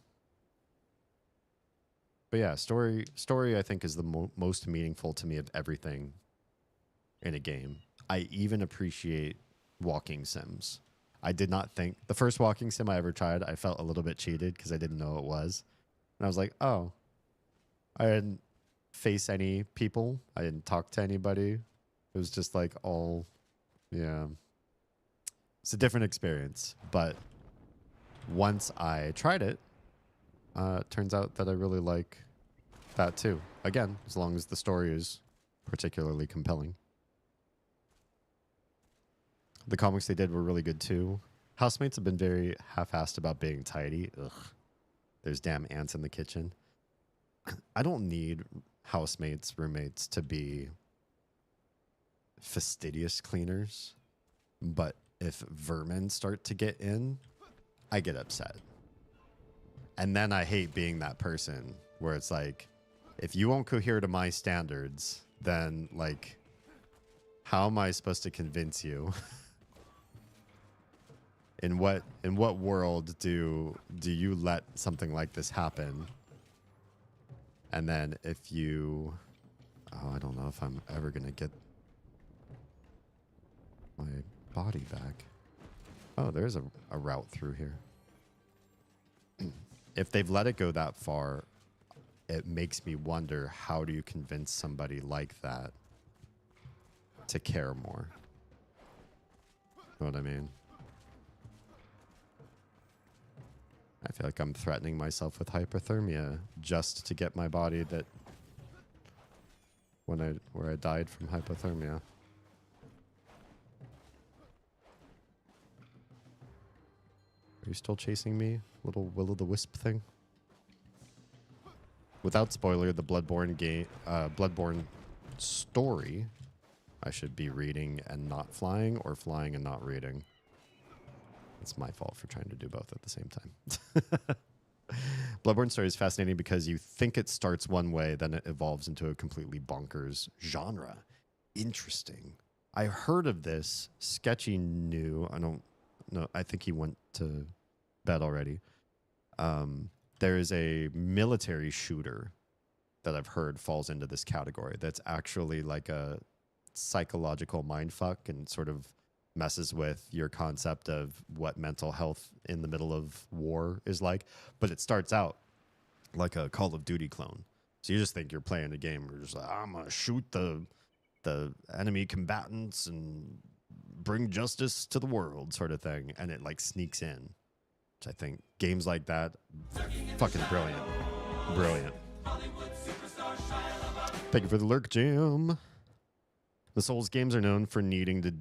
But yeah, story I think is the most meaningful to me of everything in a game. I even appreciate walking sims. I did not think... The first walking sim I ever tried, I felt a little bit cheated because I didn't know what it was. And I was like, oh. I didn't face any people. I didn't talk to anybody. It was just like all... Yeah. It's a different experience. But once I tried it, it turns out that I really like that too. Again, as long as the story is particularly compelling. The comics they did were really good too. Housemates have been very half-assed about being tidy. Ugh. There's damn ants in the kitchen. I don't need housemates, roommates to be fastidious cleaners. But if vermin start to get in, I get upset. And then I hate being that person where it's like, if you won't cohere to my standards, then like, how am I supposed to convince you? In what world do you let something like this happen? And then if you... Oh, I don't know if I'm ever going to get my body back. Oh, there's a route through here. If they've let it go that far, it makes me wonder, how do you convince somebody like that to care more? Know what I mean? I feel like I'm threatening myself with hypothermia just to get my body that where I died from hypothermia. Are you still chasing me, little will-o'-the-wisp thing? Without spoiler, the Bloodborne story, I should be reading and not flying, or flying and not reading. It's my fault for trying to do both at the same time. Bloodborne story is fascinating because you think it starts one way, then it evolves into a completely bonkers genre. Interesting. I heard of this. Sketchy knew. I don't know. I think he went to bed already. There is a military shooter that I've heard falls into this category. That's actually like a psychological mindfuck and sort of messes with your concept of what mental health in the middle of war is like. But it starts out like a Call of Duty clone. So you just think you're playing a game where you're just like, I'm going to shoot the enemy combatants and bring justice to the world sort of thing. And it like sneaks in. Which I think games like that, fucking brilliant. Brilliant. Thank you for the lurk, Jim. The Souls games are known for needing to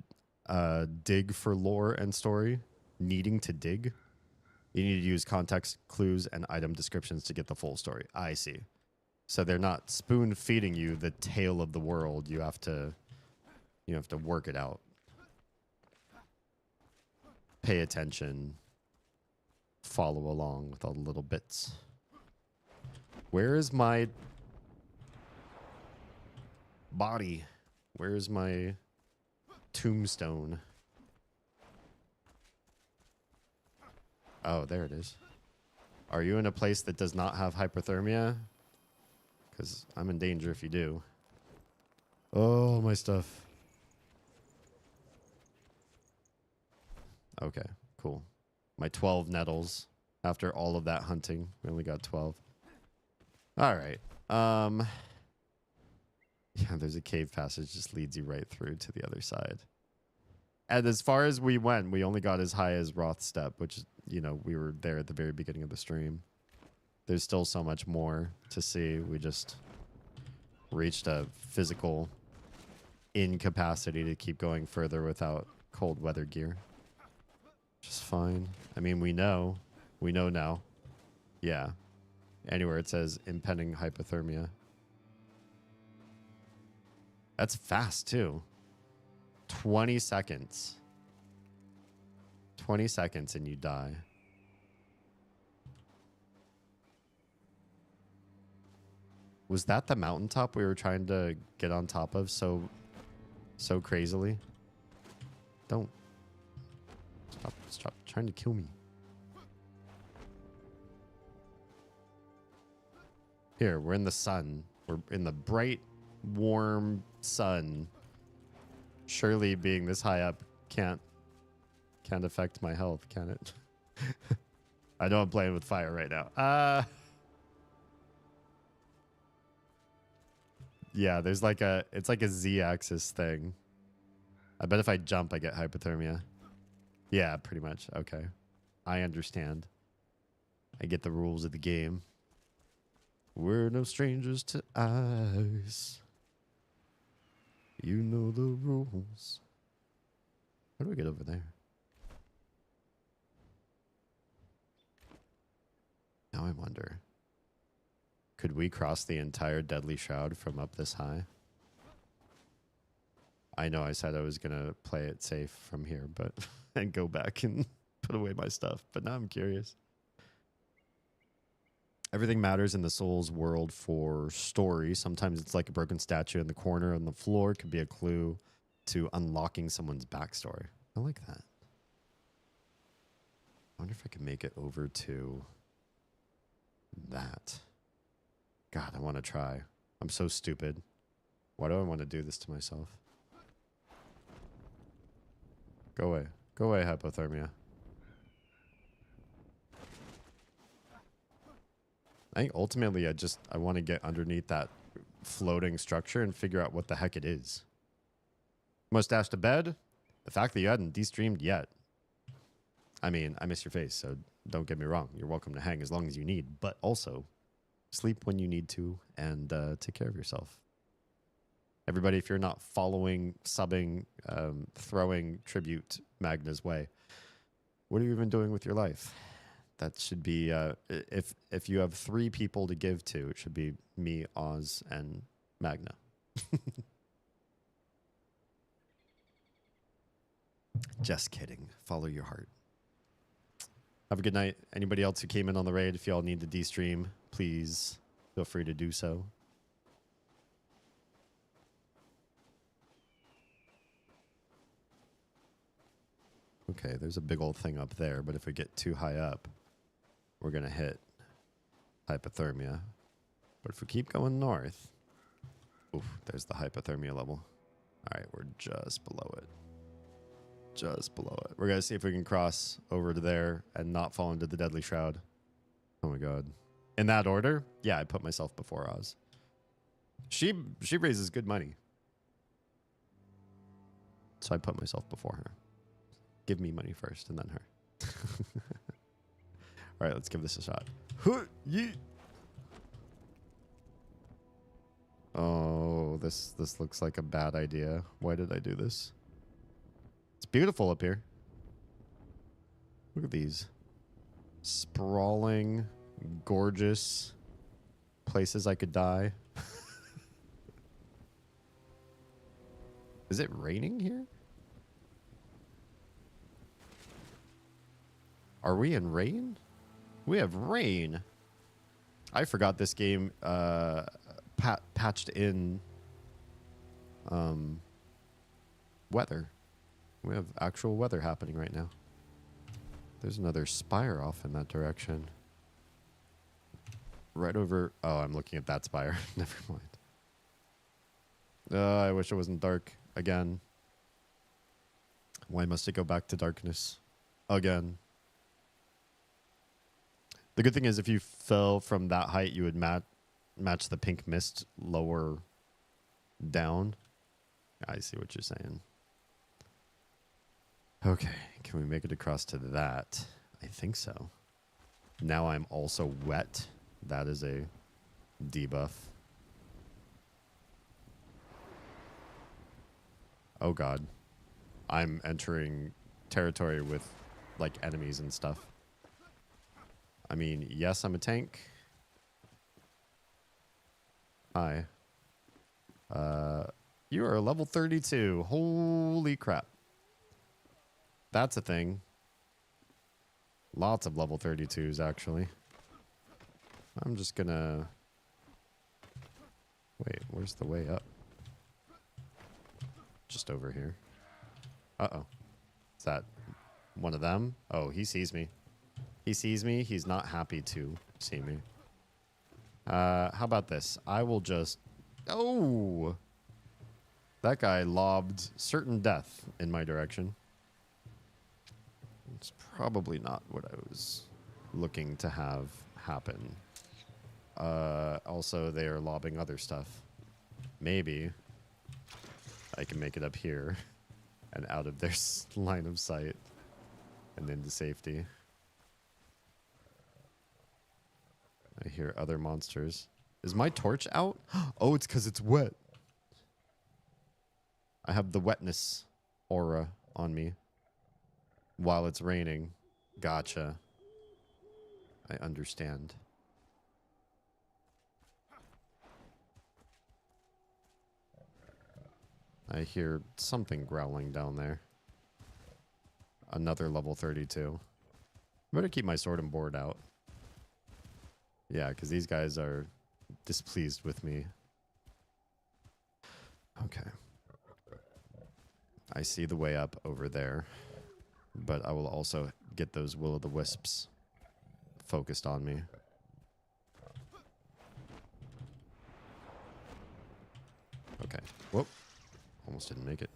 dig for lore and story. Needing to dig. You need to use context clues and item descriptions to get the full story. I see. So they're not spoon feeding you the tale of the world. You have to work it out. Pay attention. Follow along with all the little bits. Where is my body? Where is my tombstone? Oh, there it is. Are you in a place that does not have hypothermia? Because I'm in danger if you do. Oh, my stuff. Okay, cool. My 12 nettles. After all of that hunting, we only got 12. All right. Yeah, there's a cave passage just leads you right through to the other side. And as far as we went, we only got as high as Roth Step, which, you know, we were there at the very beginning of the stream. There's still so much more to see. We just reached a physical incapacity to keep going further without cold weather gear. Just fine. I mean, we know now. Yeah. Anywhere it says impending hypothermia. That's fast too. 20 seconds. 20 seconds and you die. Was that the mountaintop we were trying to get on top of so crazily? Don't. Stop trying to kill me. Here, we're in the sun. We're in the bright, warm sun. Surely being this high up can't affect my health, can it? I know I'm playing with fire right now. Yeah, there's like it's like a Z-axis thing. I bet if I jump, I get hypothermia. Yeah, pretty much. Okay. I understand. I get the rules of the game. We're no strangers to ice. You know the rules. How do we get over there? Now I wonder. Could we cross the entire Deadly Shroud from up this high? I know I said I was going to play it safe from here, but and go back and put away my stuff. But now I'm curious. Everything matters in the Souls world for story. Sometimes it's like a broken statue in the corner on the floor. It could be a clue to unlocking someone's backstory. I like that. I wonder if I can make it over to that. God, I want to try. I'm so stupid. Why do I want to do this to myself? Go away. Go away, hypothermia. I think ultimately I want to get underneath that floating structure and figure out what the heck it is. Mustache to bed? The fact that you hadn't de-streamed yet. I mean, I miss your face, so don't get me wrong. You're welcome to hang as long as you need, but also sleep when you need to and take care of yourself. Everybody, if you're not following, subbing, throwing tribute Magna's way, what are you even doing with your life? That should be, if you have 3 people to give to, it should be me, Oz, and Magna. Just kidding. Follow your heart. Have a good night. Anybody else who came in on the raid, if y'all need to de-stream, please feel free to do so. Okay, there's a big old thing up there, but if we get too high up, we're going to hit hypothermia. But if we keep going north, oof, there's the hypothermia level. All right, we're just below it. Just below it. We're going to see if we can cross over to there and not fall into the Deadly Shroud. Oh my god. In that order? Yeah, I put myself before Oz. She raises good money. So I put myself before her. Give me money first and then her. All right, let's give this a shot. Oh, this looks like a bad idea. Why did I do this? It's beautiful up here. Look at these sprawling, gorgeous places I could die. Is it raining here? Are we in rain? We have rain. I forgot this game patched in weather. We have actual weather happening right now. There's another spire off in that direction. Right over... Oh, I'm looking at that spire. Never mind. I wish it wasn't dark again. Why must it go back to darkness again? The good thing is if you fell from that height, you would match the pink mist lower down. I see what you're saying. Okay, can we make it across to that? I think so. Now I'm also wet. That is a debuff. Oh god. I'm entering territory with, like, enemies and stuff. I mean, yes, I'm a tank. Hi. You are level 32. Holy crap. That's a thing. Lots of level 32s, actually. I'm just gonna... Wait, where's the way up? Just over here. Uh-oh. Is that one of them? Oh, he sees me. He sees me. He's not happy to see me. How about this? I will just... Oh! That guy lobbed certain death in my direction. It's probably not what I was looking to have happen. Also, they are lobbing other stuff. Maybe I can make it up here and out of their line of sight and into safety. I hear other monsters. Is my torch out? Oh, it's because it's wet. I have the wetness aura on me while it's raining. Gotcha. I understand. I hear something growling down there. Another level 32. Better keep my sword and board out. Yeah, because these guys are displeased with me. Okay. I see the way up over there. But I will also get those will-o'-the-wisps focused on me. Okay. Whoop. Almost didn't make it.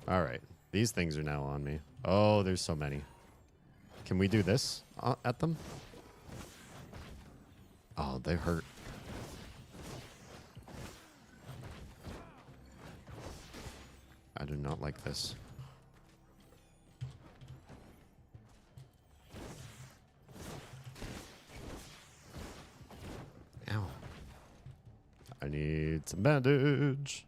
Alright. These things are now on me. Oh, there's so many. Can we do this at them? Oh, they hurt. I do not like this. Ow. I need some bandage.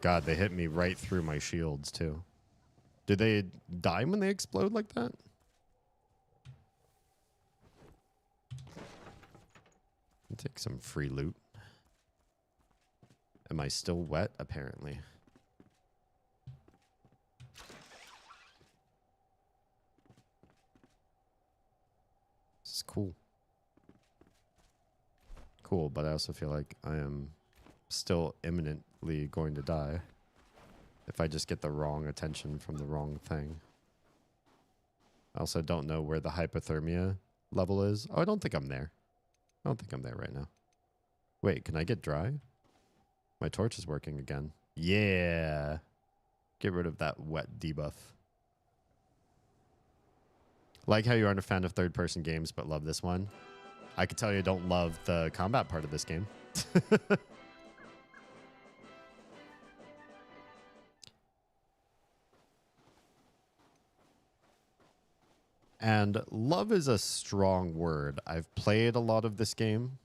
God, they hit me right through my shields, too. Do they die when they explode like that? I'll take some free loot. Am I still wet? Apparently. This is cool. Cool, but I also feel like I am still imminently going to die if I just get the wrong attention from the wrong thing. I also don't know where the hypothermia level is. Oh, I don't think I'm there. I don't think I'm there right now. Wait, can I get dry? My torch is working again. Yeah. Get rid of that wet debuff. Like how you aren't a fan of third-person games, but love this one. I could tell you don't love the combat part of this game. And love is a strong word. I've played a lot of this game.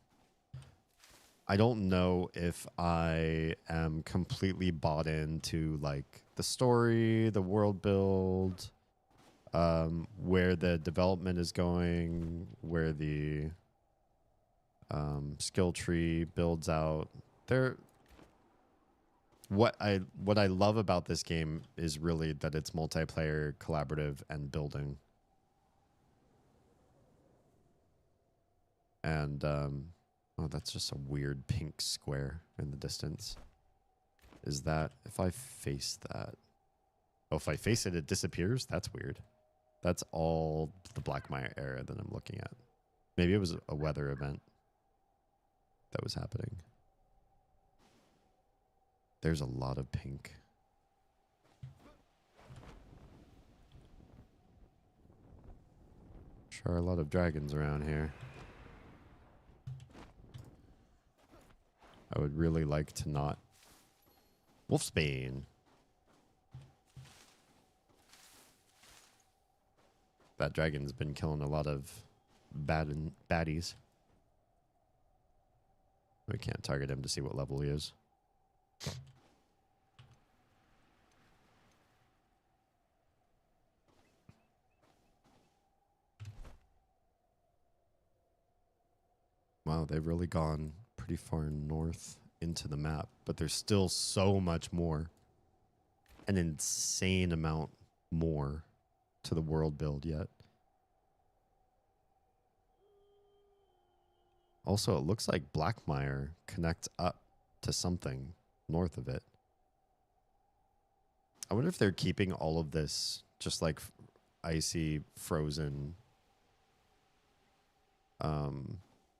I don't know if I am completely bought into like the story, the world build, where the development is going, where the skill tree builds out. What I love about this game is really that it's multiplayer, collaborative, and building. And oh, that's just a weird pink square in the distance. Is that if I face that? Oh, if I face it, it disappears? That's weird. That's all the Black Mire area that I'm looking at. Maybe it was a weather event that was happening. There's a lot of pink. Sure, a lot of dragons around here. I would really like to not Wolfsbane. That dragon's been killing a lot of baddies. We can't target him to see what level he is. Wow, they've really gone pretty far north into the map, but there's still so much more. An insane amount more to the world build yet. Also, it looks like Blackmire connects up to something north of it. I wonder if they're keeping all of this just like icy, frozen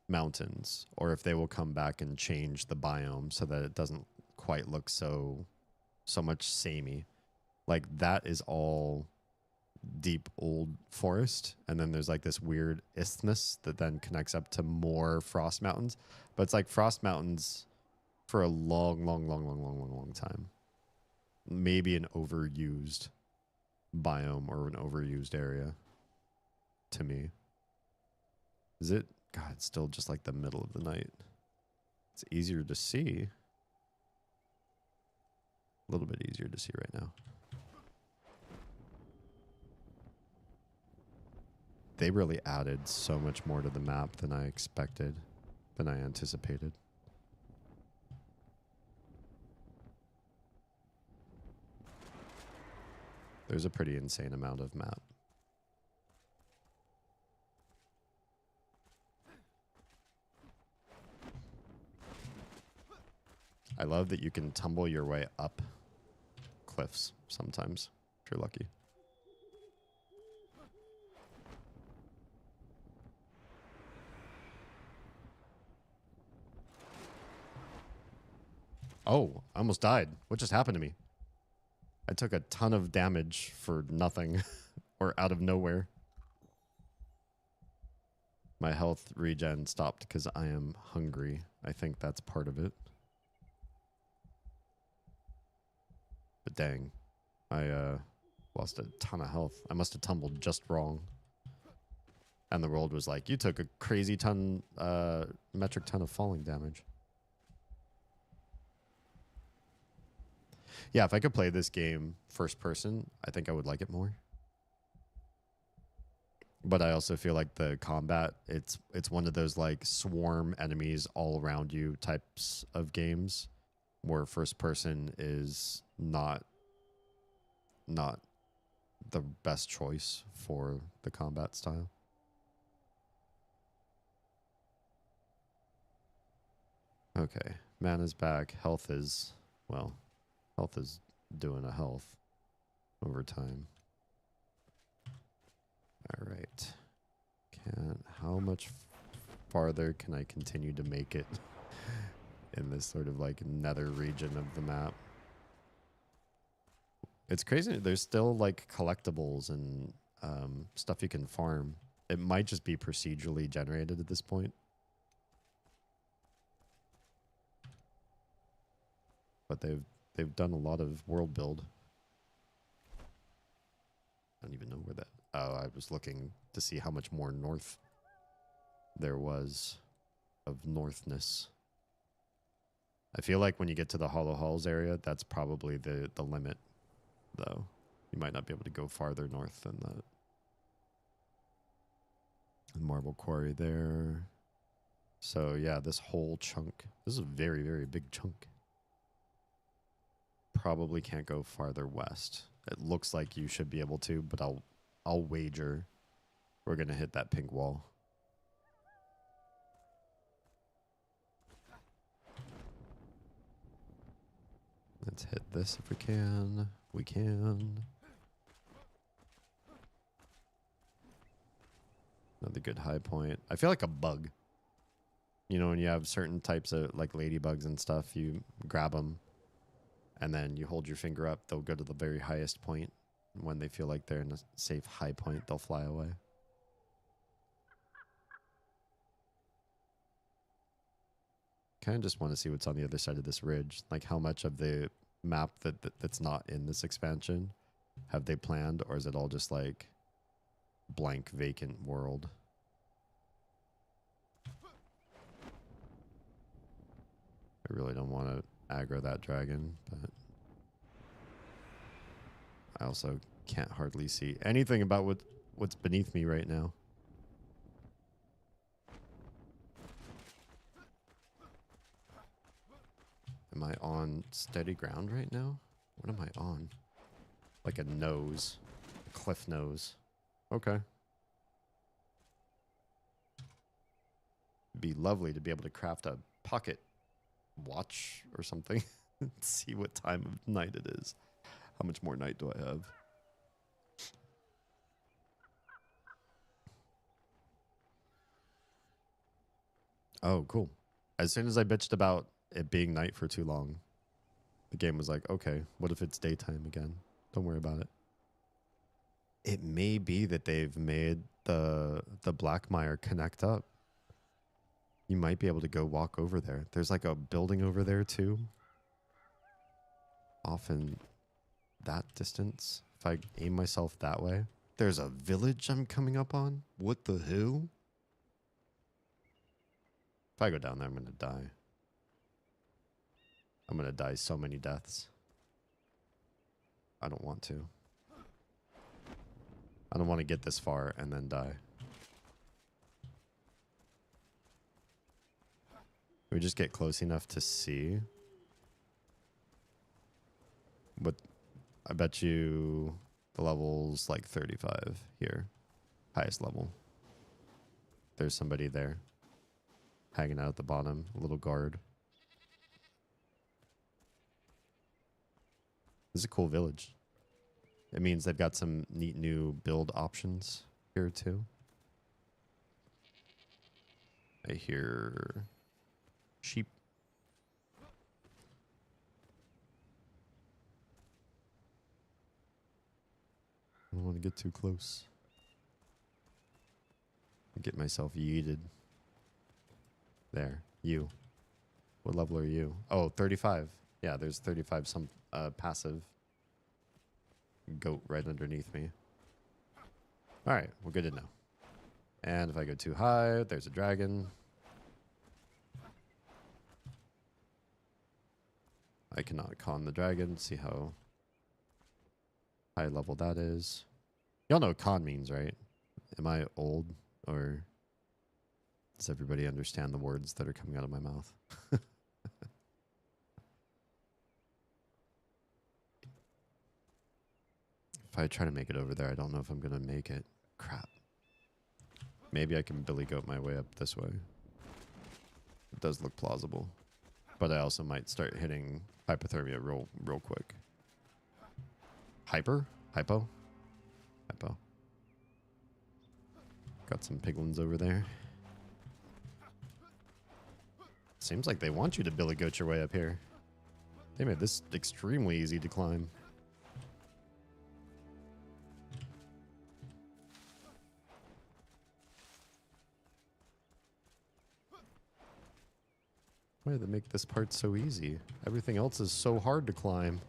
mountains, or if they will come back and change the biome so that it doesn't quite look so much samey. Like that is all deep old forest, and then there's like this weird isthmus that then connects up to more frost mountains, but it's like frost mountains for a long time. Maybe an overused biome or an overused area to me. Is it? God, it's still just like the middle of the night. It's easier to see. A little bit easier to see right now. They really added so much more to the map than I expected, than I anticipated. There's a pretty insane amount of map. I love that you can tumble your way up cliffs sometimes, if you're lucky. Oh, I almost died. What just happened to me? I took a ton of damage for nothing or out of nowhere. My health regen stopped because I am hungry. I think that's part of it. But dang, I lost a ton of health. I must have tumbled just wrong. And the world was like, you took a crazy metric ton of falling damage. Yeah, if I could play this game first person, I think I would like it more. But I also feel like the combat, it's one of those like swarm enemies all around you types of games where first person is not the best choice for the combat style. Okay, mana's back. Health is doing a health over time. All right. How much farther can I continue to make it in this sort of like nether region of the map? It's crazy. There's still like collectibles and stuff you can farm. It might just be procedurally generated at this point. But they've done a lot of world build. I don't even know where that... Oh, I was looking to see how much more north there was of northness. I feel like when you get to the Hollow Halls area, that's probably the limit, though. You might not be able to go farther north than that. Marble Quarry there. So, yeah, this whole chunk. This is a very, very big chunk. Probably can't go farther west. It looks like you should be able to, but I'll wager we're going to hit that pink wall. Let's hit this if we can. We can. Another good high point. I feel like a bug. You know, when you have certain types of like ladybugs and stuff, you grab them and then you hold your finger up. They'll go to the very highest point. When they feel like they're in a safe high point, they'll fly away. Kind of just want to see what's on the other side of this ridge. Like how much of the map that's not in this expansion? Have they planned, or is it all just like blank, vacant world? I really don't want to aggro that dragon, but I also can't hardly see anything about what's beneath me right now. Am I on steady ground right now? What am I on? Like a nose. A cliff nose. Okay. Be lovely to be able to craft a pocket watch or something. See what time of night it is. How much more night do I have? Oh, cool. As soon as I bitched about it being night for too long, the game was like, okay, what if it's daytime again? Don't worry about it. It may be that they've made the Blackmire connect up. You might be able to go walk over there. There's like a building over there too. Often that distance, if I aim myself that way. There's a village I'm coming up on? What the hell? If I go down there, I'm going to die. I'm going to die so many deaths. I don't want to. I don't want to get this far and then die. We just get close enough to see. But I bet you the level's like 35 here. Highest level. There's somebody there. Hanging out at the bottom. A little guard. This is a cool village. It means they've got some neat new build options here too. I hear sheep. I don't want to get too close. Get myself yeeted. There. You. What level are you? Oh, 35. Yeah, there's 35 some passive goat right underneath me. Alright, we're good to know. And if I go too high, there's a dragon. I cannot con the dragon. See how high level that is. Y'all know what con means, right? Am I old, or does everybody understand the words that are coming out of my mouth? If I try to make it over there, I don't know if I'm going to make it. Crap. Maybe I can Billy Goat my way up this way. It does look plausible. But I also might start hitting hypothermia real quick. Hyper? Hypo? Hypo. Got some piglins over there. Seems like they want you to Billy Goat your way up here. They made this extremely easy to climb. Why did they make this part so easy? Everything else is so hard to climb.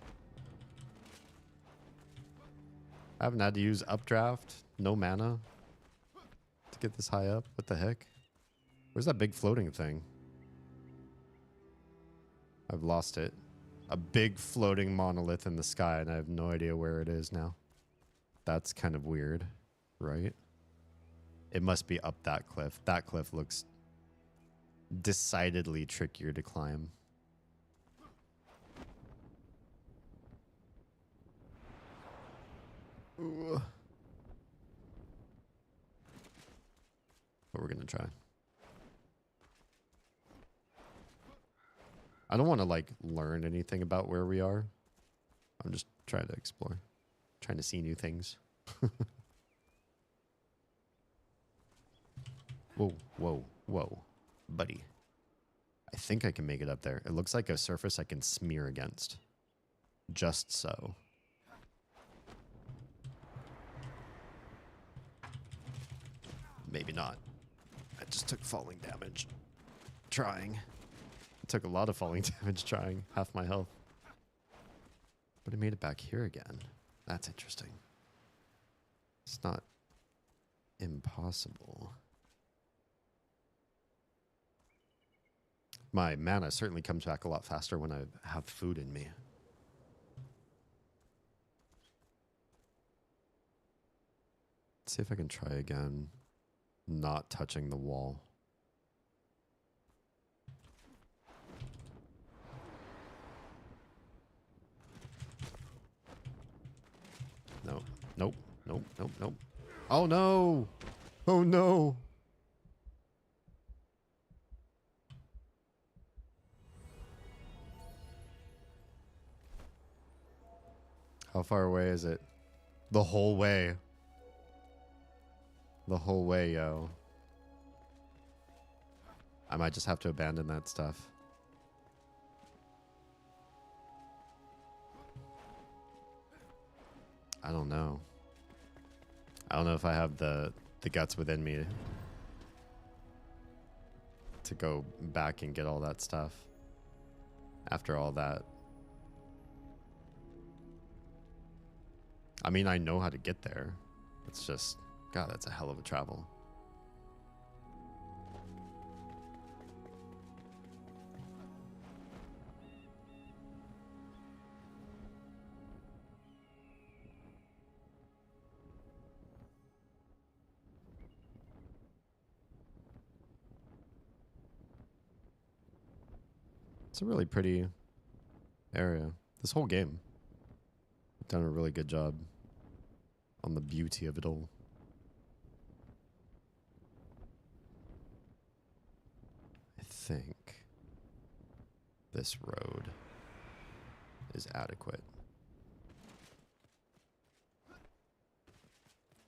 I haven't had to use updraft, no mana to get this high up. What the heck? Where's that big floating thing? I've lost it. A big floating monolith in the sky, and I have no idea where it is now. That's kind of weird, right? It must be up that cliff. That cliff looks decidedly trickier to climb. Ooh. But we're gonna try. I don't want to like learn anything about where we are. I'm just trying to explore, trying to see new things. Whoa, whoa, whoa, buddy. I think I can make it up there. It looks like a surface I can smear against. Just so. Maybe not. I just took falling damage. Trying. I took a lot of falling damage trying. Half my health. Would have made it back here again. That's interesting. It's not impossible. My mana certainly comes back a lot faster when I have food in me. Let's see if I can try again. Not touching the wall. No. Nope. Nope. Nope. Nope. Oh no! Oh no! How far away is it? The whole way. The whole way, yo. I might just have to abandon that stuff. I don't know. I don't know if I have the guts within me to go back and get all that stuff after all that. I mean, I know how to get there. It's just, God, that's a hell of a travel. It's a really pretty area. This whole game. Done a really good job on the beauty of it all. I think this road is adequate.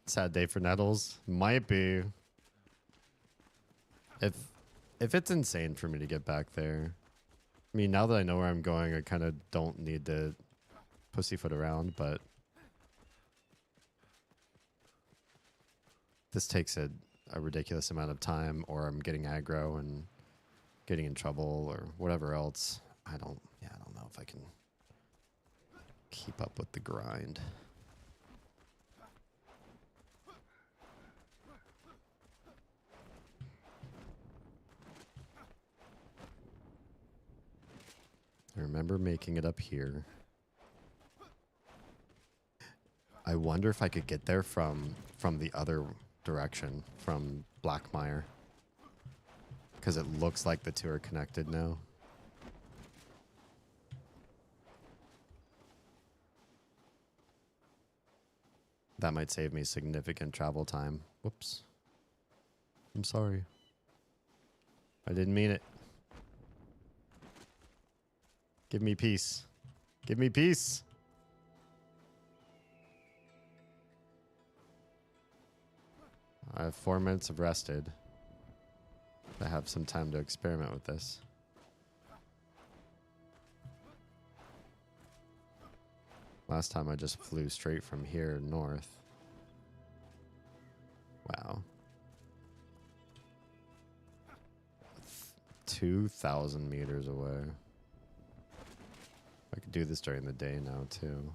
Sad day for Nettles. Might be. If it's insane for me to get back there. I mean, now that I know where I'm going, I kind of don't need to pussyfoot around, but this takes a ridiculous amount of time, or I'm getting aggro and getting in trouble or whatever else. I don't know if I can keep up with the grind. I remember making it up here. I wonder if I could get there from the other direction, from Blackmire. Because it looks like the two are connected now. That might save me significant travel time. Whoops. I'm sorry. I didn't mean it. Give me peace. Give me peace. I have 4 minutes of rested. I have some time to experiment with this. Last time I just flew straight from here north. Wow. 2,000 meters away. I could do this during the day now too.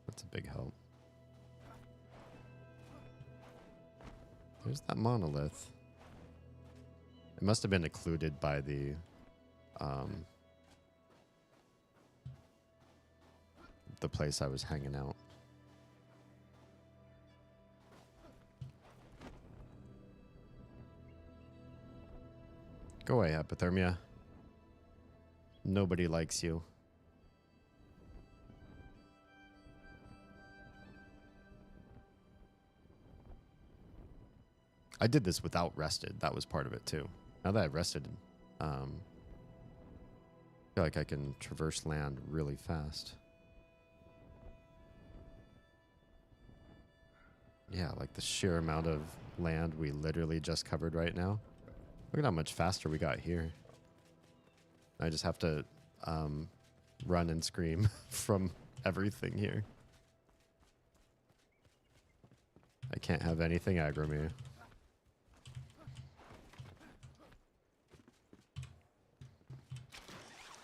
That's a big help. There's that monolith. It must have been occluded by the place I was hanging out. Go away, hypothermia. Nobody likes you. I did this without rested. That was part of it too. Now that I've rested, I feel like I can traverse land really fast. Yeah, like the sheer amount of land we literally just covered right now. Look at how much faster we got here. I just have to run and scream from everything here. I can't have anything aggro me.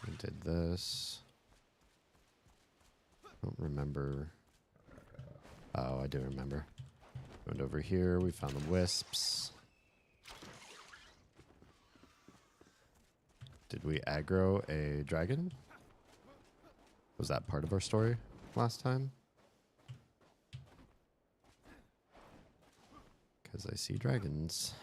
I did this. remember. Oh, I do remember. Went over here. We found the wisps. Did we aggro a dragon? Was that part of our story last time? Because I see dragons.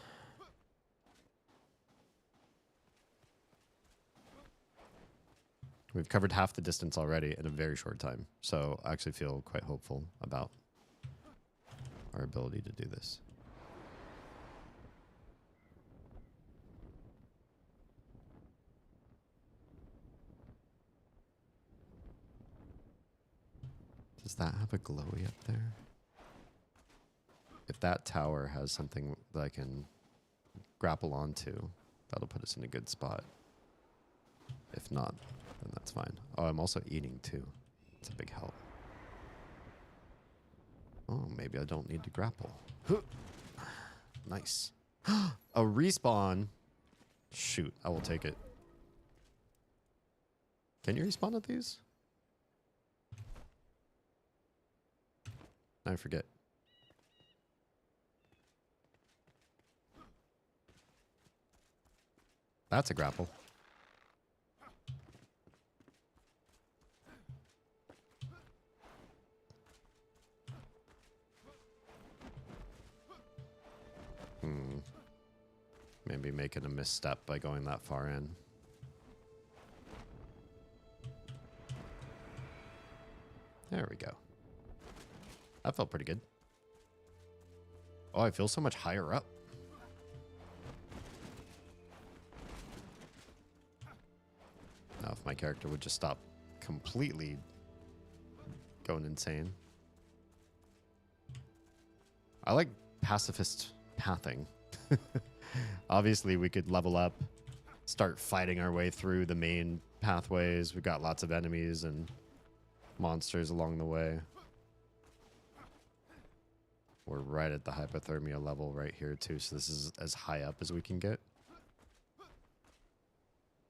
We've covered half the distance already in a very short time, so I actually feel quite hopeful about our ability to do this. Does that have a glowy up there? If that tower has something that I can grapple onto, that'll put us in a good spot. If not, then that's fine. Oh, I'm also eating too. It's a big help. Oh, maybe I don't need to grapple. Nice. A respawn. Shoot, I will take it. Can you respawn at these? I forget. That's a grapple. Maybe making a misstep by going that far in. There we go. That felt pretty good. Oh, I feel so much higher up. Now, if my character would just stop completely going insane. I like pacifist pathing. Obviously, we could level up, start fighting our way through the main pathways. We've got lots of enemies and monsters along the way. We're right at the hypothermia level right here, too, so this is as high up as we can get.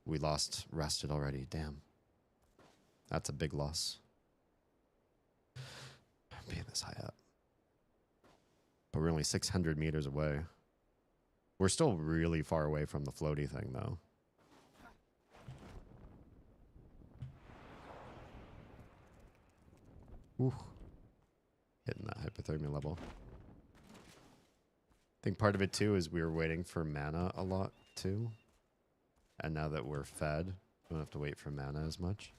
We lost rested already. Damn. That's a big loss. Being this high up. But we're only 600 meters away. We're still really far away from the floaty thing, though. Ooh. Hitting that hypothermia level. I think part of it, too, is we were waiting for mana a lot, too. And now that we're fed, we don't have to wait for mana as much.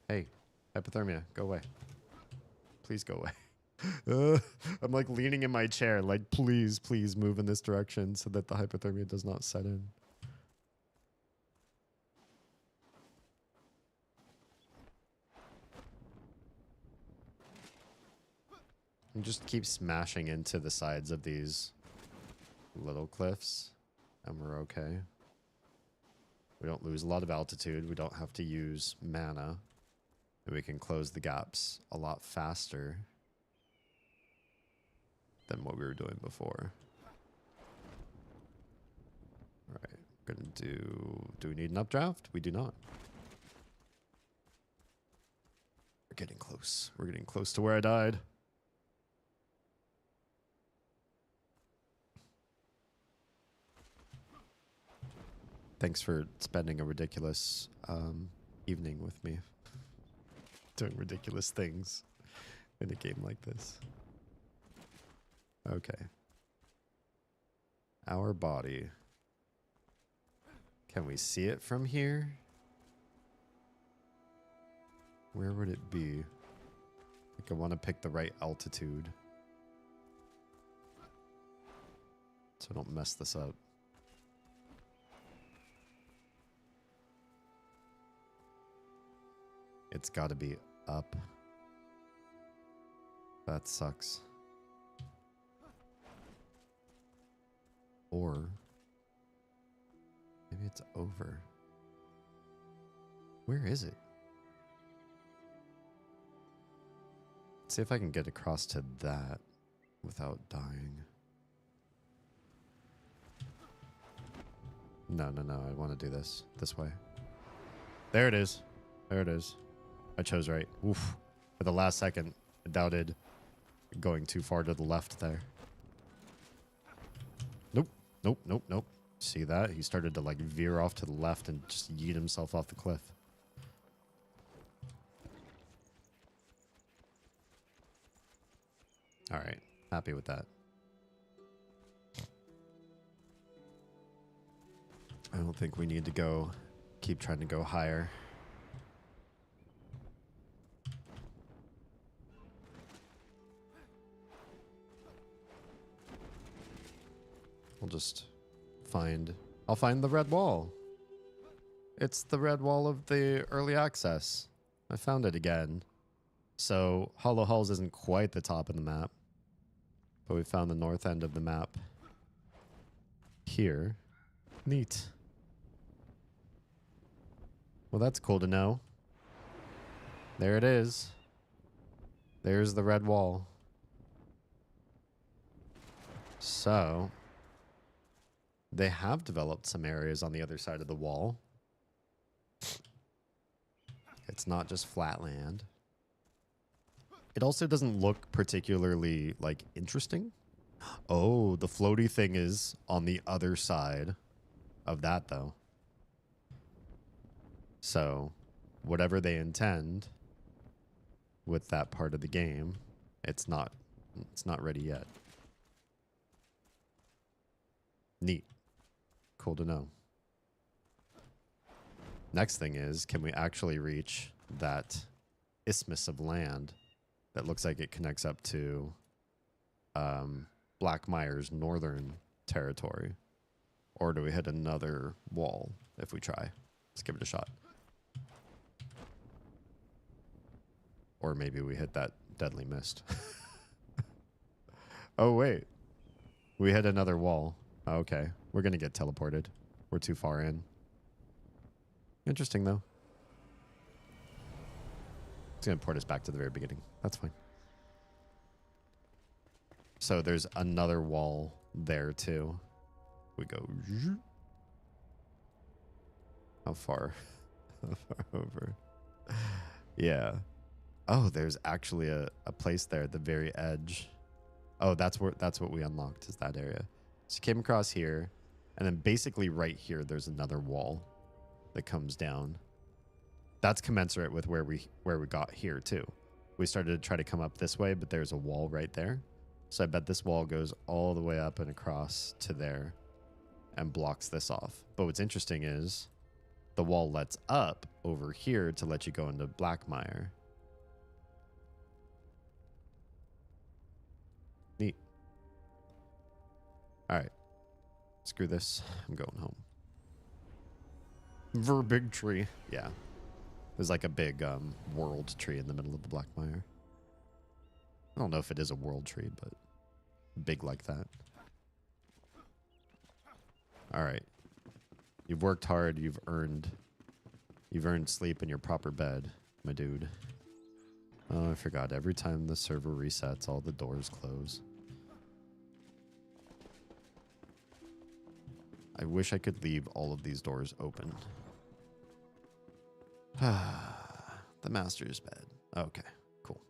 Hey, hypothermia, go away. Please go away. I'm like leaning in my chair, like, please, please move in this direction so that the hypothermia does not set in. And just keep smashing into the sides of these little cliffs, and we're okay. We don't lose a lot of altitude. We don't have to use mana. And we can close the gaps a lot faster than what we were doing before. All right, gonna do we need an updraft? We do not. We're getting close. We're getting close to where I died. Thanks for spending a ridiculous evening with me. Doing ridiculous things in a game like this. Okay. Our body. Can we see it from here? Where would it be? Like I want to pick the right altitude. So I don't mess this up. It's got to be up. That sucks. Or maybe it's over. Where is it? Let's see if I can get across to that without dying. No, no, no. I want to do this way. There it is. There it is. I chose right. Oof. For the last second, I doubted going too far to the left there. Nope. Nope. Nope. Nope. See that? He started to like veer off to the left and just yeet himself off the cliff. All right. Happy with that. I don't think we need to keep trying to go higher. I'll find the red wall. It's the red wall of the early access. I found it again. So Hollow Halls isn't quite the top of the map, but we found the north end of the map here. Neat. Well, that's cool to know. There it is. There's the red wall. So they have developed some areas on the other side of the wall. It's not just flat land. It also doesn't look particularly, like, interesting. Oh, the floaty thing is on the other side of that, though. So, whatever they intend with that part of the game, it's not ready yet. Neat. Cool to know. Next thing is, can we actually reach that isthmus of land that looks like it connects up to Blackmire's northern territory? Or do we hit another wall if we try? Let's give it a shot. Or maybe we hit that deadly mist. Oh, wait. We hit another wall. Okay. We're going to get teleported. We're too far in. Interesting, though. It's going to port us back to the very beginning. That's fine. So there's another wall there, too. We go... How far? How far over? Yeah. Oh, there's actually a place there at the very edge. Oh, that's what we unlocked, is that area. So you came across here, and then basically right here, there's another wall that comes down. That's commensurate with where we got here too. We started to try to come up this way, but there's a wall right there. So I bet this wall goes all the way up and across to there and blocks this off. But what's interesting is the wall lets up over here to let you go into Blackmire. Neat. All right. Screw this. I'm going home. Big tree. Yeah. There's like a big world tree in the middle of the Blackmire. I don't know if it is a world tree, but big like that. All right. You've worked hard. You've earned sleep in your proper bed, my dude. Oh, I forgot. Every time the server resets, all the doors close. I wish I could leave all of these doors open. The master's bed. Okay, cool.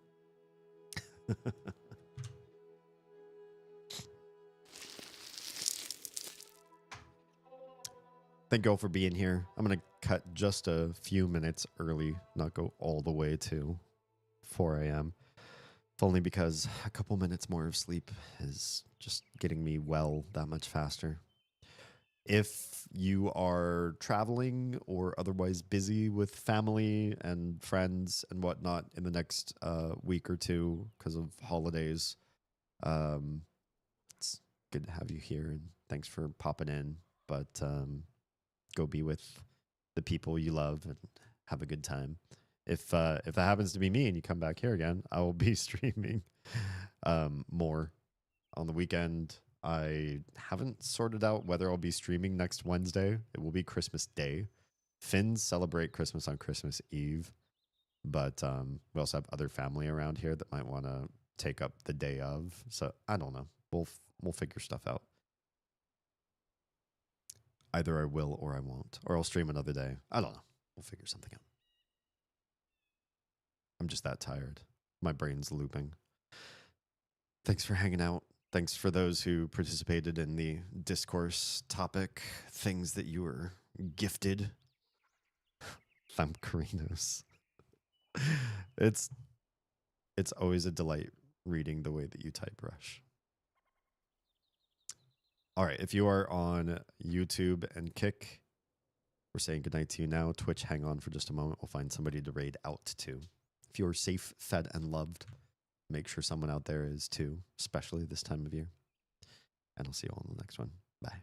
Thank you all for being here. I'm going to cut just a few minutes early, not go all the way to 4 a.m. If only because a couple minutes more of sleep is just getting me well that much faster. If you are traveling or otherwise busy with family and friends and whatnot in the next week or two because of holidays, it's good to have you here and thanks for popping in. But go be with the people you love and have a good time. If that happens to be me and you come back here again, I will be streaming more on the weekend. I haven't sorted out whether I'll be streaming next Wednesday. It will be Christmas Day. Finns celebrate Christmas on Christmas Eve, but we also have other family around here that might want to take up the day of. So I don't know. We'll figure stuff out. Either I will or I won't. Or I'll stream another day. I don't know. We'll figure something out. I'm just that tired. My brain's looping. Thanks for hanging out. Thanks for those who participated in the discourse topic. Things that you were gifted. Thamcarinos. It's always a delight reading the way that you type, Rush. All right, if you are on YouTube and Kick, we're saying goodnight to you now. Twitch, hang on for just a moment. We'll find somebody to raid out to. If you're safe, fed, and loved, make sure someone out there is too, especially this time of year. And I'll see you all in the next one. Bye.